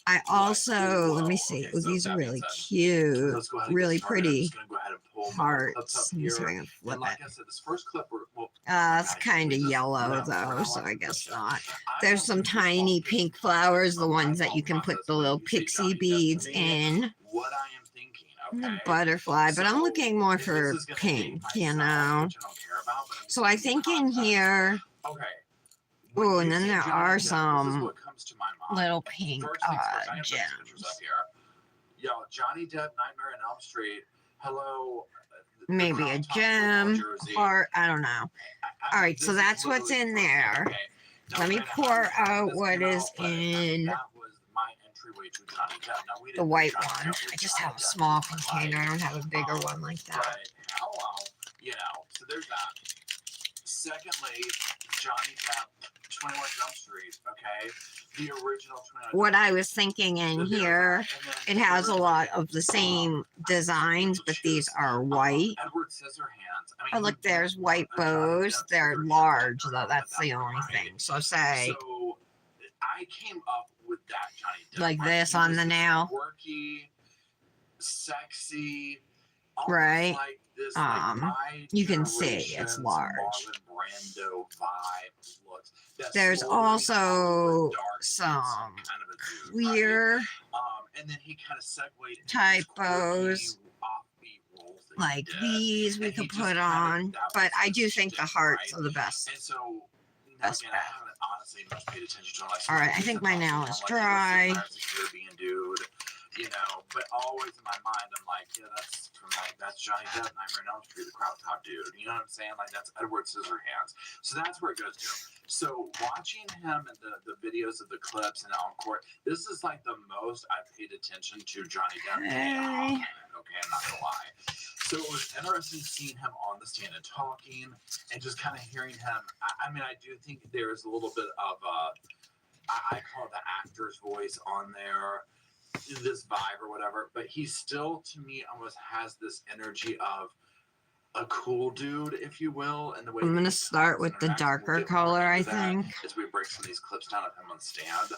I also, let me see. Oh, these are really cute, really pretty hearts. Let me see if I can flip it. It's kind of yellow though, so I guess not. There's some tiny pink flowers, the ones that you can put the little pixie beads in. And the butterfly, but I'm looking more for pink, you know. So I think in here, oh, and then there are some little pink gems. Yo, Johnny Depp, Nightmare on Elm Street. Hello. Maybe a gem, heart, I don't know. All right, so that's what's in there. Let me pour out what is in the white one. I just have a small container. I don't have a bigger one like that. You know, so there's that. Secondly, Johnny Depp, 21 Jump Street, okay? The original 21. What I was thinking in here, it has a lot of the same designs, but these are white. Edward Scissorhands. Oh, look, there's white bows. They're large, though. That's the only thing. So say, So I came up with that Johnny Depp. like this on the nail. Quirky, sexy, right? Like this, you can see it's large. Brando vibe looks. There's also some clear and then he kind of segued type bows like these we could put on, but I do think the hearts are the best. And so, best again, I haven't honestly much paid attention to all right, I think my nail is dry. Dude, you know, but always in my mind, I'm like, yeah, that's from that's Johnny Depp, Nightmare on Elm Street, the crop top dude. You know what I'm saying? Like that's Edward Scissorhands. So that's where it goes to. So watching him and the videos of the clips and on court, this is like the most I've paid attention to Johnny Depp. Okay, I'm not gonna lie. So it was interesting seeing him on the stand and talking, and just kind of hearing him. I mean, I do think there's a little bit of I call it the actor's voice on there. This vibe or whatever, but he still to me almost has this energy of a cool dude, if you will, and the way I'm gonna start with the darker color, I think, as we break some of these clips down of him on stand,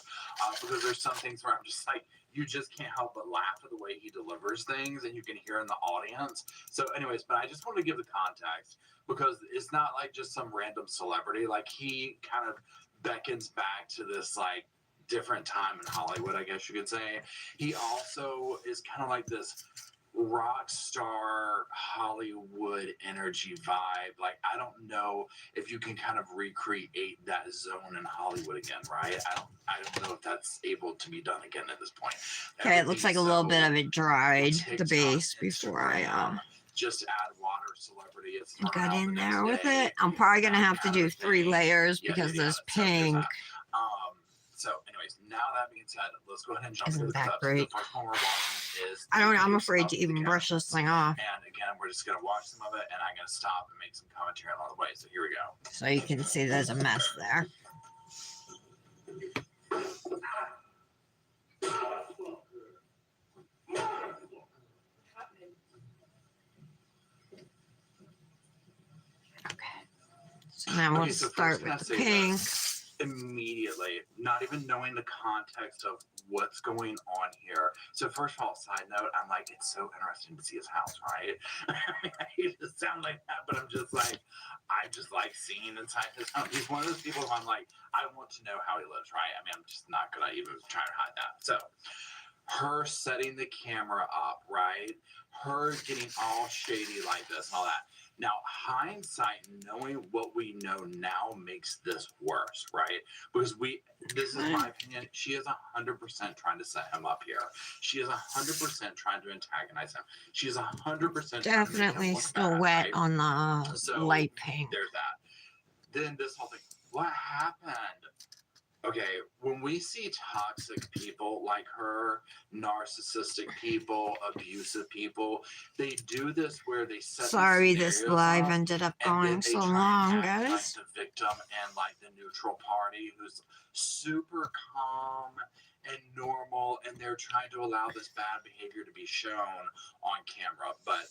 because there's some things where I'm just like, you just can't help but laugh at the way he delivers things, and you can hear in the audience. So anyways, but I just want to give the context because it's not like just some random celebrity. Like he kind of beckons back to this like different time in Hollywood, I guess you could say. He also is kind of like this rock star Hollywood energy vibe. Like I don't know if you can kind of recreate that zone in Hollywood again, right? I don't know if that's able to be done again at this point. Okay, it looks like a little bit of it dried, the base, before I just add water celebrity. It's got in there with it. I'm probably gonna have to do 3 layers because this pink. So anyways, anyways, now that being said, let's go ahead and jump Isn't into the that clips. great? The first one we're watching is. I don't know. I'm the afraid use to of even the brush this thing off. And again, we're just gonna watch some of it, and I'm gonna stop and make some commentary along the way. So here we go. So you can see there's a mess there. Okay. So now we'll so start first, can I with the say pink. this? Immediately, not even knowing the context of what's going on here. So first of all, side note, I'm like, it's so interesting to see his house, right? I hate to sound like that, but I'm just like, I just like seeing inside his house. He's one of those people who I'm like, I want to know how he lives, right? I mean, I'm just not gonna even try to hide that. So her setting the camera up, right? Her getting all shady like this and all that. Now, hindsight, knowing what we know now makes this worse, right? Because this is my opinion, she is 100% trying to set him up here. She is 100% trying to antagonize him. She is 100% Definitely still bad, wet right? on the So, light pink. there's that. Then this whole thing, what happened? Okay, when we see toxic people like her, narcissistic people, abusive people, they do this where they set these Sorry, this scenarios live up, ended up and then going they so try long, and act like guys. the victim and like the neutral party who's super calm and normal, and they're trying to allow this bad behavior to be shown on camera. But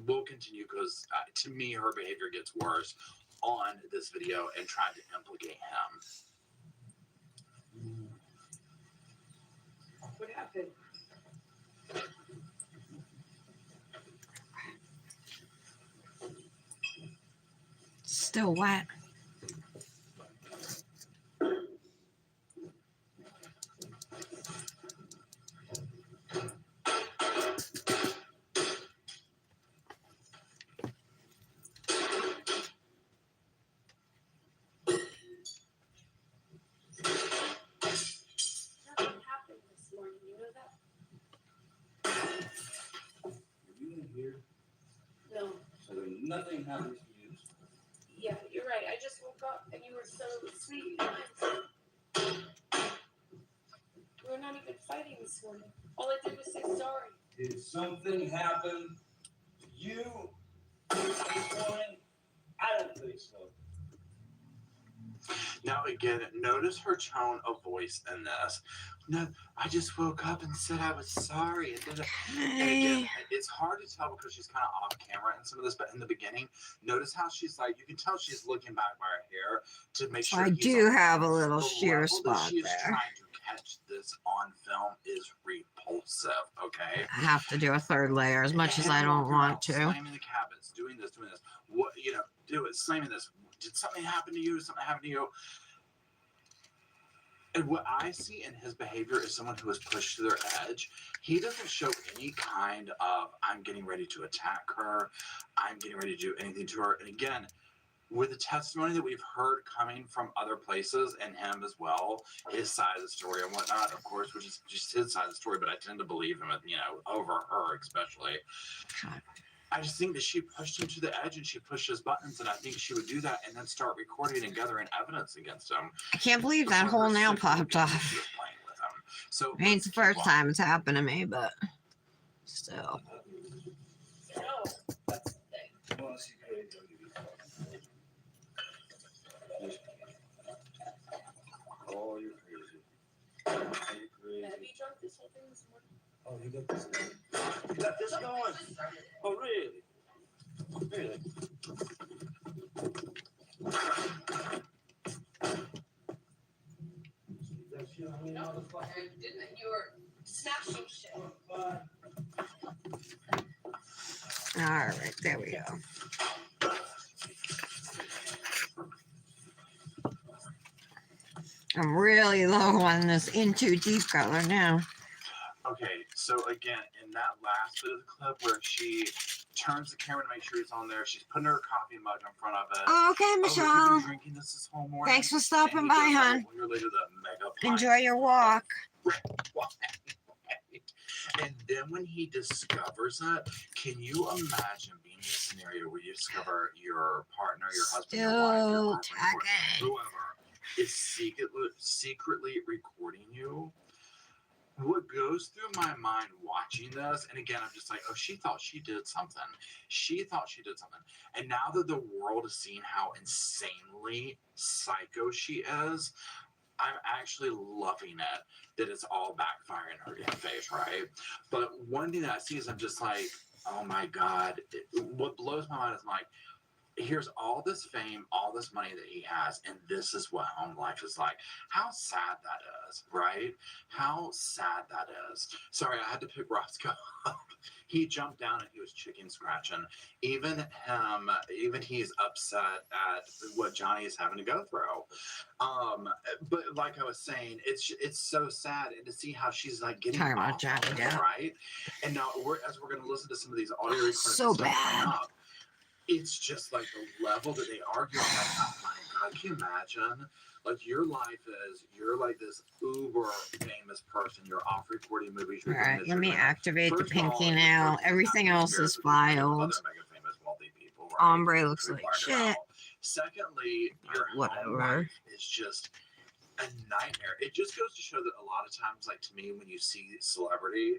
we'll continue because to me, her behavior gets worse on this video and trying to implicate him. What happened? Still wet. Nothing happened this morning, you know that? Were you in here? No. So nothing happened to you? Yeah, you're right. I just woke up and you were so sweet. We were not even fighting this morning. All I did was say sorry. Did something happen to you this morning? I don't think so. Now again, notice her tone of voice in this. No, I just woke up and said I was sorry. And again, it's hard to tell because she's kind of off camera in some of this, but in the beginning, notice how she's like, you can tell she's looking back by her hair to make sure I he's do okay. have a little The sheer level that spot she is there. trying to catch this on film is repulsive, okay? I have to do a third layer as much as I don't want to. Slamming the cabinets, doing this. What, do it, slamming this. Did something happen to you? Something happened to you? And what I see in his behavior is someone who is pushed to their edge. He doesn't show any kind of, I'm getting ready to attack her. I'm getting ready to do anything to her. And again, with the testimony that we've heard coming from other places and him as well, his side of the story and whatnot, of course, which is just his side of the story, but I tend to believe him, over her especially. I just think that she pushed him to the edge and she pushed his buttons, and I think she would do that and then start recording and gathering evidence against him. I can't believe that whole nail popped off. So I mean, it's the first time it's happened to me, but still. Oh, you're crazy. You're crazy. Have you drunk this whole thing this morning? Oh, you got this going? You got this going? Oh, really? Really? No, I didn't. You were smashing shit. All right, there we go. I'm really low on this Into Deep color now. Okay, so again, in that last bit of the clip where she turns the camera to make sure he's on there, she's putting her coffee mug in front of it. Okay, Michelle. Oh, you've been drinking this whole morning? Thanks for stopping by, hon. Later, the mega pint. Enjoy your walk. And then when he discovers it, can you imagine being in a scenario where you discover your partner, your husband, your wife, your girlfriend, whoever is secretly recording you. What goes through my mind watching this, and again, I'm just like, oh, she thought she did something. She thought she did something. And now that the world is seeing how insanely psycho she is, I'm actually loving it that it's all backfiring her damn face, right? But one thing that I see is I'm just like, oh my God. What blows my mind is I'm like, here's all this fame, all this money that he has, and this is what home life is like. How sad that is, right? How sad that is. Sorry, I had to pick Roscoe up. He jumped down and he was chicken scratching. Even he's upset at what Johnny is having to go through. But like I was saying, it's so sad, and to see how she's like getting Talking about off Johnny, of it, yeah. right? And now we're going to listen to some of these audio recordings So and stuff bad. coming up. It's just like the level that they argue on. Like, oh my God, can you imagine? Like, you're like this uber famous person. You're off recording movies. All You're doing right, this, let you're me doing that. activate the First of all, pinky you're now. perfectly Everything happy else married is with other filed. mega famous wealthy people, right? Ombre looks We like learned shit. about. Secondly, your home Whatever. life is just a nightmare. It just goes to show that a lot of times, like to me, when you see celebrity,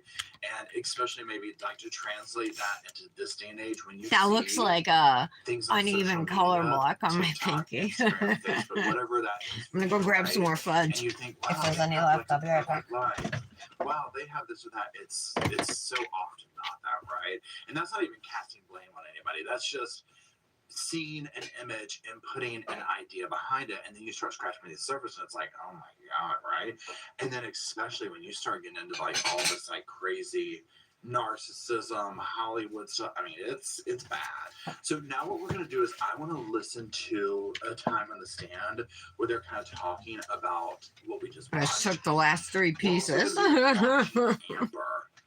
and especially maybe like to translate that into this day and age, when you That see looks like a things on uneven social color media, block on my TikTok, pinky. Instagram, Facebook, whatever that is. I'm gonna go grab some more And fudge. you think, wow, If there's they any have, left, like, I'll be right back. wow, they have this or that. It's so often not that, right? And that's not even casting blame on anybody. That's just seeing an image and putting an idea behind it, and then you start scratching beneath the surface, and it's like, oh my God, right? And then especially when you start getting into like all this like crazy narcissism, Hollywood stuff. I mean, it's bad. So now what we're gonna do is I want to listen to a time on the stand where they're kind of talking about what we just I watched. took the last 3 pieces. Amber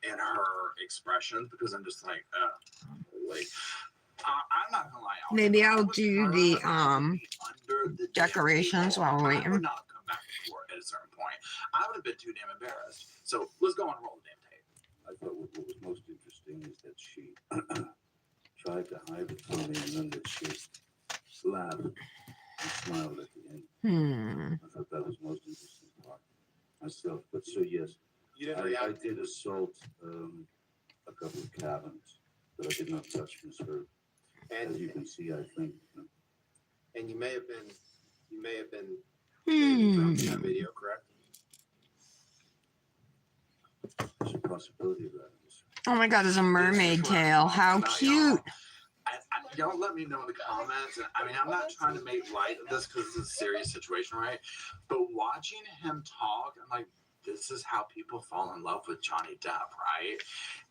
and her expressions, because I'm just like, wait. I'm not gonna lie. Maybe I'll do the decorations while we're I waiting. would not have come back to court at a certain point. I would have been too damn embarrassed. So let's go on and roll the damn tape. I thought what was most interesting is that she tried to hide it from me, and then that she laughed and smiled at the end. I thought that was the most interesting part myself. But so yes, I did assault a couple of cabins, but I did not touch Miss Heard. And as you can see, I think. And you may have been drunk in that video, correct? There's a possibility of that. Oh my God, there's a mermaid tail. How cute. Y'all let me know in the comments. And I mean, I'm not trying to make light of this because it's a serious situation, right? But watching him talk, I'm like, this is how people fall in love with Johnny Depp, right?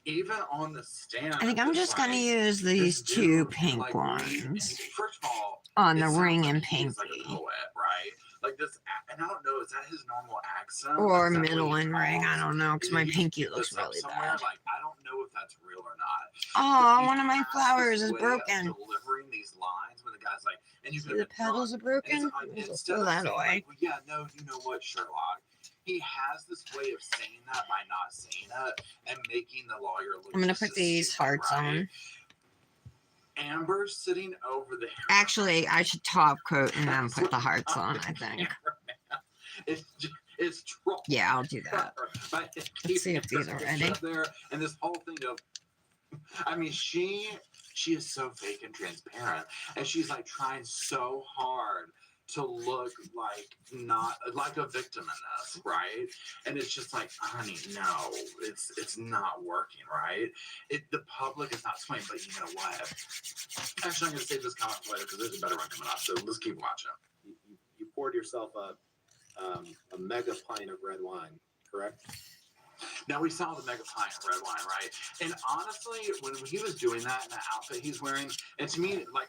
Even on the stand. I think I'm just going to use these 2 pink ones First of all, on the ring and pinky. He's like a poet, right? Like this, and I don't know, is that his normal accent? Or middle and ring. I don't know, because my pinky looks really bad. Like, I don't know if that's real or not. Oh, one of my flowers is broken. Delivering these lines when the guy's like, and you See, the petals are broken. Throw that away. Well, yeah, no, you know what, Sherlock? He has this way of saying that by not saying it and making the lawyer look. I'm gonna put these hearts on. Amber's sitting over there. Actually, I should top coat and then put the hearts on, I think. It's troll. Yeah, I'll do that. Let's see if these are ready. There, and this whole thing of, I mean, she is so fake and transparent, and she's like trying so hard to look like not like a victim in this, right? And it's just like, honey, no, it's not working, right? The public is not swaying, but you know what? Actually, I'm gonna save this comment for later because there's a better one coming up. So let's keep watching. You poured yourself a mega pint of red wine, correct? Now we saw the mega pint of red wine, right? And honestly, when he was doing that in the outfit he's wearing, and to me, like,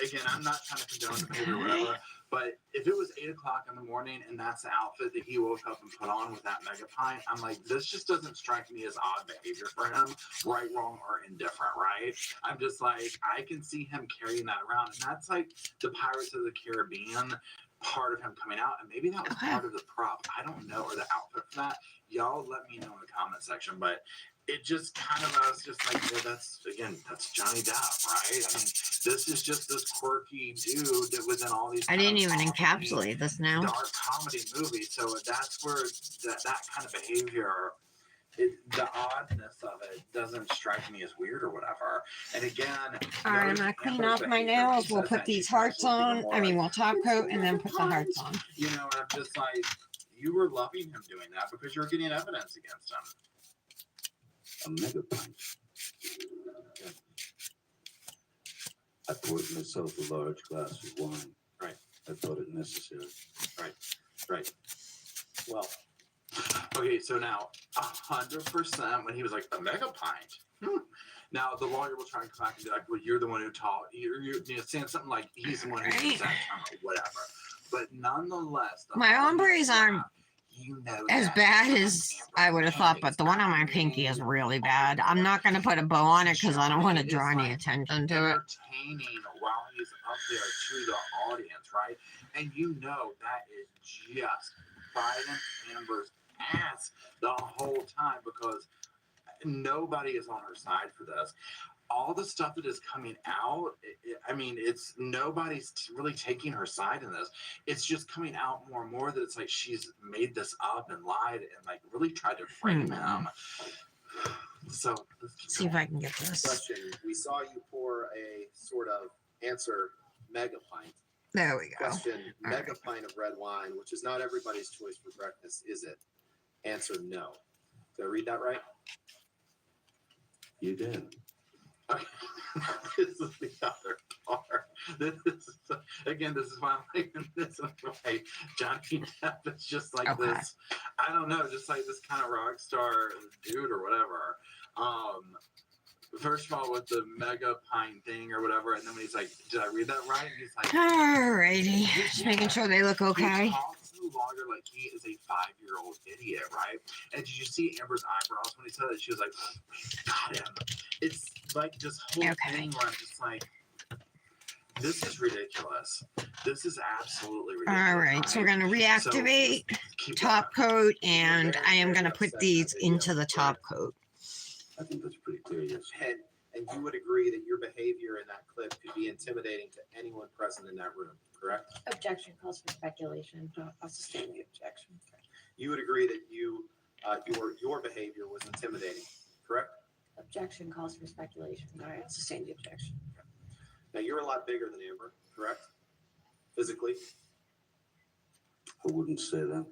again, I'm not trying to condone the behavior or whatever, but if it was 8 o'clock in the morning and that's the outfit that he woke up and put on with that mega pint, I'm like, this just doesn't strike me as odd behavior for him, right, wrong, or indifferent, right? I'm just like, I can see him carrying that around, and that's like the Pirates of the Caribbean part of him coming out, and maybe that was part of the prop. I don't know, or the outfit for that. y'all let me know in the comment section, but it just kind of, I was just like, yeah, that's Johnny Depp, right? I mean, this is just this quirky dude that was in all these. I didn't even encapsulate this now. Dark comedy movies. So that's where that kind of behavior, the oddness of it doesn't strike me as weird or whatever. And again, all right, I'm gonna clean off my nails. We'll put these hearts on. I mean, we'll top coat and then put the hearts on. You know, and I'm just like, you were loving him doing that because you're getting evidence against him. A mega punch. I poured myself a large glass of wine. Right. I thought it necessary. Right. Well, okay, so now 100% when he was like a mega pint. Now the lawyer will try and come back and be like, "Well, you're the one who taught. You're saying something like he's the one who used that term or whatever." But nonetheless, my ombres aren't as bad as I would have thought, but the one on my pinky is really bad. I'm not going to put a bow on it because I don't want to draw any attention to it. Entertaining while he's up there to the audience, right? And you know that is just biting Amber's ass the whole time because nobody is on her side for this. All the stuff that is coming out, I mean, it's nobody's really taking her side in this. It's just coming out more and more that it's like she's made this up and lied and like really tried to frame him. So let's see if I can get this. Question: we saw you pour a sort of answer mega pint. There we go. Question: mega pint of red wine, which is not everybody's choice for breakfast, is it? Answer: no. Did I read that right? You did. Okay. This is the other part. This is why I'm liking this. Right. Johnny Depp is just like this. I don't know, just like this kind of rock star dude or whatever. First of all, with the mega pint thing or whatever, and then when he's like, "Did I read that right?" And he's like, "Alrighty, just making sure they look okay." He talks to the lawyer like he is a 5-year-old idiot, right? And did you see Amber's eyebrows when he said it? She was like, "Got him." It's like this whole thing where I'm just like, this is ridiculous. This is absolutely ridiculous. All right, so we're going to reactivate top coat, and I am going to put these into the top coat. I think that's pretty clear, yes. And you would agree that your behavior in that clip could be intimidating to anyone present in that room, correct? Objection calls for speculation. I'll sustain the objection. You would agree that your behavior was intimidating, correct? Objection calls for speculation. All right, I'll sustain the objection. Now you're a lot bigger than Amber, correct? Physically. I wouldn't say that.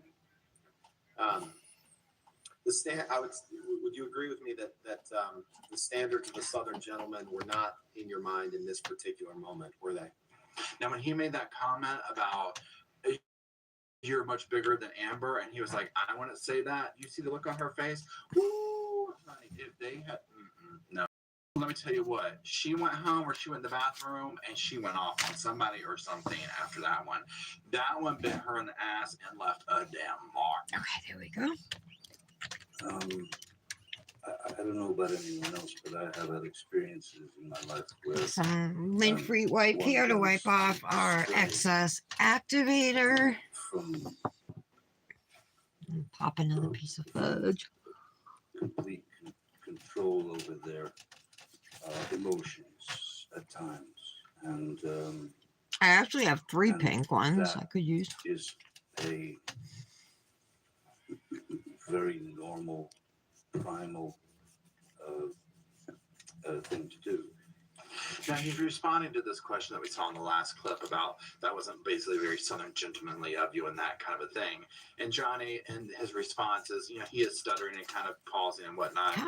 Would you agree with me that the standards of the Southern gentleman were not in your mind in this particular moment, were they? Now, when he made that comment about you're much bigger than Amber, and he was like, "I wouldn't say that." You see the look on her face? Woo! Honey, if they had, no. Let me tell you what. She went home or she went in the bathroom and she went off on somebody or something after that one. That one bit her in the ass and left a damn mark. Okay, there we go. I don't know about anyone else, but I have had experiences in my life where some lint-free wipe here to wipe off our excess activator. Pop another piece of fudge. Complete control over their emotions at times, and I actually have 3 pink ones I could use. Is a very normal, primal thing to do. Now, he's responding to this question that we saw in the last clip about that wasn't basically very Southern gentlemanly of you and that kind of a thing. And Johnny, and his response is, he is stuttering and kind of pausing and whatnot.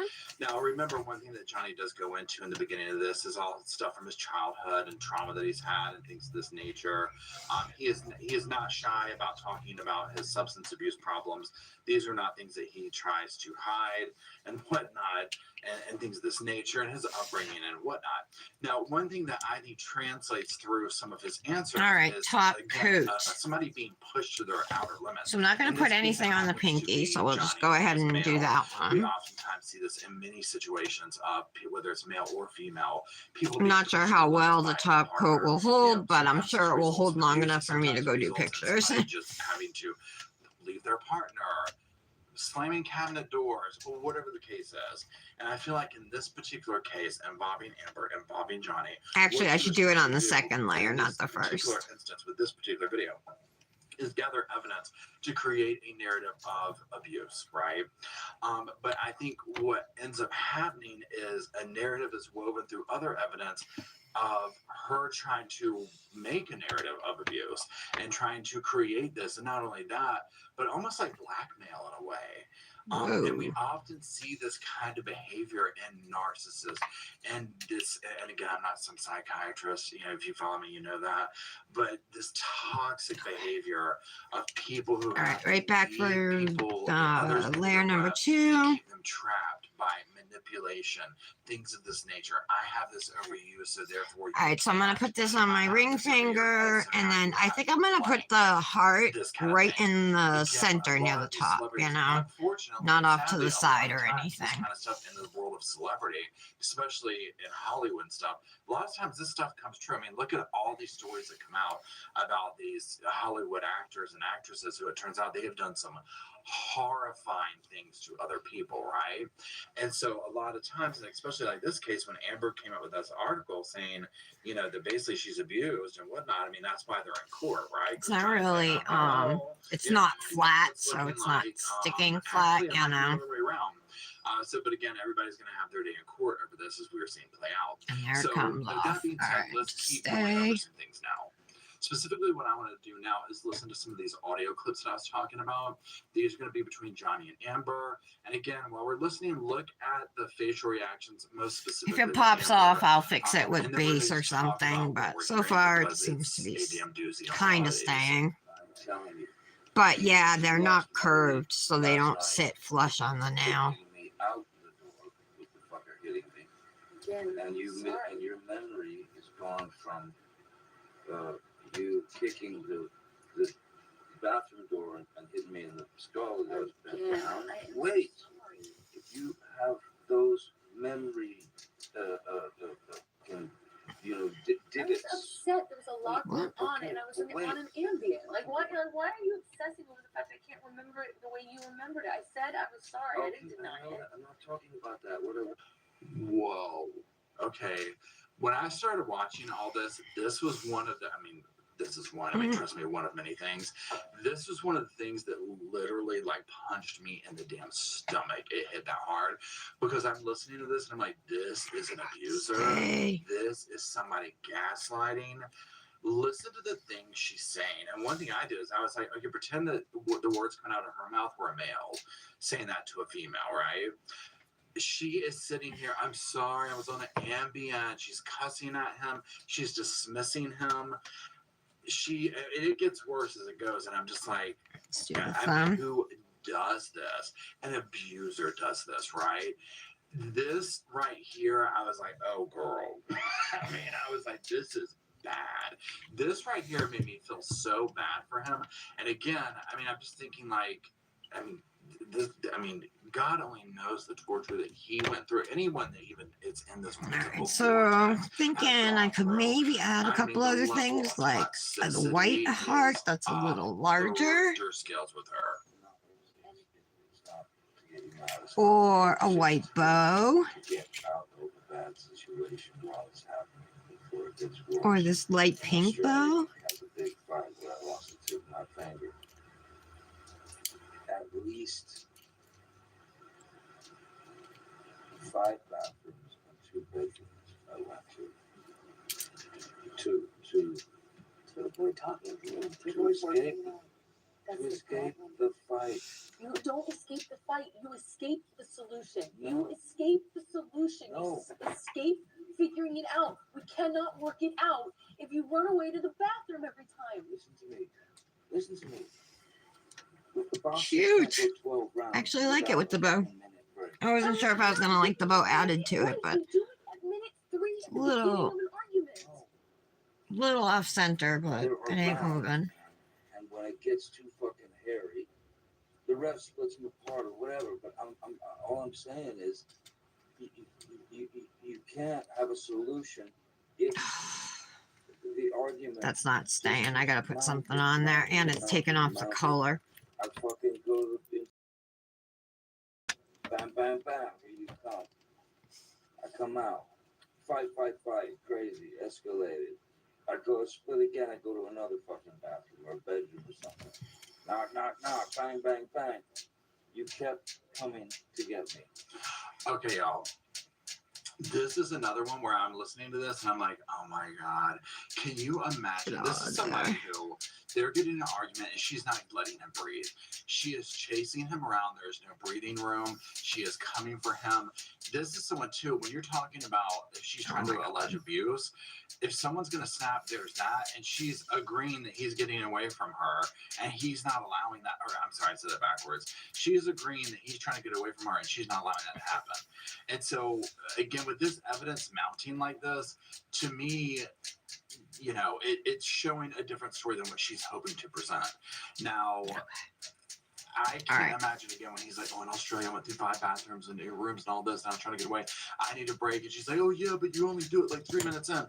Now, remember one thing that Johnny does go into in the beginning of this is all stuff from his childhood and trauma that he's had and things of this nature. He is not shy about talking about his substance abuse problems. These are not things that he tries to hide and whatnot, and things of this nature, and his upbringing and whatnot. Now, one thing that I think translates through some of his answers is top coat. Somebody being pushed to their outer limits. So I'm not going to put anything on the pinky, so we'll just go ahead and do that one. We oftentimes see this in many situations, whether it's male or female. I'm not sure how well the top coat will hold, but I'm sure it will hold long enough for me to go do pictures. Just having to leave their partner, slamming cabinet doors, or whatever the case is. And I feel like in this particular case, involving Amber, involving Johnny. Actually, what I she should was do it trying on to the do second layer, in not this the particular first. instance with this particular video is gather evidence to create a narrative of abuse, right? But I think what ends up happening is a narrative is woven through other evidence of her trying to make a narrative of abuse and trying to create this. And not only that, but almost like blackmail in a way. And we often see this kind of behavior in narcissists. And again, I'm not some psychiatrist, if you follow me, you know that. But this toxic behavior of people who All right, right back for layer number 2. keep them trapped by manipulation, things of this nature. I have this over you, so therefore. All right, so I'm gonna put this on my ring finger, and then I think I'm gonna put the heart right in the center near the top, not off to the side or anything. This kind of stuff in the world of celebrity, especially in Hollywood and stuff. A lot of times this stuff comes true. I mean, look at all these stories that come out about these Hollywood actors and actresses who it turns out they have done some horrifying things to other people, right? And so a lot of times, and especially like this case, when Amber came out with this article saying, that basically she's abused and whatnot, I mean, that's why they're in court, right? It's not really, it's not flat, so it's not sticking flat, Actually, the other way around. But again, everybody's going to have their day in court over this, as we were seeing play out. And there it comes off. That being said, let's keep going over some things now. Specifically, what I want to do now is listen to some of these audio clips that I was talking about. These are going to be between Johnny and Amber. And again, while we're listening, look at the facial reactions, most specifically. If it pops off, I'll fix it with base or something, but so far it seems to be kind of staying. But yeah, they're not curved, so they don't sit flush on the nail. And your memory is gone from you kicking the bathroom door and hitting me in the skull. That was bent down. Wait, if you have those memory, I was upset. There was a lot going on, and I was on an Ambien. Like, why are you obsessing over the fact I can't remember it the way you remembered it? I said I was sorry. I didn't deny it. I'm not talking about that. Whatever. Whoa. Okay. When I started watching all this, this was one of the, trust me, one of many things. This was one of the things that literally punched me in the damn stomach. It hit that hard because I'm listening to this and I'm like, this is an abuser. This is somebody gaslighting. Listen to the things she's saying. And one thing I did is I was like, okay, pretend that the words coming out of her mouth were a male saying that to a female, right? She is sitting here. I'm sorry. I was on an Ambien. She's cussing at him. She's dismissing him. It gets worse as it goes. And I'm just like, who does this? An abuser does this, right? This right here, I was like, oh, girl. I was like, this is bad. This right here made me feel so bad for him. And again, I'm just thinking God only knows the torture that he went through. Anyone that even is in this one. So thinking I could maybe add a couple other things like the white heart that's a little larger, or a white bow, or this light pink bow. At least 5 bathrooms and 2 bedrooms. I went to escape the fight. You don't escape the fight. You escape the solution. You escape the solution. You escape figuring it out. We cannot work it out if you run away to the bathroom every time. Listen to me. Cute. I actually like it with the bow. I wasn't sure if I was going to like the bow added to it, but it's a little off center, but it ain't moving. And when it gets too fucking hairy, the ref splits them apart or whatever. But all I'm saying is, you can't have a solution if the argument. That's not staying. I got to put something on there, and it's taking off the color. I fucking go to Bam, bam, bam. Here you come. I come out. Fight. Crazy. Escalated. I go split again. I go to another fucking bathroom or bedroom or something. Knock. Bang, bang, bang. You kept coming to get me. Okay, y'all. This is another one where I'm listening to this and I'm like, oh my God. Can you imagine? This is somebody who they're getting in an argument and she's not letting him breathe. She is chasing him around. There's no breathing room. She is coming for him. This is someone too, when you're talking about if she's trying to allege abuse, if someone's going to snap, there's that. And she's agreeing that he's getting away from her and he's not allowing that. Or I'm sorry, I said that backwards. She is agreeing that he's trying to get away from her and she's not allowing that to happen. And so, again, with this evidence mounting like this, to me, you know, it's showing a different story than what she's hoping to present. Now, I can't imagine again when he's like, oh, in Australia, I went through 5 bathrooms and 8 rooms and all this, and I'm trying to get away. I need a break. And she's like, oh, yeah, but you only do it like 3 minutes in.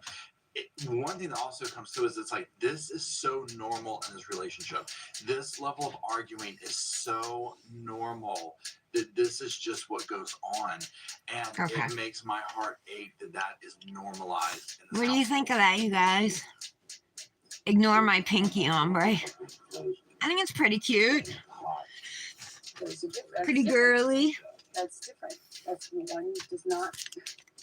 One thing that also comes to is it's like, this is so normal in this relationship. This level of arguing is so normal that this is just what goes on. And it makes my heart ache that that is normalized. What do you think of that, you guys? Ignore my pinky ombre. I think it's pretty cute. Pretty girly. That's different. That's one does not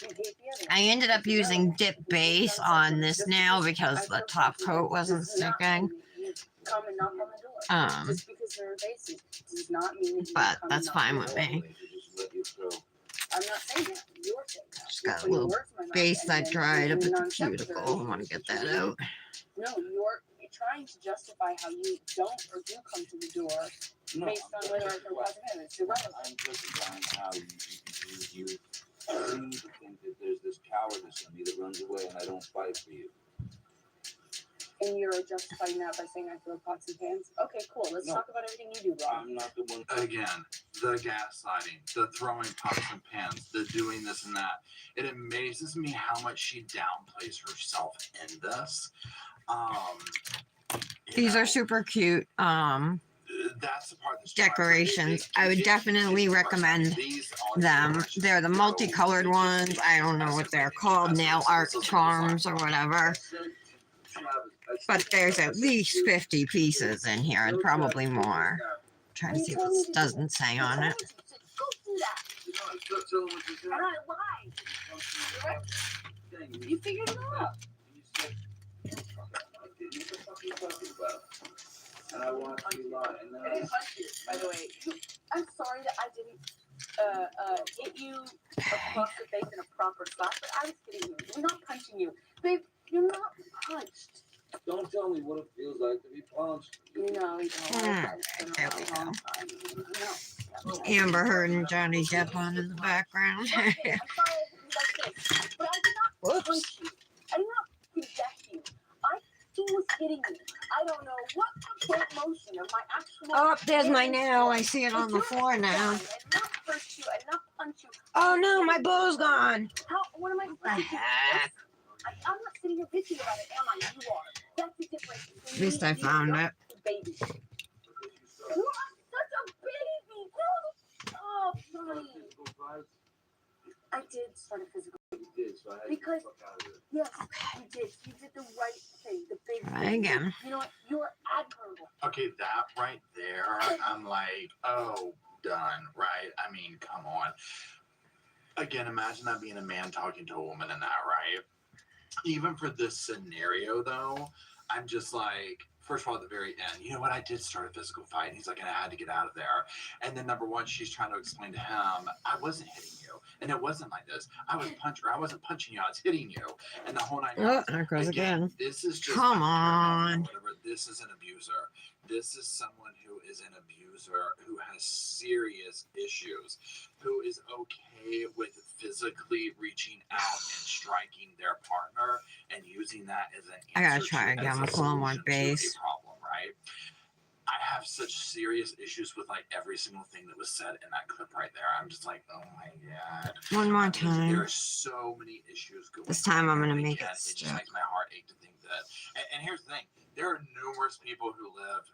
negate the other. I ended up using dip base on this nail because the top coat wasn't sticking. Come and knock on the door. Just because they're basic does not mean that you but come that's and knock fine on with the door. me. I'm not saying that. You're saying that. Just got a little base that dried up at the cuticle. I want to get that out. No, you're trying to justify how you don't or do come to the door based on whether it's a positive. It's irrelevant. I'm justifying how you seem to think that there's this cowardice in me that runs away and I don't fight for you. And you're justifying that by saying I throw pots and pans? Okay, cool. Let's talk about everything you do wrong. I'm not the one. Again, the gaslighting, the throwing pots and pans, the doing this and that. It amazes me how much she downplays herself in this. These are super cute. That's the part that's decorations. I would definitely recommend them. They're the multicolored ones. I don't know what they're called, nail art charms or whatever. But there's at least 50 pieces in here and probably more. I'm trying to see what it doesn't say on it. Go do that. And I lied. You figured it out. And I want to lie. And I didn't punch you, by the way. I'm sorry that I didn't hit you across the face in a proper slap, but I was hitting you. I'm not punching you. Babe, you're not punched. Don't tell me what it feels like to be punched. No, you don't. There we go. Amber Heard and Johnny Depp on in the background. I'm sorry I did like this, but I did not punch you. I did not reject you. He was hitting me. I don't know what the motion of my actual. Oh, there's my nail. I see it on the floor now. And not hurt you and not punch you. Oh no, my bow's gone. How? What am I supposed to do? I'm not sitting here bitching about it, am I? You are. That's the difference. At least I found it. Baby. You are such a baby. Oh, funny. I did start a physical. Because yes, you did. You did the right thing. The big Try thing. again. You know what? You're admirable. Okay, that right there, I'm like, oh, done, right? I mean, come on. Again, imagine that being a man talking to a woman in that, right? Even for this scenario, though, I'm just like, first of all, at the very end, you know what? I did start a physical fight. And he's like, and I had to get out of there. And then number one, she's trying to explain to him, I wasn't hitting you. And it wasn't like this. I wasn't punching you. I was hitting you. And the whole night. Oh, there it goes again. This is just. Come on. This is an abuser. This is someone who is an abuser, who has serious issues, who is okay with physically reaching out and striking their partner and using that as an answer. I gotta try again with a little more base. Problem, right? I have such serious issues with like every single thing that was said in that clip right there. I'm just like, oh my God. One more time. There are so many issues going on. This time I'm gonna make it It stick. just makes my heart ache to think that. And here's the thing. There are numerous people who live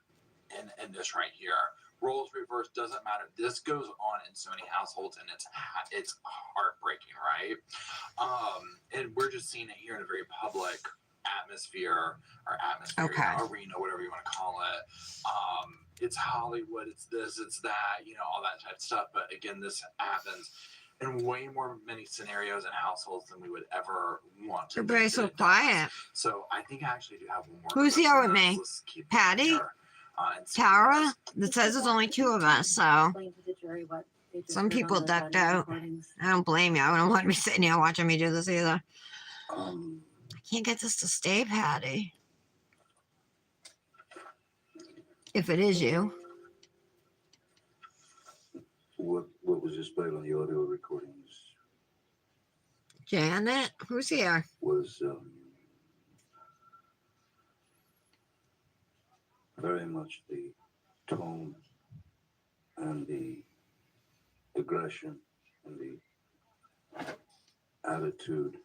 in this right here roles reversed, doesn't matter. This goes on in so many households, and it's heartbreaking, right? And we're just seeing it here in a very public atmosphere arena, whatever you want to call it. It's Hollywood, it's this, it's that, all that type of stuff. But again, this happens in way more many scenarios and households than we would ever want to. Everybody's so quiet. So I think I actually do have one more. Who's here with me? Patty? Tara? It says there's only 2 of us, so some people ducked out. I don't blame you. I don't want to be sitting here watching me do this either. I can't get this to stay, Patty. If it is you. What was just played on the audio recordings Janet? Who's here? was very much the tone and the aggression and the attitude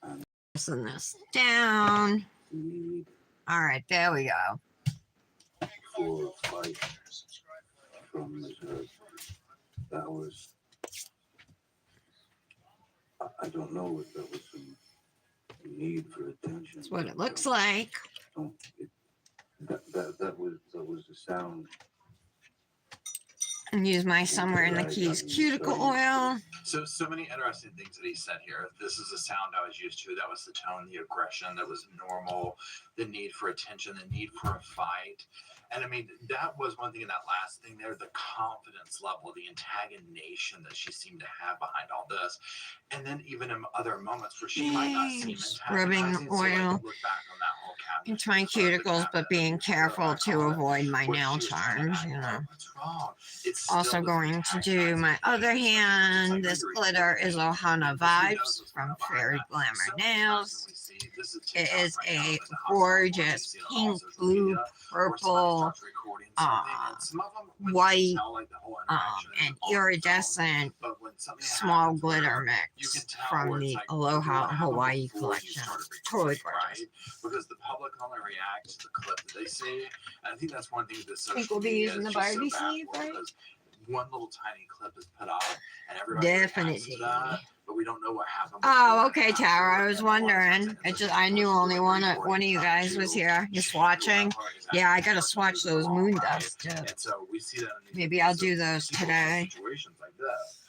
and Listen this down. All right, there we go. for fight from Ms. Heard. That was, I don't know if that was some need for attention. That's what it looks like. That was the sound. And use my Somewhere in the Keys cuticle oil. So many interesting things that he said here. This is a sound I was used to. That was the tone, the aggression that was normal, the need for attention, the need for a fight. And I mean, that was one thing in that last thing there, the confidence level, the antagonization that she seemed to have behind all this. And then even in other moments where she might not seem rubbing antagonizing. oil So like, look back on that whole cabinet. into my cuticles, but being careful to avoid my nail charms, What's wrong? It's Also going to do my other hand. This glitter is Ohana Vibes from Fairy Glamour Nails. It is a gorgeous pink, blue, purple, white, and iridescent small glitter mix from the Aloha Hawaii collection. Totally gorgeous. Because the public only reacts to the clip that they see. And I think that's one thing that social I think we'll be media using the is just so Barbie bad sleeve, for, right? because one little tiny clip is put up and everybody Definitely. reacts to that, but we don't know what happened. Oh, okay, Tara. I was wondering. I knew only one of you guys was here, just watching. Yeah, I gotta swatch those moon dust too. And so we see that in Maybe I'll do those today. situations like this.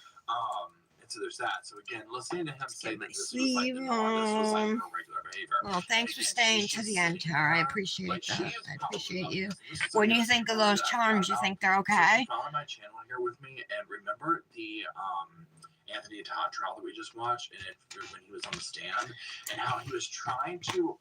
And so there's that. So again, listening to him say that this was like Sleeve the norm, this was like on. her regular behavior. Well, thanks for staying to the end, Tara. I appreciate that. I appreciate you. This is What do you something think of that's those charms? You think they're So if okay? you follow my channel here with me, and remember the Anthony Todd trial that we just watched, and when he was on the stand, and how he was trying to,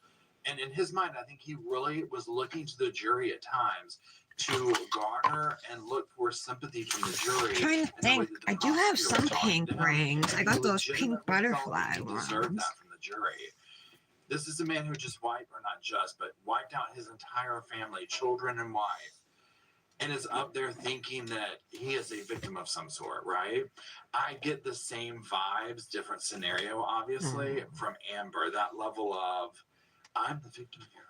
and in his mind, I think he really was looking to the jury at times to garner and look for sympathy from the jury. I'm trying to think. I do have some pink rings. I got those pink butterfly Deserved ones. that from the jury. This is a man who just wiped, or not just, but wiped out his entire family, children and wife, and is up there thinking that he is a victim of some sort, right? I get the same vibes, different scenario, obviously, from Amber. That level of, I'm the victim here.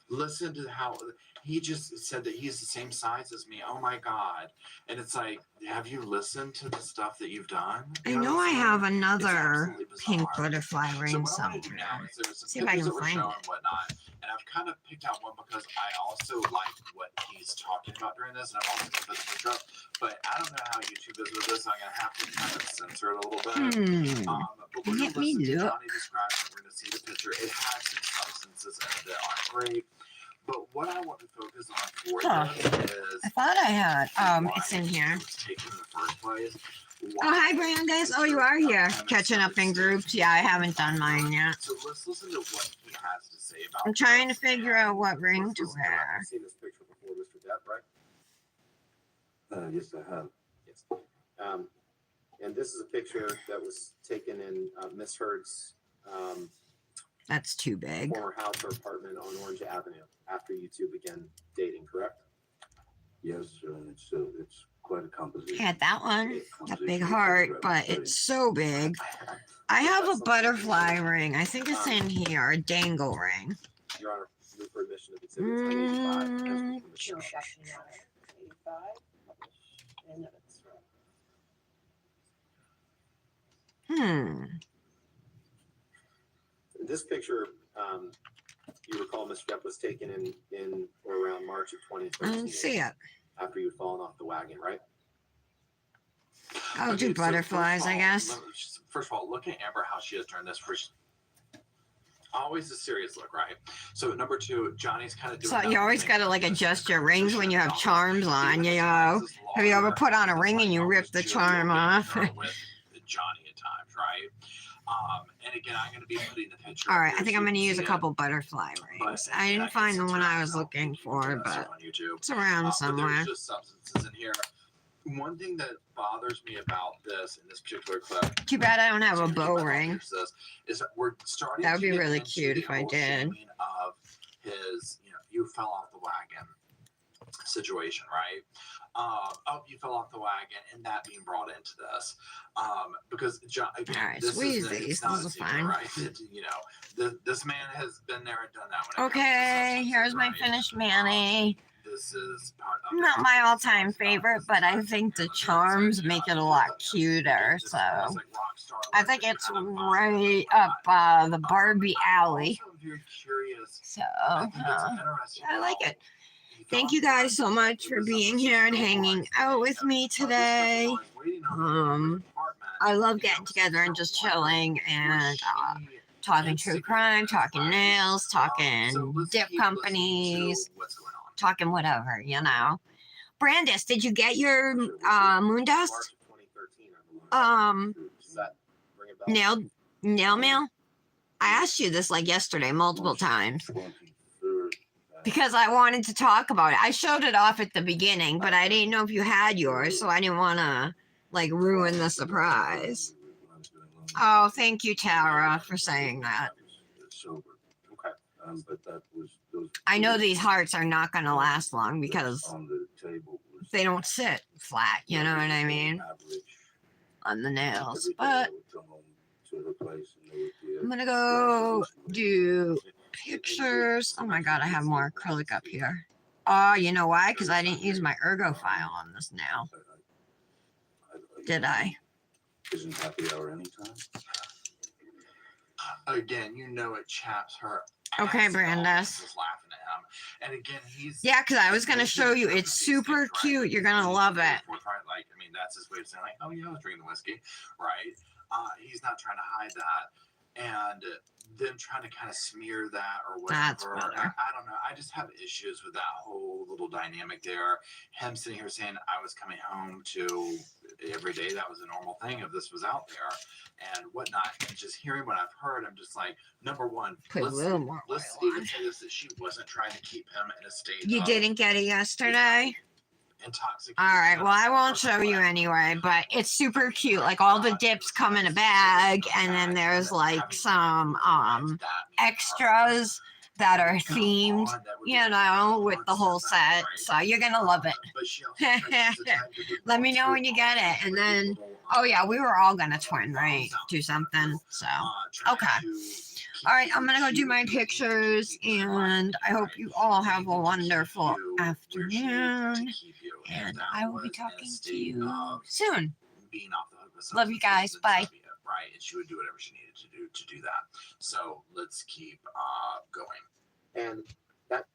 Listen to how he just said that he's the same size as me. Oh my God. And it's like, have you listened to the stuff that you've done? I You know what I I'm saying? have It's another absolutely pink bizarre. butterfly So ring what I'm gonna do somewhere. now is there's some See if I pictures can that were find shown it. and whatnot, and I've kind of picked out one because I also like what he's talking about during this, and I'm also gonna put the picture up. But I don't know how YouTube is with this. I'm gonna have to kind of censor it a little bit. But we're Let gonna me listen to look. Johnny describe it. We're gonna see the picture. It has some substances in it that aren't great. But what I want to focus on for Huh. this is I thought I had. why It's in here. it was taken in the first place. Oh, hi, Brandes. Oh, you are here. Catching up in groups. Yeah, I haven't done mine yet. So let's listen to what he has to say about I'm trying to figure out what ring to wear. You've seen this picture before, Mr. Depp, right? Yes, I have. Yes. And this is a picture that was taken in Miss Heard's That's too big. former house or apartment on Orange Avenue after you two began dating, correct? Yes, it's quite a composition. I had that one, that big heart, but it's so big. I have a butterfly ring. I think it's in here, a dangle ring. Your Honor, move for admission of exhibits 985 as Mm, per permission. This picture, you recall, Ms. Jepp, was taken in or around March of I 2013. didn't see it. After you'd fallen off the wagon, right? I'll do butterflies, I guess. First of all, look at Amber, how she has turned this. Always a serious look, right? So number two, Johnny's kind of doing. So you always gotta like adjust your rings when you have charms on, you know. Have you ever put on a ring and you rip the charm off? With Johnny at times, right? And again, I'm going to be putting the picture. All right, I think I'm going to use a couple butterfly rings. I didn't find the one I was looking for, but it's around somewhere. There's just substances in here. One thing that bothers me about this in this particular clip. Too bad I don't have a bow ring. Is that we're starting. That would be to get really into cute the if I whole did. shaming of his, you fell off the wagon situation, right? You fell off the wagon, and that being brought into this, because John, again, all right, this squeeze is these. not This a is secret, fine. right? This man has been there and done that. When it Okay, comes to here's my right? finished Manny. This is part of Not my all-time favorite, but I think the charms make it a lot cuter. So I think it's right up the Barbie alley. So I like it. Thank you guys so much for being here and hanging out with me today. I love getting together and just chilling and talking true crime, talking nails, talking dip companies, talking whatever, you know. Brandis, did you get your moon dust? Nail mail? I asked you this like yesterday multiple times because I wanted to talk about it. I showed it off at the beginning, but I didn't know if you had yours, so I didn't want to like ruin the surprise. Oh, thank you, Tara, for saying that. I know these hearts are not going to last long because they don't sit flat, you know what I mean, on the nails. But I'm going to go do pictures. Oh my god, I have more acrylic up here. Oh, you know why? Because I didn't use my ergo file on this nail. Did I? Isn't happy hour anytime? Again, it chaps her. Okay, Brandis. Just laughing at him. And again, yeah, because I was going to show you. It's super cute. You're going to love it. Like, that's his way of saying, like, oh, yeah, I was drinking the whiskey, right? He's not trying to hide that. And them trying to kind of smear that or whatever. That's better. I don't know. I just have issues with that whole little dynamic there. Him sitting here saying I was coming home to every day. That was a normal thing if this was out there and whatnot. And just hearing what I've heard, I'm just like, number one, let's even say this, that she wasn't trying to keep him in a state You didn't get it yesterday? Intoxicated. All right, well, I won't show you anyway, but it's super cute. Like, all the dips come in a bag, and then there's like some extras that are themed, with the whole set. So you're gonna love it. Let me know when you get it. And then, oh yeah, we were all gonna twin, right? Do something. So okay. All right, I'm gonna go do my pictures, and I hope you all have a wonderful afternoon. And I will be talking to you soon. Love you guys. Bye. Right, and she would do whatever she needed to do that. So let's keep going. And that